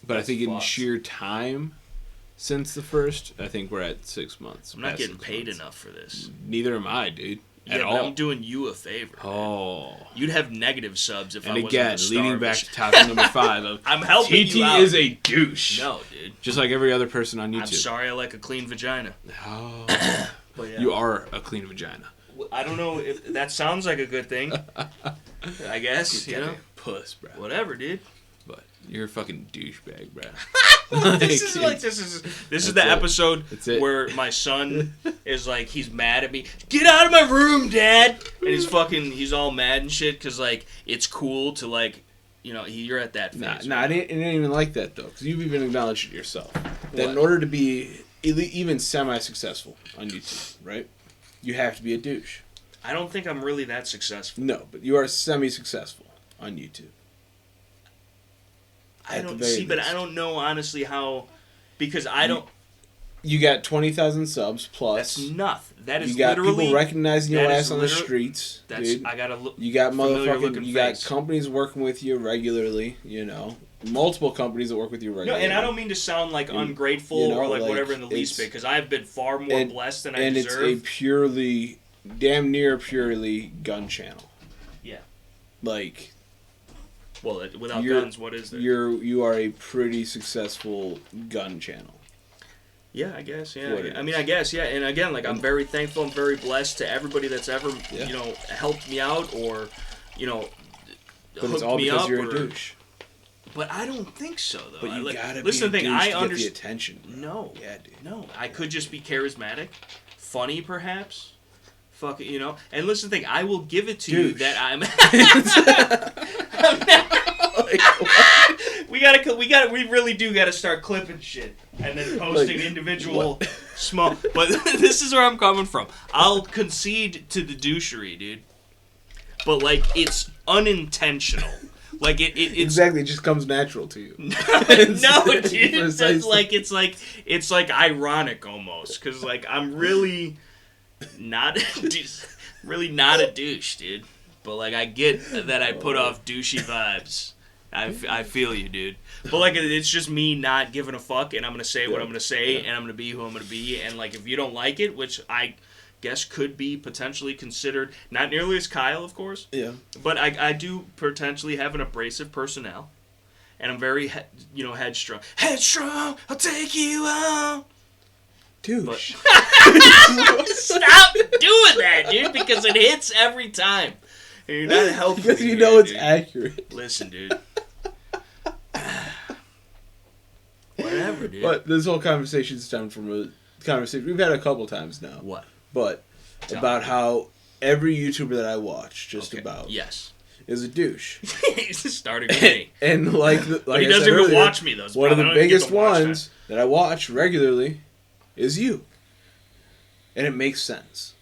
but I think in sheer time since the first, I think we're at 6 months. I'm not getting paid enough for this. Neither am I, dude. Yeah, but I'm doing you a favor. Oh, man. You'd have negative subs if I wasn't again, leading back to topic number 5 of I'm helping TT you out. is a douche. No, dude. Just like every other person on YouTube. I'm sorry, I like a clean vagina. Oh, but yeah. You are a clean vagina. I don't know if that sounds like a good thing. I guess, puss, bro. Whatever, dude. But you're a fucking douchebag, bro. This is the episode where my son is like, he's mad at me. Get out of my room, Dad! And he's all mad and shit because like it's cool to like you're at that phase. Nah, it ain't even like that, though, because you've even acknowledged it yourself. That What? in order to be even semi-successful on YouTube, right, you have to be a douche. I don't think I'm really that successful. No, but you are semi-successful on YouTube. I don't see, but I don't know honestly how, because I don't. You got 20,000 subs plus. That's nothing. That is you got literally people recognizing your that ass is on the literally- streets. That's dude. I gotta look. You got motherfucking. You got face. companies working with you regularly. Multiple companies that work with you No, regularly. and I don't mean to sound like ungrateful or like whatever in the least bit, because I've been far more blessed than I deserve. And it's damn near purely gun channel. Yeah. Like. Well, without guns, what is there? You are a pretty successful gun channel. Yeah, I guess. Yeah, I guess. Yeah, and again, like I'm very thankful. I'm very blessed to everybody that's ever helped me out or But hooked it's all me because up. you're a douche. But I don't think so, though. But you gotta listen, be a the thing douche I to understand. get the attention. Bro. No. Yeah, dude. No, I could just be charismatic, funny, perhaps. Fuck it, And listen, the thing I will give it to you that I'm. We really do gotta start clipping shit and then posting individual small. But this is where I'm coming from. I'll concede to the douchery, dude. But like it's unintentional. Like it's exactly. It just comes natural to you. No, dude. That's it's like ironic almost because like I'm really not a douche, dude. But like I get that I put off douchey vibes. I feel you, dude. But like it's just me not giving a fuck, and I'm gonna say what I'm gonna say, and I'm gonna be who I'm gonna be. And like if you don't like it, which I guess could be potentially considered not nearly as Kyle, of course. Yeah. But I do potentially have an abrasive personnel, and I'm very headstrong. Headstrong, I'll take you out. Douche. Stop doing that, dude, because it hits every time. And you're not helping because me it's dude. accurate. Listen, dude. Whatever, dude. But this whole conversation stemmed from a conversation we've had a couple times now. What? But about how every YouTuber that I watch, just about, yes, is a douche. Starting with me. And like he doesn't even earlier, watch me though. One of the biggest ones that I watch regularly is you, and it makes sense.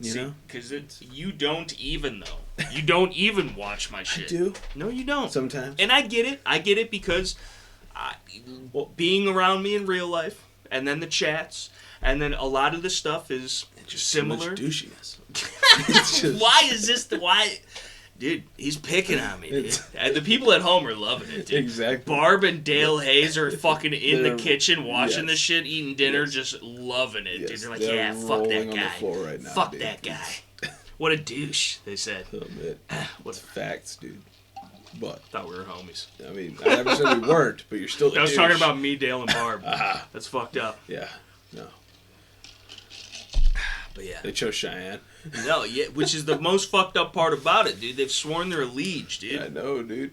You know, because you don't even though. You don't even watch my shit. I do. No, you don't. Sometimes. And I get it. I get it because being around me in real life, and then the chats, and then a lot of the stuff is just similar. Too much douchiness. Why is this why? Dude, he's picking on me, dude. And the people at home are loving it, dude. Exactly. Barb and Dale Hayes are fucking in the kitchen watching this shit, eating dinner, just loving it, dude. They're like, yeah, fuck that guy. Right now, fuck that guy. What a douche, they said. A little bit. What's facts, dude. But thought we were homies. I mean, I never said we weren't, but you're still I was talking about me, Dale, and Barb. That's fucked up. Yeah. No. But yeah. They chose Cheyenne. No, yeah, which is the most fucked up part about it, dude. They've sworn they're a liege, dude. Yeah, I know, dude.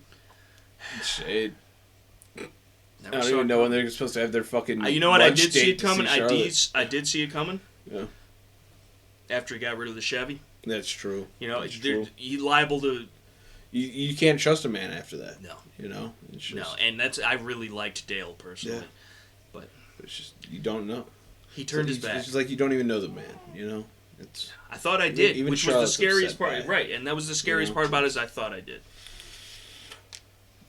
Shade. Never I don't even know when they're supposed to have their fucking. You know what? I did see it coming. I did see it coming. Yeah. After he got rid of the Chevy. That's true. You know, true. He's liable to. You can't trust a man after that. No. You know. It's just, no, and I really liked Dale personally, but it's just you don't know. He turned his back. It's just like you don't even know the man. You know. I thought I did, even which was the scariest part. Right, and that was the scariest part about it is I thought I did.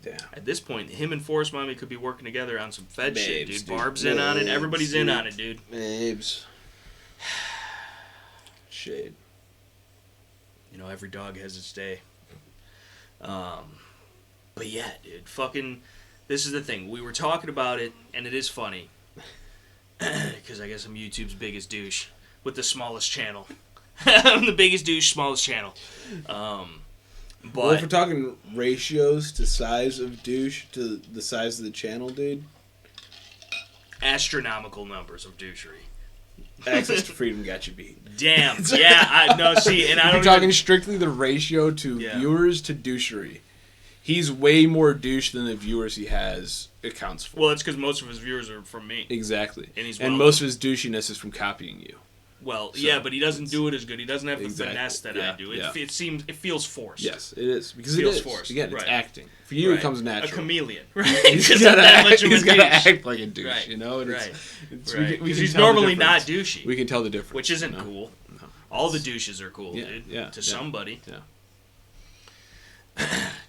Yeah. At this point, him and Forrest Mommy could be working together on some Fed shit, dude. Barb's in on it. Everybody's in on it, dude. Babes. Shade. You know, every dog has its day. But yeah, dude, fucking. This is the thing. We were talking about it, and it is funny. Because I guess I'm YouTube's biggest douche. With the smallest channel. I'm the biggest douche, smallest channel. But well, if we're talking ratios to size of douche to the size of the channel, dude. Astronomical numbers of douchery. Access to freedom got you beat. Damn. Yeah, and I don't. If you're talking strictly the ratio to viewers to douchery, he's way more douche than the viewers he has accounts for. Well, it's because most of his viewers are from me. Exactly. And most of his douchiness is from copying you. Well, So, yeah, but he doesn't do it as good. He doesn't have the Exactly. finesse that Yeah, I do. yeah. It feels forced. Yes, it is. Because Feels it is. forced. Again, Right. it's acting. For you, Right. it comes natural. A chameleon. Right. He's Because gotta that much of a he's gotta douche. act like a douche, Right. you know? And Right. It's, Right. we Because can he's tell the normally not difference. douchey. We can tell the difference. Which isn't you know? cool. No. All the douches are cool, Yeah, dude. yeah, To yeah. somebody. Yeah.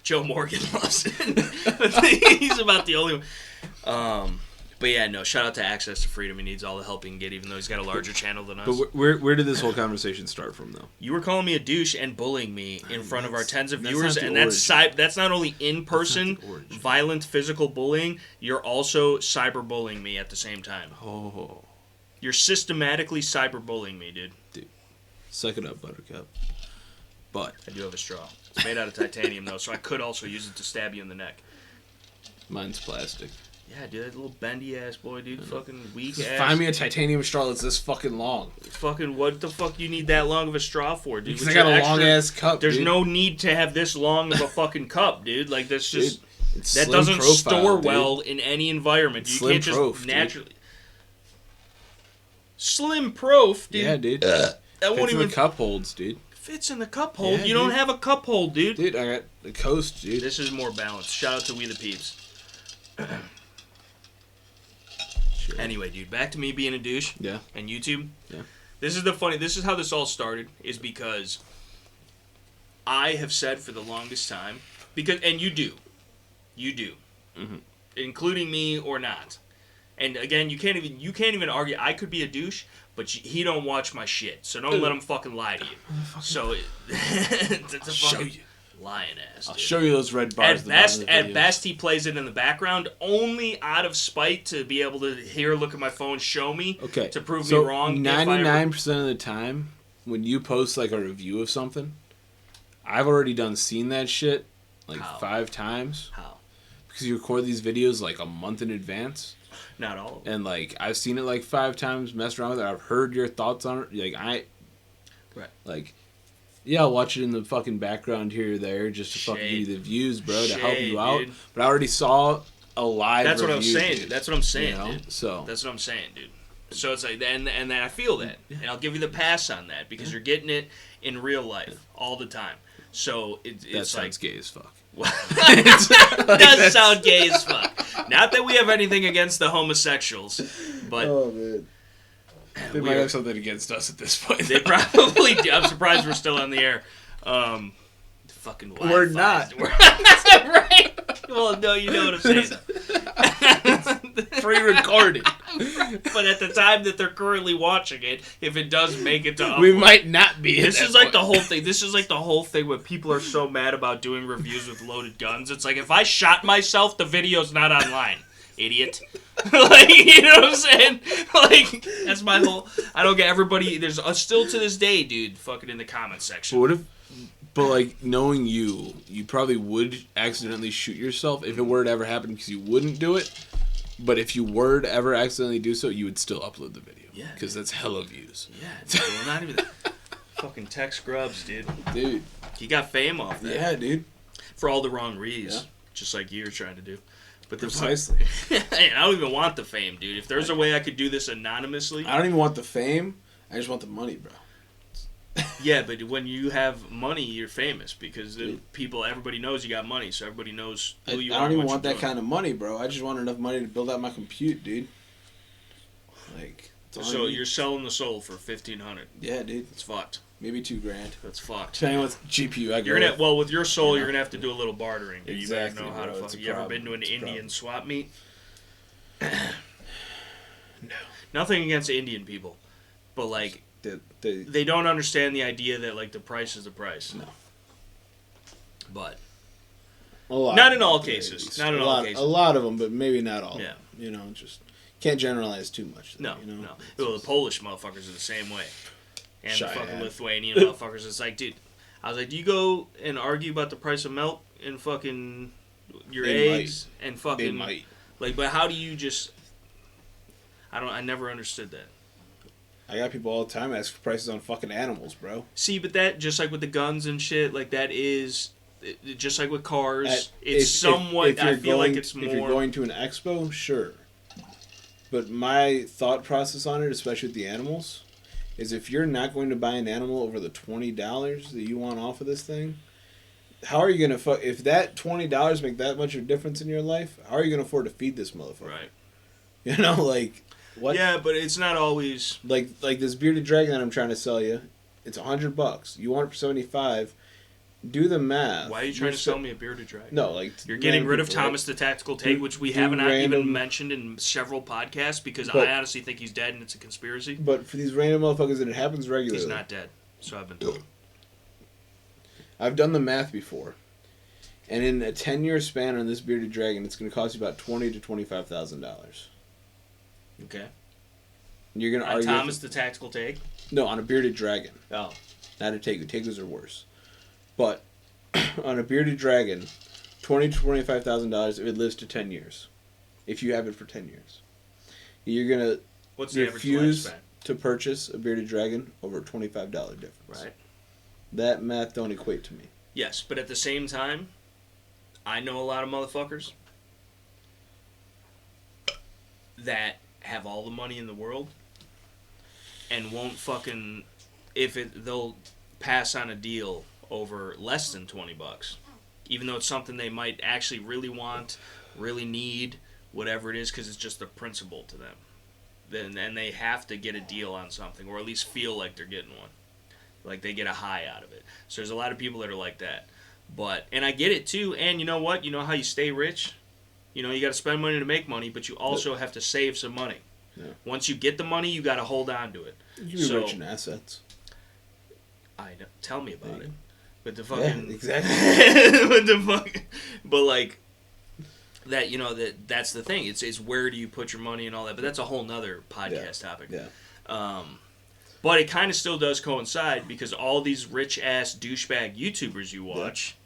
Joe Morgan loves it. He's about the only one. But yeah, no, shout out to Access to Freedom. He needs all the help he can get, even though he's got a larger channel than us. But where did this whole conversation start from, though? You were calling me a douche and bullying me in front of our tens of that's viewers, not the and that's not only in-person That's not the origin. violent physical bullying, you're also cyberbullying me at the same time. Oh. You're systematically cyberbullying me, dude. Suck it up, Buttercup. But I do have a straw. It's made out of titanium, though, so I could also use it to stab you in the neck. mine's plastic. Yeah, dude, that little bendy-ass boy, dude. Fucking weak-ass. Find me a titanium straw that's this fucking long. Fucking what the fuck you need that long of a straw for, dude? Because With I got your a long-ass cup, There's dude. no need to have this long of a fucking cup, dude. Like, that's just... Dude, it's that slim doesn't profile, store dude. well in any environment. You Slim can't just prof, dude. naturally... Slim prof, dude. Yeah, dude. That Fits won't in even... the cup holds, dude. Fits in the cup hold. Yeah, you don't dude. have a cup hold, dude. Dude, I got the coast, dude. This is more balanced. Shout out to We the Peeps. Sure. Anyway, dude, back to me being a douche. Yeah. And YouTube. Yeah. This is how this all started, is because I have said for the longest time, and you do, Mm-hmm. including me or not. And again, you can't even argue. I could be a douche, but he don't watch my shit, so don't let him fucking lie to you. So that's a Show fucking you. lying ass. I'll Dude. show you those red bars. At best, he plays it in the background, only out of spite to be able to look at my phone, show me, Okay. to prove so me wrong. 99% of the time, when you post like a review of something, I've already seen that shit like How? 5 times. How? Because you record these videos like a month in advance. Not all of them. And like I've seen it like 5 times, messed around with it. I've heard your thoughts on it. Right. Yeah, I'll watch it in the fucking background here or there just to fucking give you the views, bro, to help Shade, you out. dude. But I already saw a live That's what I'm review, saying. dude. That's what I'm saying, You know? dude. So That's what I'm saying, dude. So it's like, and then I feel that, and I'll give you the pass on that because you're getting it in real life all the time. So it's that like sounds gay as fuck. it does sound gay as fuck. Not that we have anything against the homosexuals, but Oh man. They might we're- have something against us at this point. they probably do. I'm surprised we're still on the air. Fucking Wi-Fi. We're not. Right? Well, no, you know what I'm saying. Pre-recorded. But at the time that they're currently watching it, if it does make it to upload, We might not be. This is like the whole thing. This is like the whole thing when people are so mad about doing reviews with loaded guns. It's like, if I shot myself, the video's not online, idiot. Like, you know what I'm saying? Like, that's my whole... I don't get everybody... There's still to this day, dude, fucking in the comment section. What if? But like knowing you probably would accidentally shoot yourself if it were to ever happen because you wouldn't do it. But if you were to ever accidentally do so, you would still upload the video. Yeah. Because that's hella views. Yeah, dude, well, not even... Fucking Tech Scrubs, dude. Dude. He got fame off that. Yeah, dude. For all the wrong reasons. Yeah. Just like you're trying to do. But Precisely. I don't even want the fame, dude. If there's a way I could do this anonymously... I don't even want the fame. I just want the money, bro. Yeah, but when you have money, you're famous because everybody knows you got money, so everybody knows who you are. I don't even what want you're that doing. kind of money, bro. I just want enough money to build out my compute, dude. Like, that's all I So need. you're selling the soul for $1,500. Yeah, dude. It's fucked. Maybe $2,000. That's fucked. Depending on what GPU I You're go gonna with your soul, you're gonna have to do a little bartering. Dude. Exactly, You better know how to bro. fuck. It's a You ever problem. been to an It's a Indian problem. swap meet? No. Nothing against Indian people, but like They they don't understand the idea that like the price is the price. No. But a lot Not of in all them, cases. at least. Not in a all lot, cases. A lot of them, but maybe not all. Yeah. Of them. You know, just can't generalize too much. Though, no, you know? no. Well, the Polish motherfuckers are the same way, and the fucking Cheyenne. Lithuanian motherfuckers. It's like, dude, I was like, do you go and argue about the price of milk and fucking your They eggs and They fucking might. like? But how do you just? I never understood that. I got people all the time ask for prices on fucking animals, bro. See, but that just like with the guns and shit, like that is just like with cars. If It's somewhat. you're I feel going, like it's more. If you're going to an expo, sure. But my thought process on it, especially with the animals, is if you're not going to buy an animal over the $20 that you want off of this thing, how are you going to if that $20 make that much of a difference in your life, how are you going to afford to feed this motherfucker? Right. You know, like, what? Yeah, but it's not always... Like this bearded dragon that I'm trying to sell you, it's $100. You want it for $75. Do the math. Why are you trying to sell me a bearded dragon? No, like... You're getting rid of Thomas the Tactical Take, which we haven't even mentioned in several podcasts, because I honestly think he's dead and it's a conspiracy. But for these random motherfuckers, and it happens regularly. He's not dead, so I've been told. I've done the math before. And in a 10-year span on this bearded dragon, it's going to cost you about $20,000 to $25,000. Okay. You're going to argue... Thomas the Tactical Take? No, on a bearded dragon. Oh. Not a tegu. Tegus are worse. But on a bearded dragon, $20,000 to $25,000 if it lives to 10 years. If you have it for 10 years. You're going to refuse to purchase a bearded dragon over a $25 difference. Right. That math don't equate to me. Yes, but at the same time, I know a lot of motherfuckers that have all the money in the world and won't fucking... they'll pass on a deal over less than $20, even though it's something they might actually really want, really need, whatever it is, because it's just a principle to them. Then they have to get a deal on something, or at least feel like they're getting one, like they get a high out of it. So there's a lot of people that are like that, and I get it too. And you know what? You know how you stay rich? You know, you got to spend money to make money, but you also have to save some money. Yeah. Once you get the money, you got to hold on to it. You can be rich in assets. I know. Tell me about it. But the fucking... Yeah, exactly. but like, that, you know, that's the thing. It's where do you put your money and all that. But that's a whole nother podcast topic. Yeah. But it kind of still does coincide, because all these rich-ass douchebag YouTubers you watch,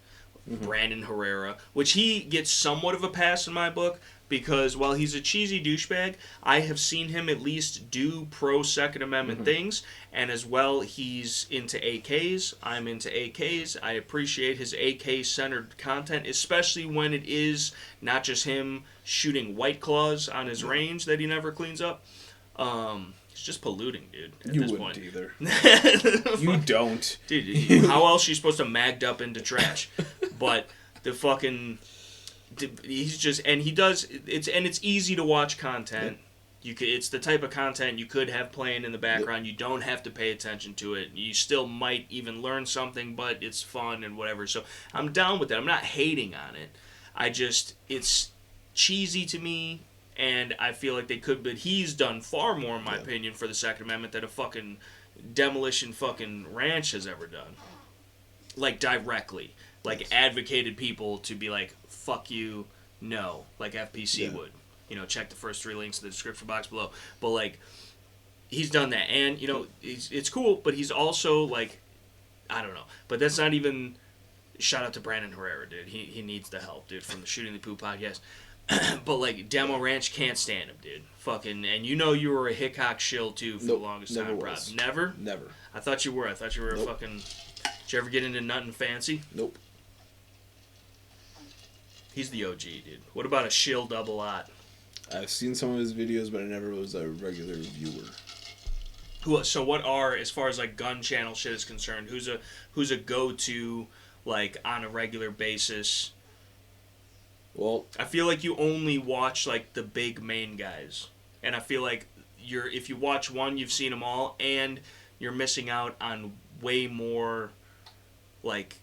Brandon Herrera, which he gets somewhat of a pass in my book, because while he's a cheesy douchebag, I have seen him at least do pro-Second Amendment things, and as well, he's into AKs. I'm into AKs. I appreciate his AK-centered content, especially when it is not just him shooting White Claws on his range that he never cleans up. It's just polluting, dude, at this point. You wouldn't either. You don't. Dude, how else are you supposed to magged up into trash? But the fucking... He's just... And he does... It's easy to watch content. It's the type of content you could have playing in the background. You don't have to pay attention to it. You still might even learn something, but it's fun and whatever. So I'm down with that. I'm not hating on it. It's cheesy to me, and I feel like they could, but he's done far more, in my opinion, for the Second Amendment than a fucking Demolition fucking Ranch has ever done. Like, directly. Like, advocated people to be like, fuck you, no. Like F.P.C. would. You know, check the first 3 links in the description box below. But, like, he's done that. And, you know, it's cool, but he's also, like, I don't know. But that's not even... Shout out to Brandon Herrera, dude. He needs the help, dude, from the Shooting the Poo podcast. But, like, Demo Ranch can't stand him, dude. Fucking... And you know you were a Hickok shill, too, for the longest time, bro. Never? Never. I thought you were. I thought you were a fucking... Did you ever get into Nothing Fancy? Nope. He's the OG, dude. What about a shill double ot? I've seen some of his videos, but I never was a regular viewer. So what are, as far as like gun channel shit is concerned, who's a go-to, like, on a regular basis? Well, I feel like you only watch like the big main guys, and I feel like if you watch one, you've seen them all, and you're missing out on way more, like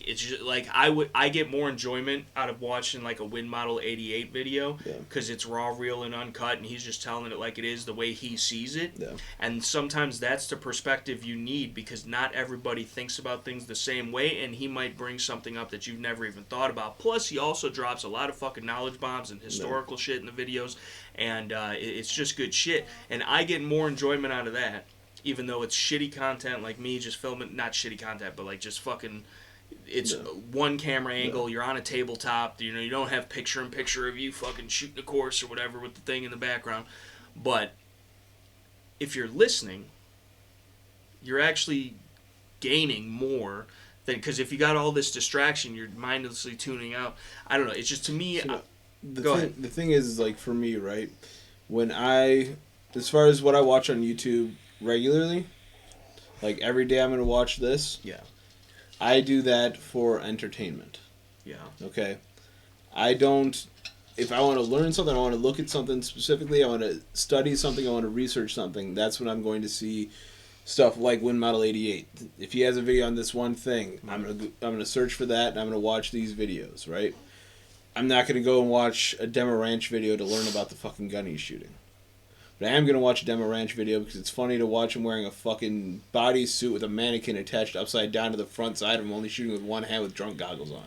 it's just like I get more enjoyment out of watching like a Wind Model 88 video, because it's raw, real, and uncut, and he's just telling it like it is, the way he sees it. Yeah. And sometimes that's the perspective you need, because not everybody thinks about things the same way, and he might bring something up that you've never even thought about. Plus, he also drops a lot of fucking knowledge bombs and historical shit in the videos, and it's just good shit. And I get more enjoyment out of that, even though it's shitty content, like me just filming, not shitty content, but like just fucking... It's one camera angle, you're on a tabletop, you know, you don't have picture-in-picture of you fucking shooting a course or whatever with the thing in the background. But if you're listening, you're actually gaining more than... Because if you got all this distraction, you're mindlessly tuning out. I don't know, it's just, to me... Go ahead. The thing is, like, for me, right, when as far as what I watch on YouTube, regularly, like every day I'm going to watch this. Yeah. I do that for entertainment. Yeah. Okay? I don't... If I want to learn something, I want to look at something specifically, I want to study something, I want to research something, that's when I'm going to see stuff like Wind Model 88. If he has a video on this one thing, I'm gonna search for that, and I'm going to watch these videos, right? I'm not going to go and watch a Demo Ranch video to learn about the fucking gun he's shooting. But I am going to watch a Demo Ranch video because it's funny to watch him wearing a fucking bodysuit with a mannequin attached upside down to the front side of him, only shooting with one hand with drunk goggles on.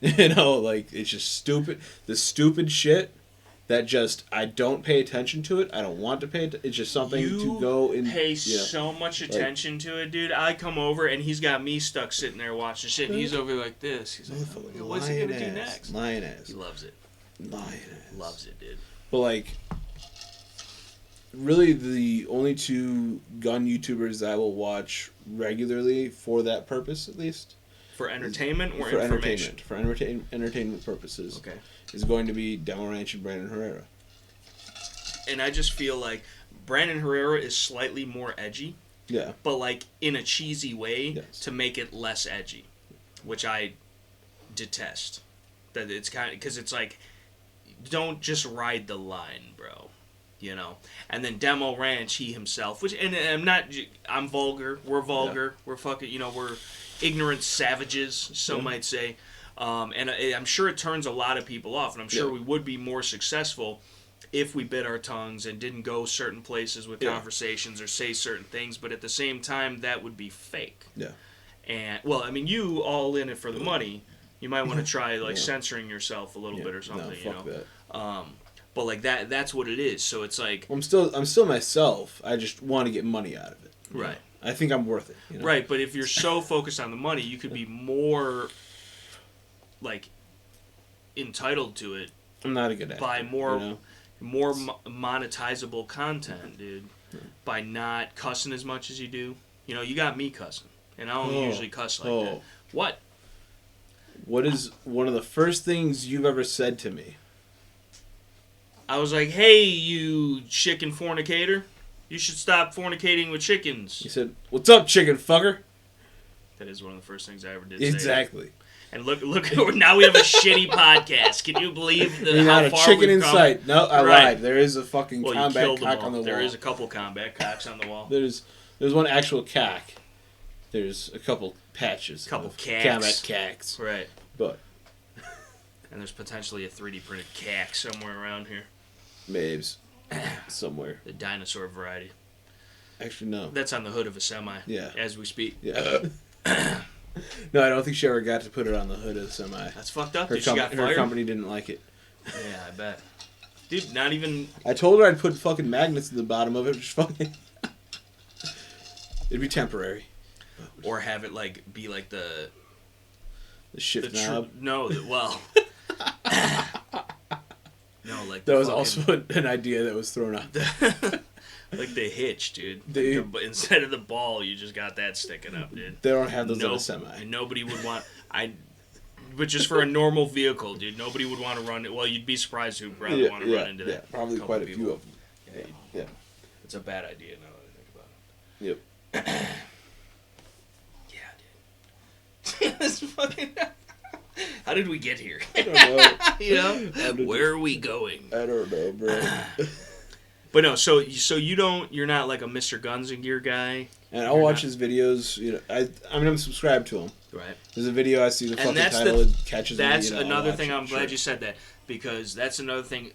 You know, like, it's just stupid. The stupid shit that just, I don't pay attention to it. I don't want to pay it. It's just something to go and... You pay so much attention to it, dude. I come over, and he's got me stuck sitting there watching shit, and he's over like this. He's like, what's he going to do next? Lion ass. He loves it. Lion ass. Loves it, dude. But, like, really the only two gun YouTubers that I will watch regularly for that purpose, at least... For entertainment or for information? For entertainment purposes. Okay. Is going to be Demo Ranch and Brandon Herrera. And I just feel like Brandon Herrera is slightly more edgy. Yeah. But, like, in a cheesy way Yes. to make it less edgy. Which I detest. That it's kind of... Because it's like, don't just ride the line, bro. You know? And then Demo Ranch, he himself... Which, and I'm vulgar. We're vulgar. Yeah. We're fucking... You know, we're... ignorant savages, some might say. And I'm sure it turns a lot of people off, and I'm sure we would be more successful if we bit our tongues and didn't go certain places with conversations or say certain things, but at the same time, that would be fake. Yeah. And, well, I mean, you all in it for the money, you might want to try, like, censoring yourself a little bit or something, no, fuck that. But, like, that's what it is, so it's like... Well, I'm still myself, I just want to get money out of it. Right. Know? I think I'm worth it. You know? Right, but if you're so focused on the money, you could be more, like, entitled to it. I'm not a good actor. By more monetizable content, dude. By not cussing as much as you do. You know, you got me cussing, and I don't usually cuss like that. What? What is one of the first things you've ever said to me? I was like, hey, you chicken fornicator. You should stop fornicating with chickens. He said, "What's up, chicken fucker?" That is one of the first things I ever did. Exactly. Say. And look! Now we have a shitty podcast. Can you believe how not a far chicken we've in come? sight. No, I lied. There is a fucking combat cock on the wall. There is a couple combat cocks on the wall. There's one actual cock. There's a couple patches. Couple cacks. Combat cacks. Right. But. And there's potentially a 3D printed cack somewhere around here. Babes. Somewhere. The dinosaur variety. Actually, no. That's on the hood of a semi. Yeah. As we speak. Yeah. No, I don't think she ever got to put it on the hood of the semi. That's fucked up. She got fired? Her company didn't like it. Yeah, I bet. Dude, not even... I told her I'd put fucking magnets in the bottom of it, which fucking... It'd be temporary. Or have it, like, be like the... The shift knob? No, well... No, like that was also an idea that was thrown out. Like the hitch, dude. But instead of the ball, you just got that sticking up, dude. They don't have those on a semi. And nobody would want... But just for a normal vehicle, dude, nobody would want to run it. Well, you'd be surprised who'd probably want to run into that. Yeah, probably quite a few of them. Yeah. It's a bad idea now that I think about it. Yep. Yeah, dude. This fucking... How did we get here? I don't know. You know? Where are we going? I don't know, bro. But no, so you're not like a Mr. Guns and Gear guy. And I'll watch his videos. You know, I'm subscribed to him. Right. There's a video I see the fucking title, it catches me. That's another thing. I'm glad you said that, because that's another thing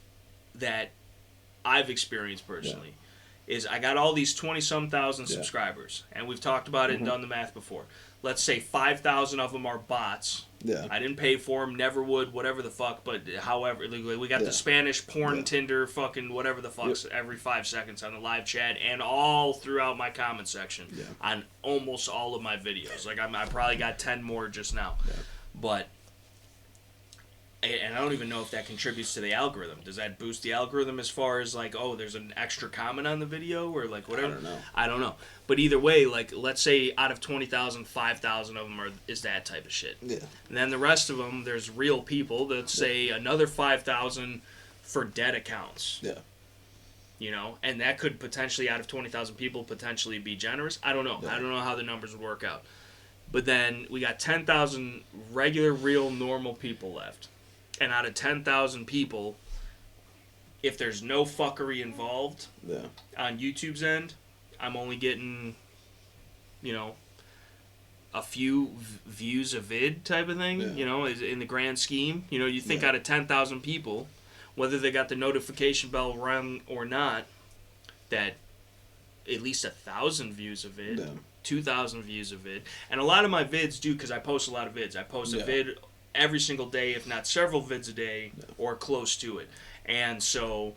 that I've experienced personally. Is I got all these 20-some thousand subscribers, and we've talked about it and done the math before. Let's say 5,000 of them are bots. Yeah. I didn't pay for them, never would, whatever the fuck, but however, we got the Spanish porn Tinder fucking whatever the fucks every 5 seconds on the live chat and all throughout my comment section on almost all of my videos. Like, I probably got 10 more just now. Yeah. But, and I don't even know if that contributes to the algorithm. Does that boost the algorithm as far as, like, oh, there's an extra comment on the video or, like, whatever? I don't know. But either way, like, let's say out of 20,000, 5,000 of them is that type of shit. Yeah. And then the rest of them, there's real people that say another 5,000 for dead accounts. Yeah. you know, and that could potentially, out of 20,000 people, potentially be generous. I don't know. Yeah. I don't know how the numbers would work out. But then we got 10,000 regular, real, normal people left. And out of 10,000 people, if there's no fuckery involved on YouTube's end, I'm only getting, you know, a few views a vid type of thing, you know, in the grand scheme. You know, you think out of 10,000 people, whether they got the notification bell rung or not, that at least 1,000 views a vid, 2,000 views a vid. And a lot of my vids do, because I post a lot of vids. I post a vid every single day, if not several vids a day, or close to it. And so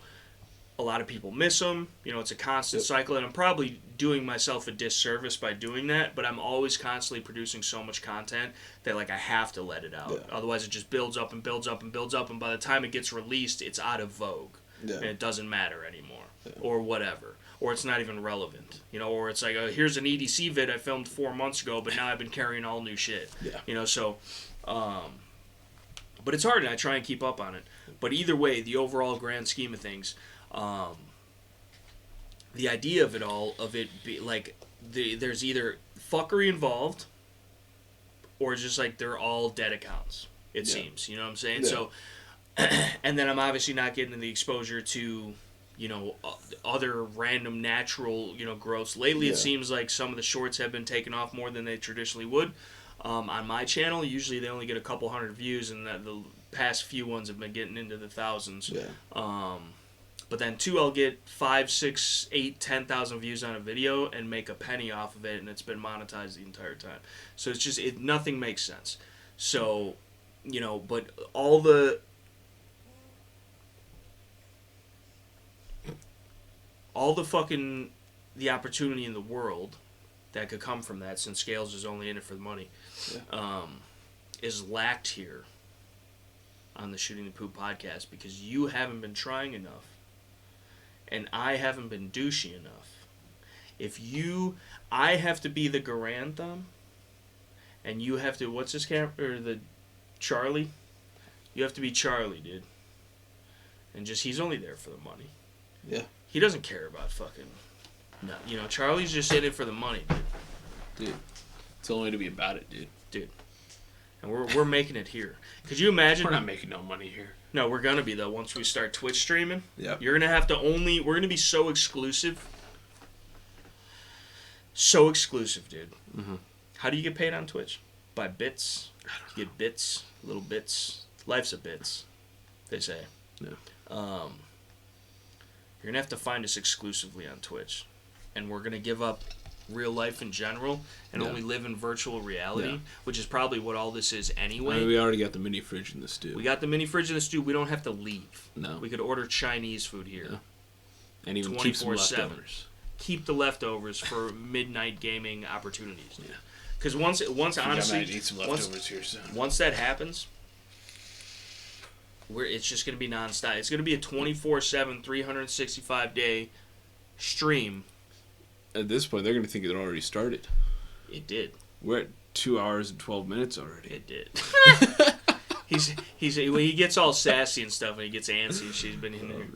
a lot of people miss them. You know, it's a constant cycle, and I'm probably doing myself a disservice by doing that, but I'm always constantly producing so much content that, like, I have to let it out. Otherwise, it just builds up and builds up and builds up, and by the time it gets released, it's out of vogue. And it doesn't matter anymore, or whatever. Or it's not even relevant, you know, or it's like, here's an EDC vid I filmed 4 months ago, but now I've been carrying all new shit. You know, so, but it's hard, and I try and keep up on it. But either way, the overall grand scheme of things, the idea of it all, of it be like, there's either fuckery involved, or just like they're all dead accounts, it seems, you know what I'm saying? So, and then I'm obviously not getting the exposure to, you know, other random natural, you know, growths. Lately, it seems like some of the shorts have been taken off more than they traditionally would. On my channel, usually they only get a couple hundred views, and the past few ones have been getting into the thousands. But then, too, I'll get 5, 6, 8, 10,000 views on a video and make a penny off of it, and it's been monetized the entire time. So it's just, nothing makes sense. So, you know, but all the fucking, the opportunity in the world that could come from that, since Scales is only in it for the money, is lacked here on the Shooting the Poop podcast, because you haven't been trying enough, and I haven't been douchey enough. I have to be the Garand Thumb, and you have to, what's this or the Charlie? You have to be Charlie, dude. And just, he's only there for the money. He doesn't care about fucking, no, you know, Charlie's just in it for the money, dude. It's only to be about it, dude. And we're making it here. Could you imagine? We're not making no money here. No, we're gonna be, though, once we start Twitch streaming. Yep. You're gonna have to we're gonna be so exclusive. So exclusive, dude. How do you get paid on Twitch? By bits? You get bits, little bits. Life's a bits, they say. You're gonna have to find us exclusively on Twitch, and we're gonna give up real life in general and only live in virtual reality, which is probably what all this is anyway. I mean, we already got the mini fridge in the stew. We got the mini fridge in the stew. We don't have to leave. No. We could order Chinese food here. And even keep some leftovers. Keep the leftovers for midnight gaming opportunities. Because once honestly, I might eat some leftovers here soon. Once that happens, it's just going to be nonstop. It's going to be a 24/7, 365-day stream. At this point, they're going to think it already started. It did. We're at 2 hours and 12 minutes already. It did. When he gets all sassy and stuff, and he gets antsy, she's been in there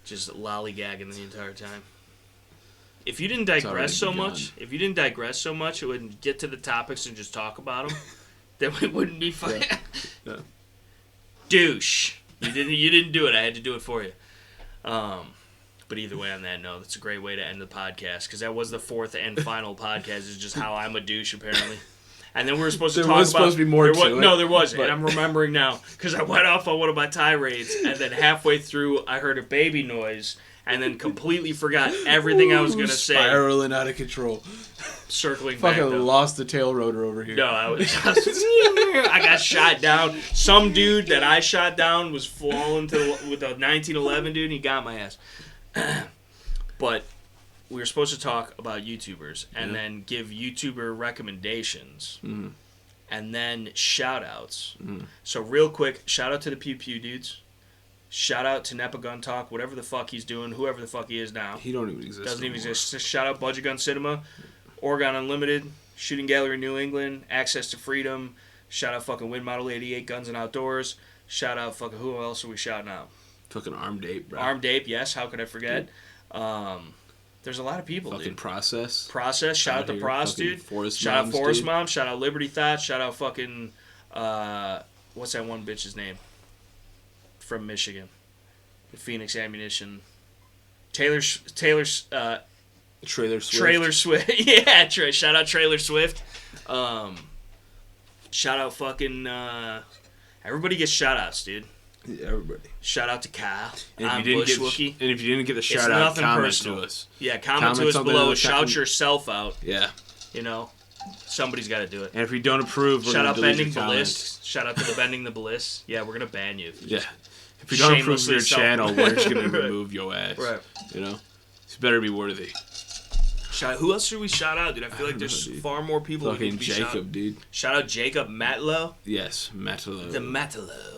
just lollygagging the entire time. If you didn't digress so much, it wouldn't get to the topics and just talk about them. Then it wouldn't be fun. Douche. You didn't do it. I had to do it for you. But either way, on that note, that's a great way to end the podcast, because that was the fourth and final podcast. Is just how I'm a douche, apparently. And then we were supposed to talk about... There was supposed to be more to it. No, there wasn't. And I'm remembering now, because I went off on one of my tirades, and then halfway through, I heard a baby noise, and then completely forgot everything I was going to say. Spiraling out of control. Circling back, fucking lost the tail rotor over here. No, I got shot down. Some dude that I shot down was falling with a 1911 dude, and he got my ass. But we were supposed to talk about YouTubers and then give YouTuber recommendations and then shout-outs. So real quick, shout-out to the Pew Pew dudes. Shout-out to Nepa Gun Talk, whatever the fuck he's doing, whoever the fuck he is now. He don't even exist Doesn't even exist. Shout-out Budget Gun Cinema, Oregon Unlimited, Shooting Gallery New England, Access to Freedom. Shout-out fucking Wind Model 88, Guns and Outdoors. Shout-out fucking who else are we shouting out? Fucking Armed Ape, bro. Armed Ape, yes. How could I forget? There's a lot of people, fucking dude. Process. Shout out to Pross, dude. Shout out Forest Mom. Shout out Liberty Thought. Shout out fucking what's that one bitch's name from Michigan? The Phoenix Ammunition. Trailer Swift. Yeah, shout out Trailer Swift. Shout out fucking everybody gets shout outs, dude. Yeah, everybody. Shout out to Kyle. And I'm if you Bush Wookie. And if you didn't get the shout out, comment personal. to us. Yeah, comment to us below. Shout yourself out. Yeah. You know, somebody's got to do it. And if you don't approve, we're shout out delete Bending your the comments. Bliss. Shout out to the Bending the Bliss. Yeah, we're gonna ban you. Yeah. If you don't approve your channel, we're just gonna remove your ass. Right. You know, it's better be worthy. Who else should we shout out, dude? I feel like there's far more people. Fucking Jacob, dude. Shout out Jacob Matlow. Yes, Matlow. The Matlow.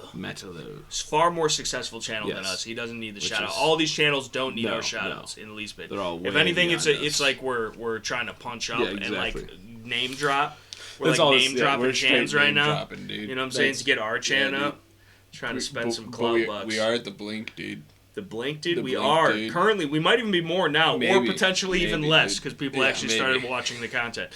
It's far more successful channel than us. He doesn't need the shout out. All these channels don't need our shout outs in the least bit. They're all if anything, it's like we're trying to punch up and like name drop. We're like name dropping chans right now. You know what I'm saying? To get our chan up. Trying to spend some clout bucks. We are at the Blink, dude. The Blink, dude. We are. Dude. Currently, we might even be more now, or potentially even less, because people actually started watching the content.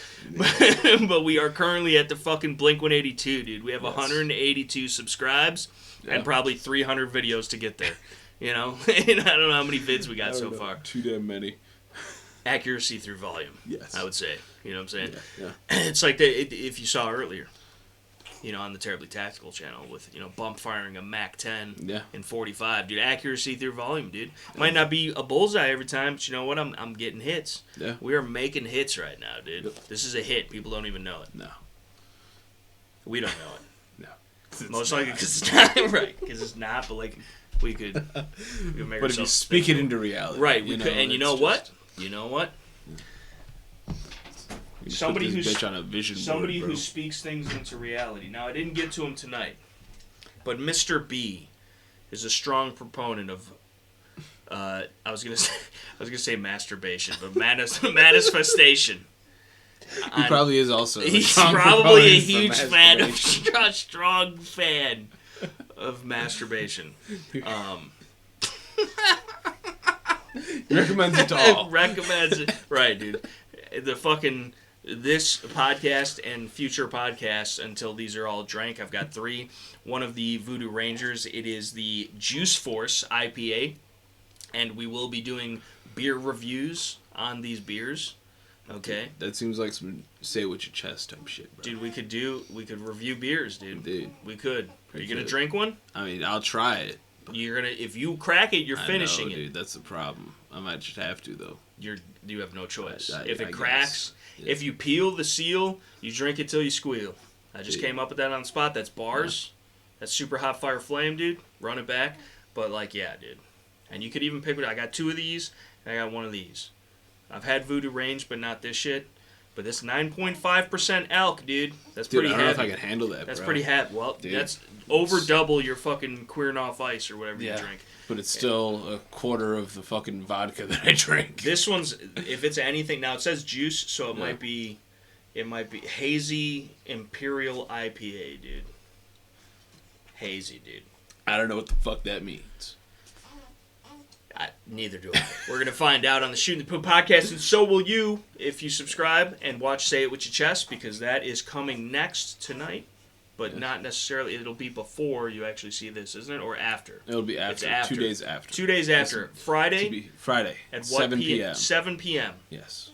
But we are currently at the fucking Blink 182, dude. We have 182 subscribes and probably 300 videos to get there. You know? And I don't know how many vids we got so far. Too damn many. Accuracy through volume. Yes. I would say. You know what I'm saying? Yeah. It's like if you saw earlier. You know, on the Terribly Tactical channel with, you know, bump firing a Mac 10 in 45. Dude, accuracy through volume, dude. Might not be a bullseye every time, but you know what? I'm getting hits. Yeah. We are making hits right now, dude. Yep. This is a hit. People don't even know it. No. We don't know it. No. Most likely because it's not. Right. Because it's not, but like, we could make but if you speak it into reality. Right. We could, and you know what? You know what? Somebody who speaks things into reality. Now, I didn't get to him tonight, but Mr. B is a strong proponent of. I was gonna say masturbation, but manifestation. He probably is also. He's probably a huge fan of a strong fan of masturbation. Recommends it to all. Recommends it, right, dude. The fucking. This podcast and future podcasts, until these are all drank, I've got 3. One of the Voodoo Rangers, it is the Juice Force IPA, and we will be doing beer reviews on these beers. Okay. That seems like some say it with your chest type shit, bro. Dude, we could review beers, dude. Dude. We could. Are you gonna drink one? I mean, I'll try it. If you crack it, you're finishing it. Dude, that's the problem. I might just have to though. You have no choice. If it I cracks, if you peel the seal, you drink it till you squeal. I just came up with that on the spot. That's bars. That's super hot fire flame, dude. Run it back. But like, yeah, dude. And you could even pick. I got 2 of these. And I got 1 of these. I've had Voodoo Range, but not this shit. But this 9.5% elk, dude. That's pretty heavy. I don't know if I can handle that. That's pretty heavy. Well, that's over double your fucking Queering Off Ice or whatever you drink. But it's still a quarter of the fucking vodka that I drink. This one's, if it's anything, now it says juice, so it might be hazy Imperial IPA, dude. Hazy, dude. I don't know what the fuck that means. Neither do I. We're going to find out on the Shooting the Poop podcast, and so will you if you subscribe and watch Say It With Your Chest, because that is coming next tonight. But not necessarily. It'll be before you actually see this, isn't it? Or after? It'll be after. It's after. 2 days after. 2 days after. Friday. At 7 p.m. 7 p.m. Yes.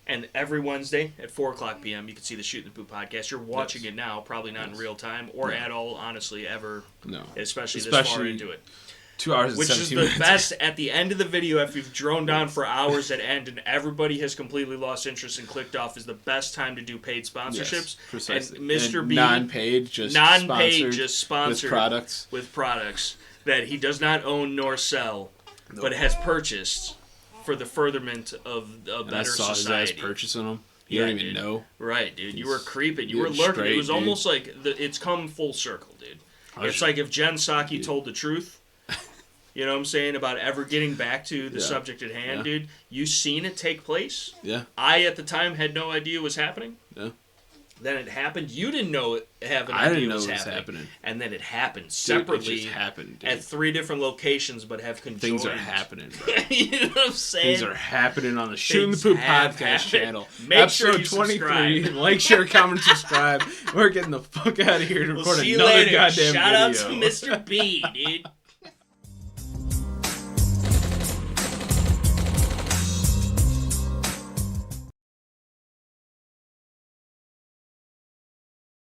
And every Wednesday at 4 o'clock p.m. you can see the Shooting the Poop podcast. You're watching it now, probably not in real time or at all, honestly, ever. No. Especially this far into it. 2 hours and Which 17 is the minutes. best at the end of the video, if you've droned on for hours at end and everybody has completely lost interest and clicked off, is the best time to do paid sponsorships. Yes, precisely. And Mr. B, non-paid, just sponsored with products that he does not own nor sell, but has purchased for the furtherment of a better society. I saw his ass purchasing them. You don't even know. Right, dude. You were creeping. You were lurking. It was almost like it's come full circle, dude. It's like if Jen Psaki told the truth. You know what I'm saying? About ever getting back to the subject at hand, dude. You seen it take place. Yeah. I, at the time, had no idea what was happening. Yeah. Then it happened. You didn't know it. I didn't know it was happening. And then it happened separately. Dude, it just happened, dude. At 3 different locations, but have conjoined. Things are happening, bro. You know what I'm saying? Things are happening on the Shooting the Poop podcast channel. Make sure Episode you 23. subscribe. Like, share, comment, subscribe. We're getting the fuck out of here to record See you another later. goddamn Shout video. out to Mr. B, dude.